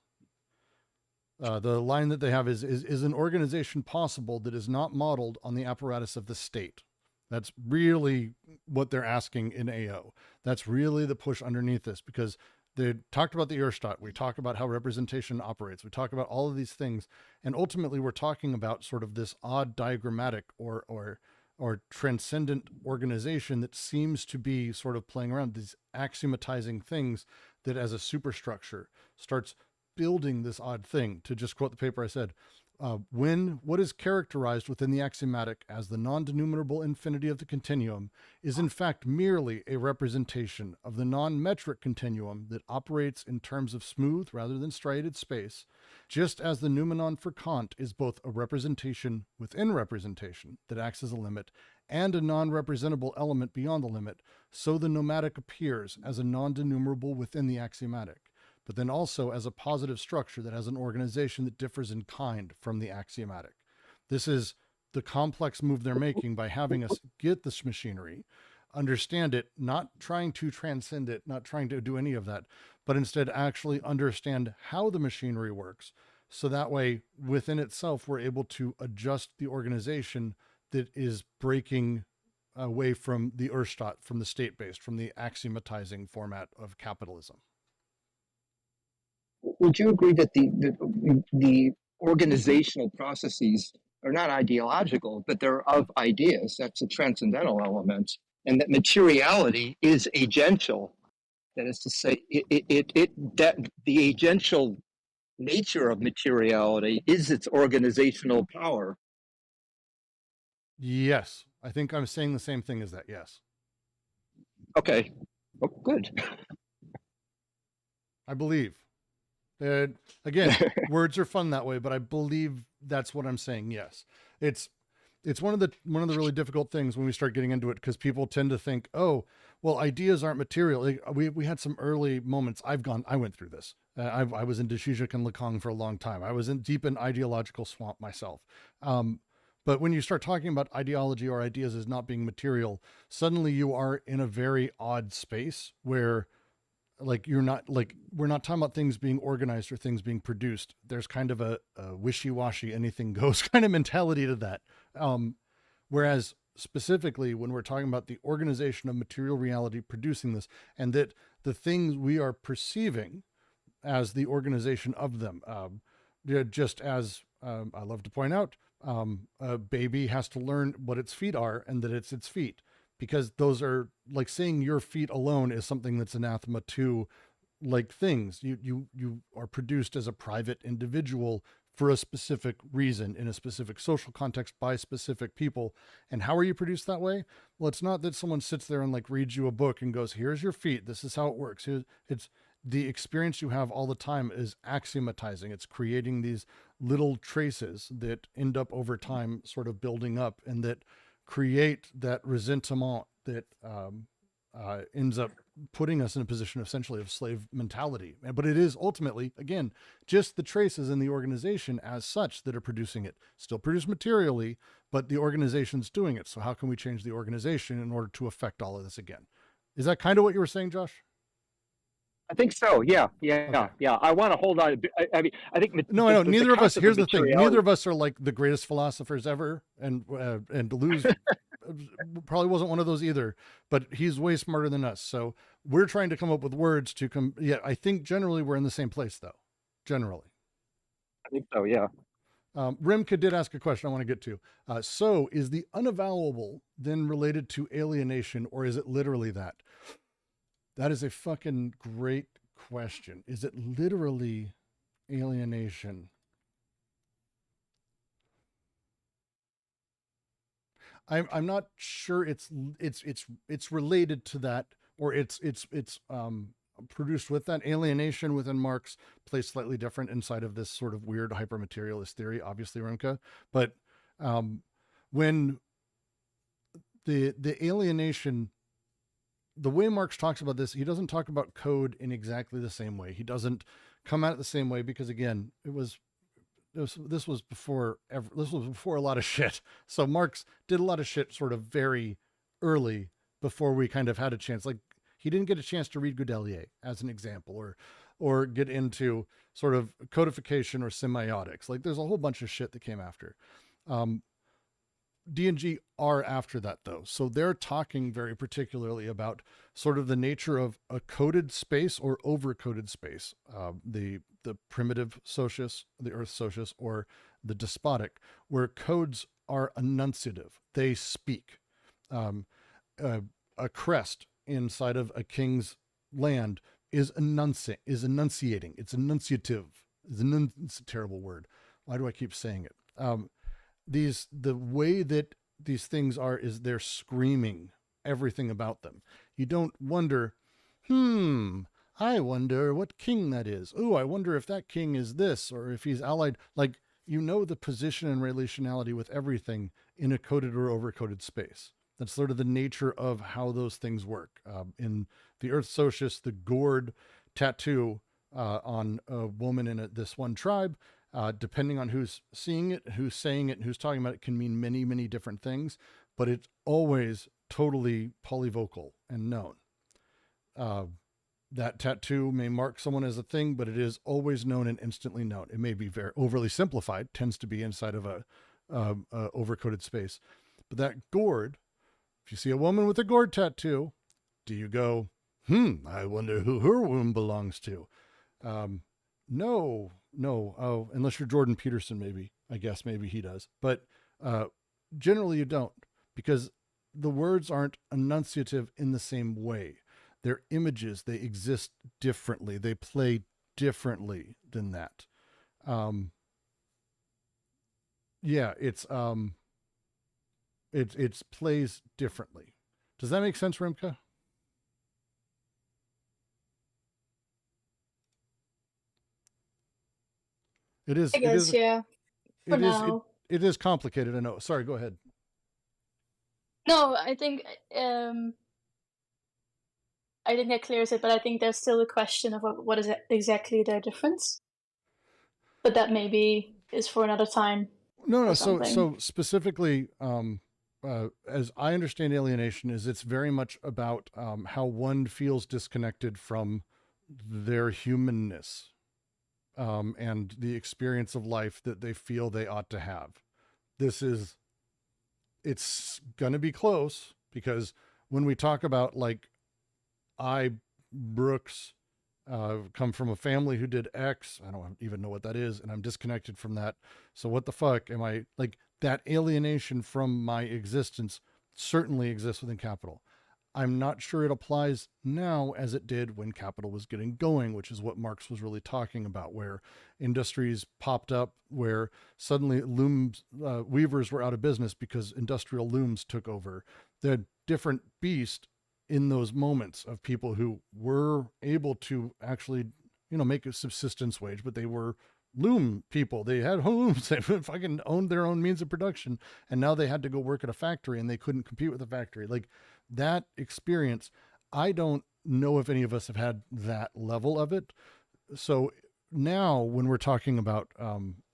The line that they have is an organization possible that is not modeled on the apparatus of the state? That's really what they're asking in AO. That's really the push underneath this, because they talked about the Urstadt. We talk about how representation operates. We talk about all of these things. And ultimately we're talking about sort of this odd diagrammatic or transcendent organization that seems to be sort of playing around these axiomatizing things that as a superstructure starts building this odd thing. To just quote the paper I said, when what is characterized within the axiomatic as the non-denumerable infinity of the continuum is in fact merely a representation of the non-metric continuum that operates in terms of smooth rather than striated space, just as the noumenon for Kant is both a representation within representation that acts as a limit and a non-representable element beyond the limit, so the nomadic appears as a non-denumerable within the axiomatic, but then also as a positive structure that has an organization that differs in kind from the axiomatic. This is the complex move they're making by having us get this machinery, understand it, not trying to transcend it, not trying to do any of that, but instead actually understand how the machinery works. So that way, within itself, we're able to adjust the organization that is breaking away from the Urstadt, from the state-based, from the axiomatizing format of capitalism. Would you agree that the organizational processes are not ideological, but they're of ideas? That's a transcendental element, and that materiality is agential. That is to say, that the agential nature of materiality is its organizational power. Yes, I think I'm saying the same thing as that. Yes. Okay. Oh, good. I believe. Again, words are fun that way, but I believe that's what I'm saying. Yes, it's one of the really difficult things when we start getting into it, because people tend to think, oh, well, ideas aren't material. Like, we had some early moments. I went through this. I was in Deshijik and Lacan for a long time. I was deep in ideological swamp myself. But when you start talking about ideology or ideas as not being material, suddenly you are in a very odd space where, like, we're not talking about things being organized or things being produced. There's kind of a wishy-washy, anything goes kind of mentality to that. Whereas specifically when we're talking about the organization of material reality producing this, and that the things we are perceiving as the organization of them, just as I love to point out, a baby has to learn what its feet are and that it's its feet, because those are, like, saying your feet alone is something that's anathema to, like, things. You are produced as a private individual for a specific reason in a specific social context by specific people. And how are you produced that way? Well, it's not that someone sits there and, like, reads you a book and goes, here's your feet, this is how it works. It's the experience you have all the time is axiomatizing. It's creating these little traces that end up over time sort of building up, and that create that resentment that ends up putting us in a position essentially of slave mentality. But it is ultimately, again, just the traces in the organization as such that are producing it. Still produced materially, but the organization's doing it. So how can we change the organization in order to affect all of this again? Is that kind of what you were saying, Josh? I think so. Yeah. Okay. I want to hold on. I mean, I think no. Neither of us. Here's the thing. materiality- Neither of us are like the greatest philosophers ever, and Deleuze probably wasn't one of those either. But he's way smarter than us. So we're trying to come up with words to come. Yeah, I think generally we're in the same place, though. Generally. I think so. Yeah. Rimka did ask a question I want to get to. So is the unavowable then related to alienation, or is it literally that? That is a fucking great question. Is it literally alienation? I'm not sure it's related to that, or it's produced with that. Alienation within Marx plays slightly different inside of this sort of weird hypermaterialist theory, obviously, Rimka. But when the alienation, the way Marx talks about this, he doesn't talk about code in exactly the same way. He doesn't come at it the same way, because again, this was before a lot of shit. So Marx did a lot of shit sort of very early before we kind of had a chance. Like, he didn't get a chance to read Godelier as an example, or get into sort of codification or semiotics. Like, there's a whole bunch of shit that came after. D&G are after that, though. So they're talking very particularly about sort of the nature of a coded space or over-coded space, the primitive socius, the earth socius, or the despotic, where codes are enunciative. They speak. A crest inside of a king's land is enunciating. It's enunciative. It's a terrible word. Why do I keep saying it? The way that these things are is they're screaming everything about them. You don't wonder, I wonder what king that is. Oh, I wonder if that king is this, or if he's allied. Like, you know the position and relationality with everything in a coded or over-coded space. That's sort of the nature of how those things work. In the Earth Socius, the gourd tattoo on a woman in this one tribe, depending on who's seeing it, who's saying it, and who's talking about it, can mean many, many different things, but it's always totally polyvocal and known. That tattoo may mark someone as a thing, but it is always known and instantly known. It may be very overly simplified, tends to be inside of a overcoated space. But that gourd, if you see a woman with a gourd tattoo, do you go, I wonder who her womb belongs to? No. Oh, unless you're Jordan Peterson, maybe. I guess maybe he does. But generally you don't, because the words aren't enunciative in the same way. They're images. They exist differently. They play differently than that. It's plays differently. Does that make sense, Rimka? It is. I guess, yeah. For now. It is complicated. I know. Sorry, go ahead. No, I think that clears it, but I think there's still a question of what is exactly their difference. But that maybe is for another time. No. So specifically, as I understand alienation, is it's very much about how one feels disconnected from their humanness, and the experience of life that they feel they ought to have. It's going to be close, because when we talk about, like, I, Brooks, come from a family who did X, I don't even know what that is, and I'm disconnected from that. So what the fuck am I, like, that alienation from my existence certainly exists within capital. I'm not sure it applies now as it did when capital was getting going, which is what Marx was really talking about, where industries popped up, where suddenly looms, weavers were out of business because industrial looms took over. The different beast in those moments of people who were able to actually, make a subsistence wage, but they were loom people. They had homes. They fucking owned their own means of production. And now they had to go work at a factory and they couldn't compete with the factory. Like, that experience, I don't know if any of us have had that level of it. So now when we're talking about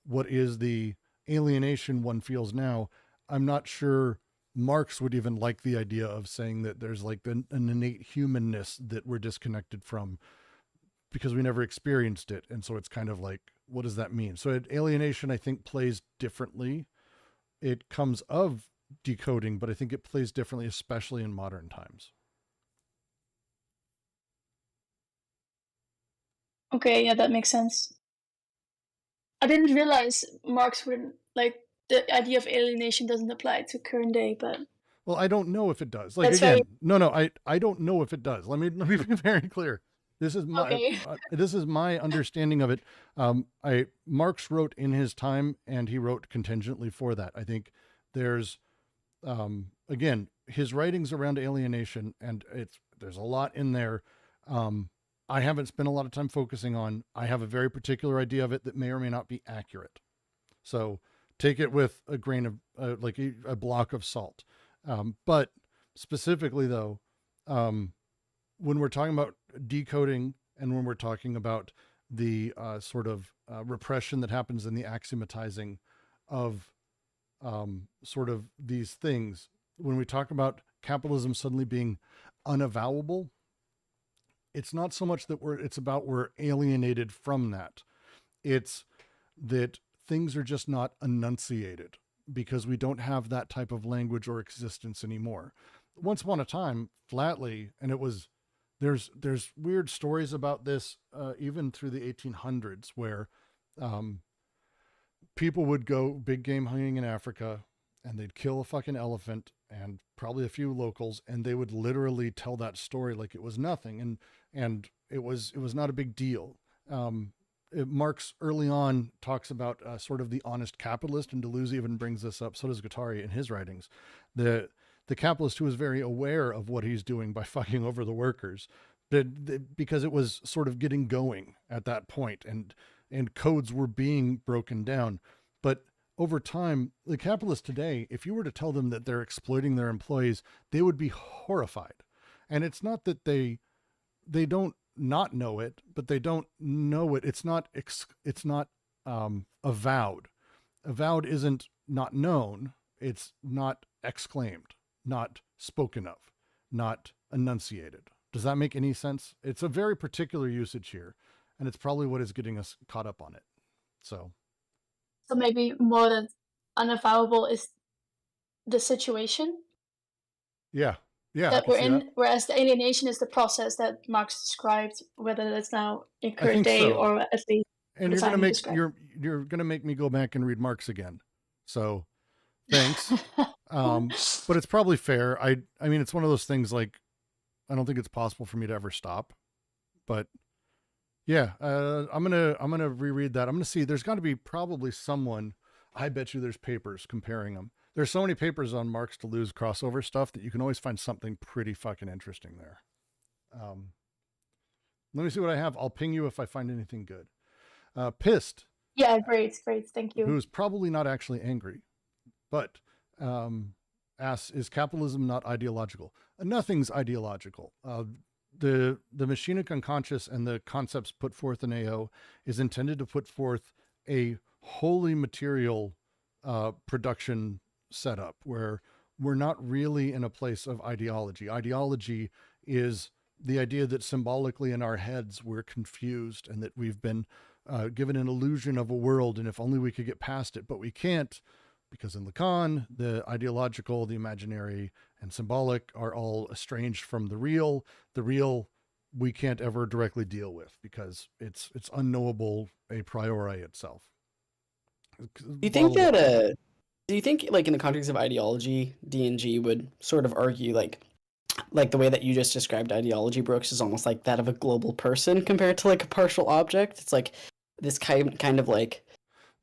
what is the alienation one feels now, I'm not sure Marx would even like the idea of saying that there's like an innate humanness that we're disconnected from, because we never experienced it. And so it's kind of like, what does that mean? So alienation, I think, plays differently. It comes of decoding, but I think it plays differently, especially in modern times. Okay, yeah, that makes sense. I didn't realize Marx wouldn't, like, the idea of alienation doesn't apply to current day, but... Well, I don't know if it does. Like, That's again, no, I don't know if it does. Let me be very clear. This is my Okay. This is my understanding of it. Marx wrote in his time, and he wrote contingently for that. I think there's again, his writings around alienation, and there's a lot in there. I haven't spent a lot of time focusing on. I have a very particular idea of it that may or may not be accurate. So take it with a grain of like a block of salt. But specifically though, when we're talking about decoding, and when we're talking about the sort of repression that happens in the axiomatizing of sort of these things, when we talk about capitalism suddenly being unavowable, it's not so much that it's about we're alienated from that. It's that things are just not enunciated because we don't have that type of language or existence anymore. Once upon a time, flatly, and it was, there's weird stories about this, even through the 1800s, where people would go big game hunting in Africa, and they'd kill a fucking elephant and probably a few locals, and they would literally tell that story like it was nothing, and it was not a big deal. Marx early on talks about sort of the honest capitalist, and Deleuze even brings this up. So does Guattari in his writings. The capitalist who is very aware of what he's doing by fucking over the workers, but because it was sort of getting going at that point, and codes were being broken down. But over time, the capitalists today, if you were to tell them that they're exploiting their employees, they would be horrified. And it's not that they don't not know it, but they don't know it. It's not avowed. Avowed isn't not known. It's not exclaimed, not spoken of, not enunciated. Does that make any sense? It's a very particular usage here, and it's probably what is getting us caught up on it. So maybe more than unavowable is the situation yeah, I that can we're see in, that. whereas the alienation is the process that Marx described, whether that's now in current think day so. or at least And the you're gonna time he make described. you're gonna make me go back and read Marx again. So thanks. But it's probably fair. I mean, it's one of those things, like, I don't think it's possible for me to ever stop. But yeah, I'm gonna reread that. I'm gonna see. There's got to be probably someone. I bet you there's papers comparing them. There's so many papers on Marx Deleuze crossover stuff that you can always find something pretty fucking interesting there. Let me see what I have. I'll ping you if I find anything good. Pissed, Yeah, great, thank you. who's probably not actually angry, but asks, is capitalism not ideological? Nothing's ideological. The machinic unconscious and the concepts put forth in AO is intended to put forth a wholly material production setup where we're not really in a place of ideology. Ideology is the idea that symbolically in our heads we're confused and that we've been given an illusion of a world, and if only we could get past it, but we can't, because in Lacan, the ideological, the imaginary, and symbolic are all estranged from the real. The real we can't ever directly deal with because it's unknowable a priori itself. Do you think that do you think, like, in the context of ideology, DNG would sort of argue like the way that you just described ideology, Brooks, is almost like that of a global person compared to like a partial object? It's like this kind of like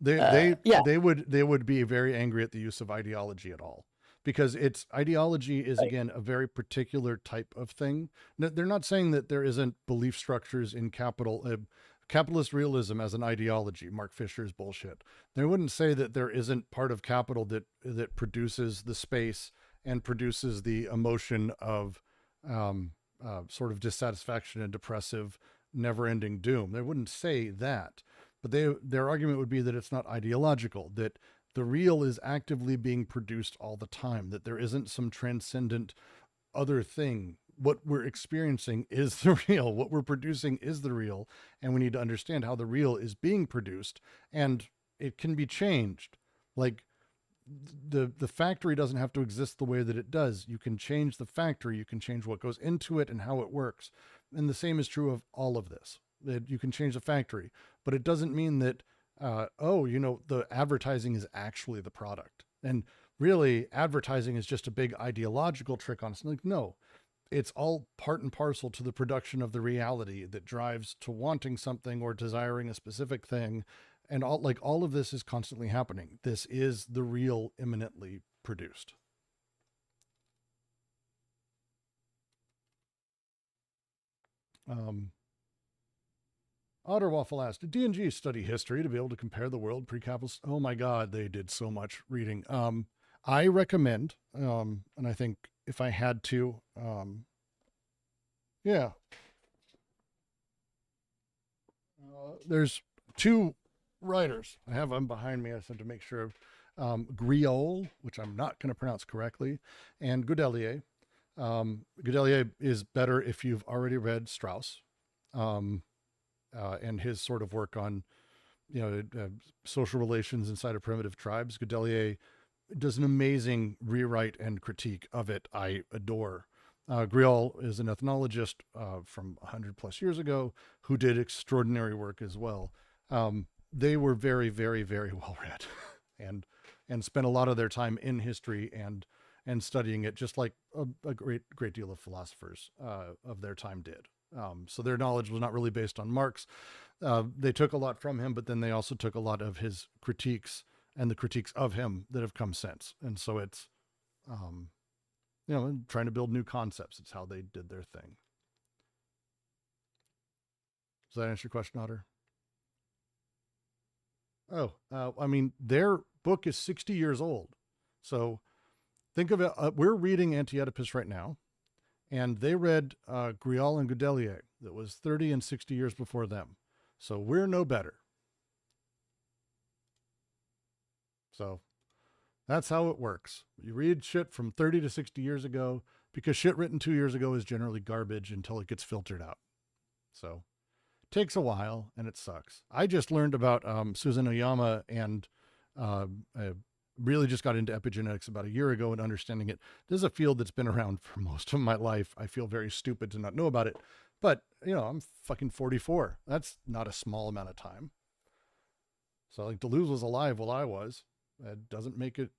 they yeah. would be very angry at the use of ideology at all, because it's ideology is Right. again a very particular type of thing. They're not saying that there isn't belief structures in capitalist realism as an ideology. Mark Fisher's bullshit. They wouldn't say that there isn't part of capital that produces the space and produces the emotion of sort of dissatisfaction and depressive, never-ending doom. They wouldn't say that, but their argument would be that it's not ideological, that the real is actively being produced all the time, that there isn't some transcendent other thing. What we're experiencing is the real. What we're producing is the real, and we need to understand how the real is being produced, and it can be changed. Like, the factory doesn't have to exist the way that it does. You can change the factory, you can change what goes into it and how it works. And the same is true of all of this. That you can change the factory, but it doesn't mean that the advertising is actually the product. And really, advertising is just a big ideological trick on us. Like, no, it's all part and parcel to the production of the reality that drives to wanting something or desiring a specific thing. And all of this is constantly happening. This is the real imminently produced. Otterwaffle asked, did D&G study history to be able to compare the world pre-capitalist? Oh my God, they did so much reading. I recommend, and I think if I had to, there's two writers. I have them behind me. I just have to make sure. Griol, which I'm not going to pronounce correctly, and Godelier. Godelier is better if you've already read Strauss, and his sort of work on, social relations inside of primitive tribes. Godelier does an amazing rewrite and critique of it. I adore. Griol is an ethnologist from 100 plus years ago who did extraordinary work as well. They were very, very, very well read and spent a lot of their time in history and studying it, just like a great deal of philosophers of their time did. So their knowledge was not really based on Marx. They took a lot from him, but then they also took a lot of his critiques and the critiques of him that have come since. And so it's, trying to build new concepts. It's how they did their thing. Does that answer your question, Otter? I mean, their book is 60 years old. So think of it. We're reading Anti-Oedipus right now, and they read Grial and Godelier that was 30 and 60 years before them. So we're no better. So that's how it works. You read shit from 30 to 60 years ago, because shit written 2 years ago is generally garbage until it gets filtered out. So it takes a while and it sucks. I just learned about Susan Oyama and I really just got into epigenetics about a year ago and understanding it. This is a field that's been around for most of my life. I feel very stupid to not know about it, but I'm fucking 44. That's not a small amount of time. So like Deleuze was alive while I was. It doesn't make it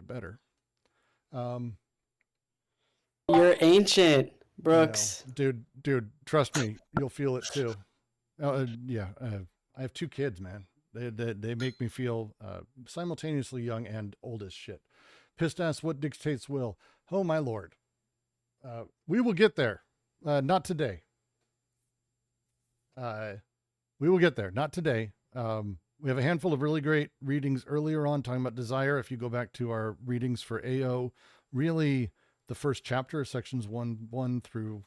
better. You're ancient, Brooks. Dude, trust me, you'll feel it too. I have 2 kids, man. They make me feel simultaneously young and old as shit. Pissed ass, what dictates will? Oh my lord. We will get there. Not today. We will get there. Not today. We have a handful of really great readings earlier on talking about desire. If you go back to our readings for AO, really the first chapter, sections 1 through,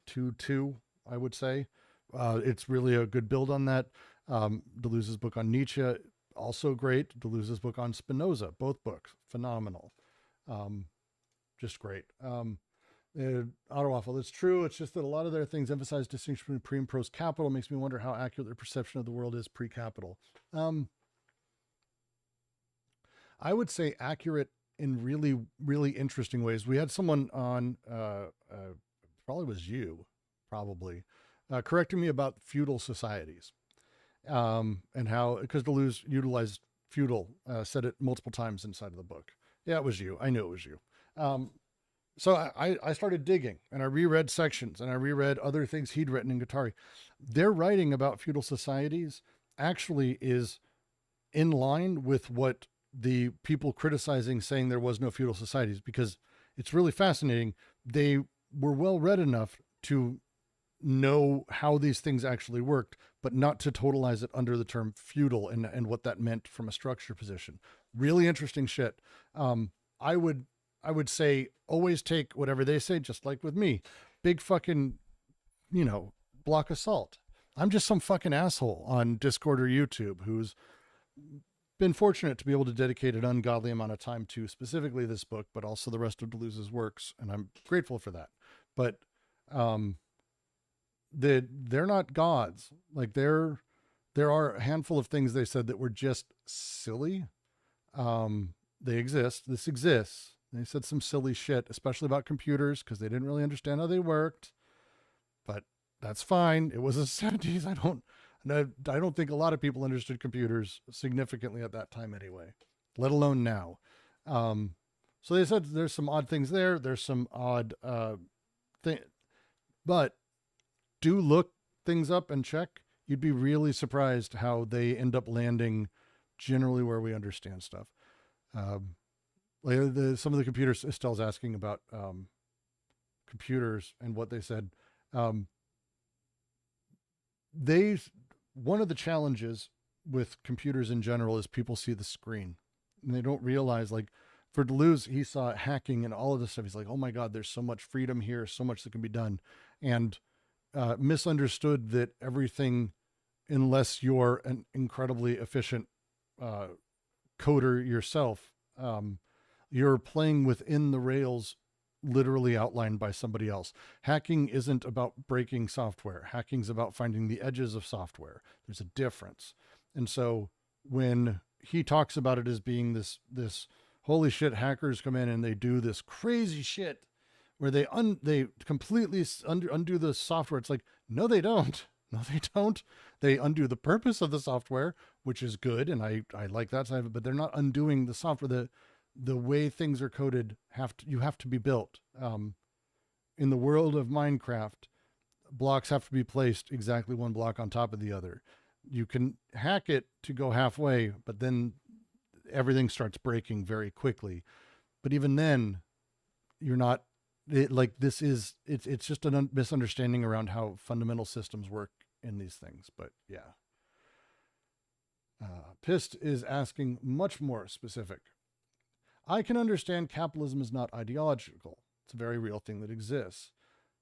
2, I would say. It's really a good build on that. Deleuze's book on Nietzsche, also great. Deleuze's book on Spinoza, both books, phenomenal. Just great. Autowaffle, it's true. It's just that a lot of their things emphasize distinction between pre and post capital. Makes me wonder how accurate their perception of the world is pre-capital. I would say accurate in really, really interesting ways. We had someone on, probably was you, correcting me about feudal societies, and how, because Deleuze utilized feudal, said it multiple times inside of the book. Yeah, it was you. I knew it was you. So I started digging and I reread sections and I reread other things he'd written in Guattari. Their writing about feudal societies actually is in line with what the people criticizing saying there was no feudal societies, because it's really fascinating. They were well read enough to know how these things actually worked, but not to totalize it under the term feudal and what that meant from a structure position. Really interesting shit. I would say always take whatever they say, just like with me. Big fucking, block of salt. I'm just some fucking asshole on Discord or YouTube who's been fortunate to be able to dedicate an ungodly amount of time to specifically this book, but also the rest of Deleuze's works, and I'm grateful for that. But they're not gods. Like there are a handful of things they said that were just silly. They exist. This exists. They said some silly shit, especially about computers, because they didn't really understand how they worked. But that's fine. It was the 70s. I don't think a lot of people understood computers significantly at that time anyway, let alone now. So they said there's some odd things there. There's some odd thing, but do look things up and check. You'd be really surprised how they end up landing generally where we understand stuff. Like some of the computers, Estelle's asking about computers and what they said. One of the challenges with computers in general is people see the screen and they don't realize, like for Deleuze, he saw hacking and all of this stuff. He's like, oh my God, there's so much freedom here, so much that can be done. And misunderstood that everything, unless you're an incredibly efficient coder yourself, you're playing within the rails literally outlined by somebody else. Hacking isn't about breaking software. Hacking's about finding the edges of software. There's a difference. And so when he talks about it as being this holy shit, hackers come in and they do this crazy shit where they completely undo the software. It's like, no, they don't. No, they don't. They undo the purpose of the software, which is good. And I like that side of it, but they're not undoing the software. The way things are coded you have to be built. In the world of Minecraft, blocks have to be placed exactly one block on top of the other. You can hack it to go halfway, but then everything starts breaking very quickly. But even then, you're not it's just a misunderstanding around how fundamental systems work in these things. But yeah. Pist is asking much more specific. I can understand capitalism is not ideological. It's a very real thing that exists.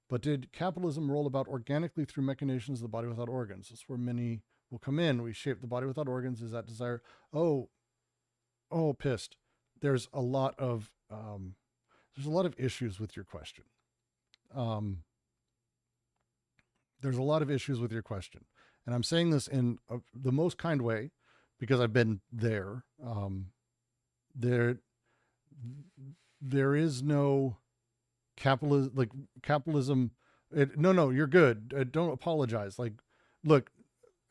But did capitalism roll about organically through machinations of the body without organs? That's where many will come in. We shape the body without organs. Is that desire? Oh, Pist. There's a lot of issues with your question. There's a lot of issues with your question. And I'm saying this in the most kind way because I've been there. There is no capitalism. No, you're good. Don't apologize. Look,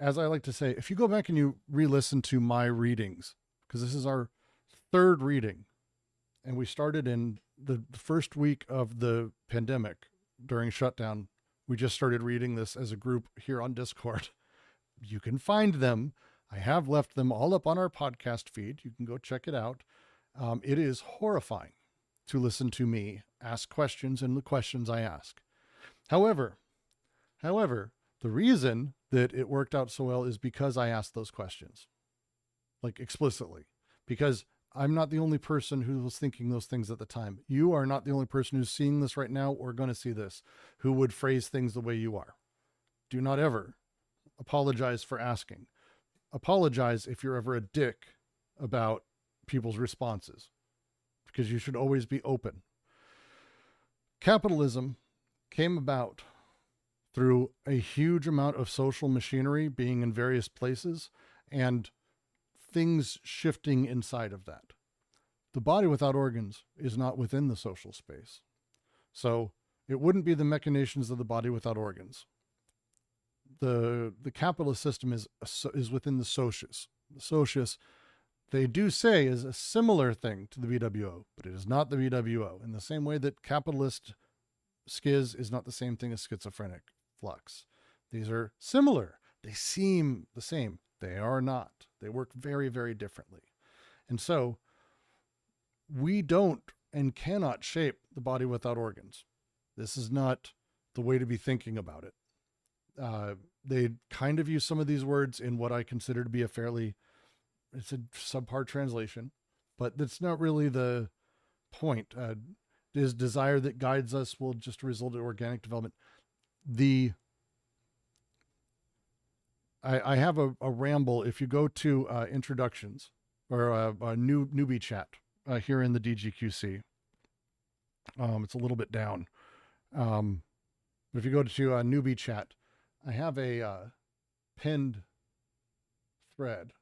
as I like to say, if you go back and you re-listen to my readings, because this is our third reading, and we started in the first week of the pandemic during shutdown. We just started reading this as a group here on Discord. You can find them. I have left them all up on our podcast feed. You can go check it out. It is horrifying to listen to me ask questions and the questions I ask. However, the reason that it worked out so well is because I asked those questions, explicitly, because I'm not the only person who was thinking those things at the time. You are not the only person who's seeing this right now or going to see this who would phrase things the way you are. Do not ever apologize for asking. Apologize if you're ever a dick about people's responses, because you should always be open. Capitalism came about through a huge amount of social machinery being in various places and things shifting inside of that. The body without organs is not within the social space. So it wouldn't be the machinations of the body without organs. The capitalist system is within the socius. The socius, they do say, is a similar thing to the VWO, but it is not the VWO. In the same way that capitalist schiz is not the same thing as schizophrenic flux. These are similar. They seem the same. They are not. They work very, very differently. And so we don't and cannot shape the body without organs. This is not the way to be thinking about it. They kind of use some of these words in what I consider to be it's a subpar translation, but that's not really the point. Is desire that guides us will just result in organic development. I have a ramble. If you go to introductions or a newbie chat here in the DGQC, it's a little bit down. But if you go to newbie chat, I have a pinned thread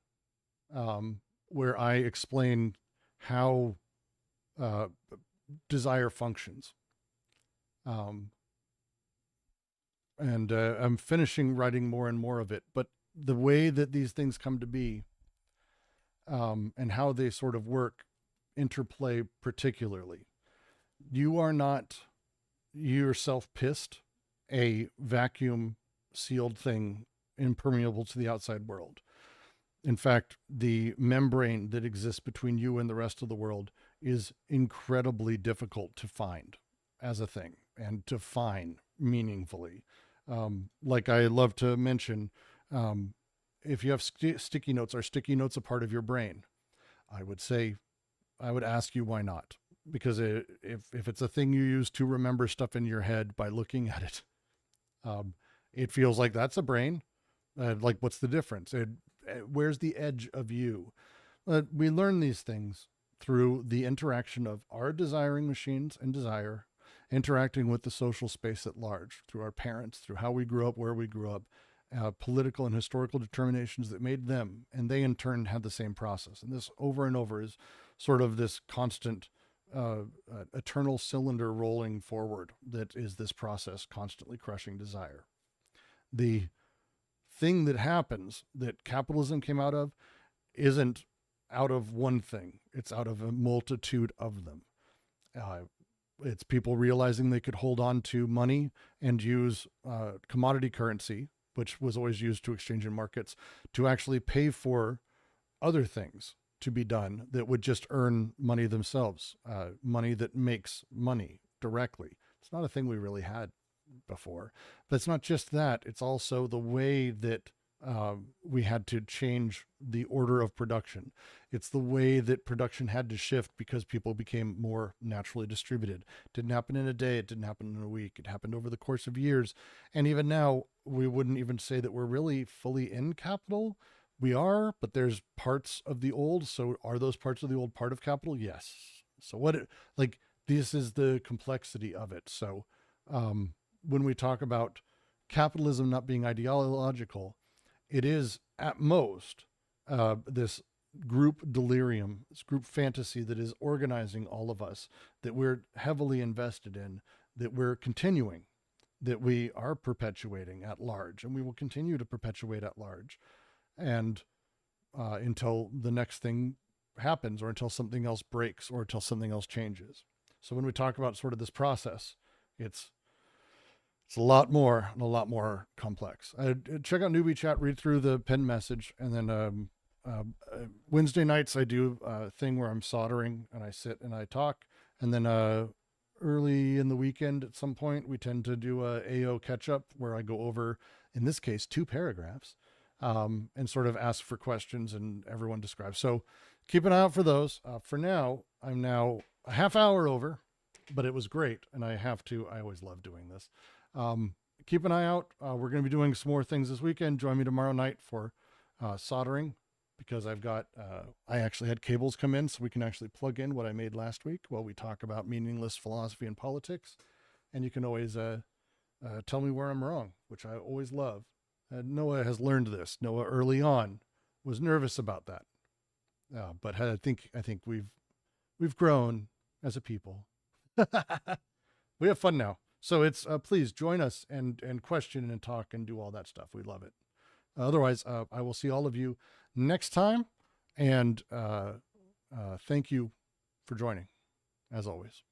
where I explain how desire functions. And I'm finishing writing more and more of it, but the way that these things come to be and how they sort of work, interplay particularly. You are not yourself pissed, a vacuum sealed thing impermeable to the outside world. In fact, the membrane that exists between you and the rest of the world is incredibly difficult to find as a thing and to find meaningfully. Like I love to mention, if you have sticky notes, are sticky notes a part of your brain? I would ask you why not? Because if it's a thing you use to remember stuff in your head by looking at it, it feels like that's a brain. What's the difference? Where's the edge of you? We learn these things through the interaction of our desiring machines and desire interacting with the social space at large, through our parents, through how we grew up, where we grew up, political and historical determinations that made them, and they in turn had the same process. And this over and over is sort of this constant eternal cylinder rolling forward that is this process constantly crushing desire. The thing that happens that capitalism came out of isn't out of one thing. It's out of a multitude of them. It's people realizing they could hold on to money and use commodity currency, which was always used to exchange in markets, to actually pay for other things to be done that would just earn money themselves, money that makes money directly. It's not a thing we really had before. But it's not just that. It's also the way that we had to change the order of production. It's the way that production had to shift because people became more naturally distributed. It didn't happen in a day. It didn't happen in a week. It happened over the course of years. And even now, we wouldn't even say that we're really fully in capital. We are, but there's parts of the old. So are those parts of the old part of capital? Yes. So this is the complexity of it. So when we talk about capitalism not being ideological, it is at most this group delirium, this group fantasy that is organizing all of us, that we're heavily invested in, that we're continuing, that we are perpetuating at large, and we will continue to perpetuate at large, and until the next thing happens, or until something else breaks, or until something else changes. So when we talk about sort of this process, it's a lot more and a lot more complex. Check out Newbie Chat, read through the pinned message, and then Wednesday nights I do a thing where I'm soldering and I sit and I talk, and then early in the weekend at some point we tend to do a AO catch up where I go over, in this case, 2 paragraphs, and sort of ask for questions and everyone describes. So keep an eye out for those. For now, I'm now a half hour over, but it was great, and I always love doing this. Keep an eye out. We're going to be doing some more things this weekend. Join me tomorrow night for soldering, because I actually had cables come in so we can actually plug in what I made last week while we talk about meaningless philosophy and politics. And you can always tell me where I'm wrong, which I always love. Noah has learned this. Noah early on was nervous about that. But I think we've grown as a people. We have fun now. So it's please join us and question and talk and do all that stuff. We love it. Otherwise, I will see all of you next time. And thank you for joining, as always.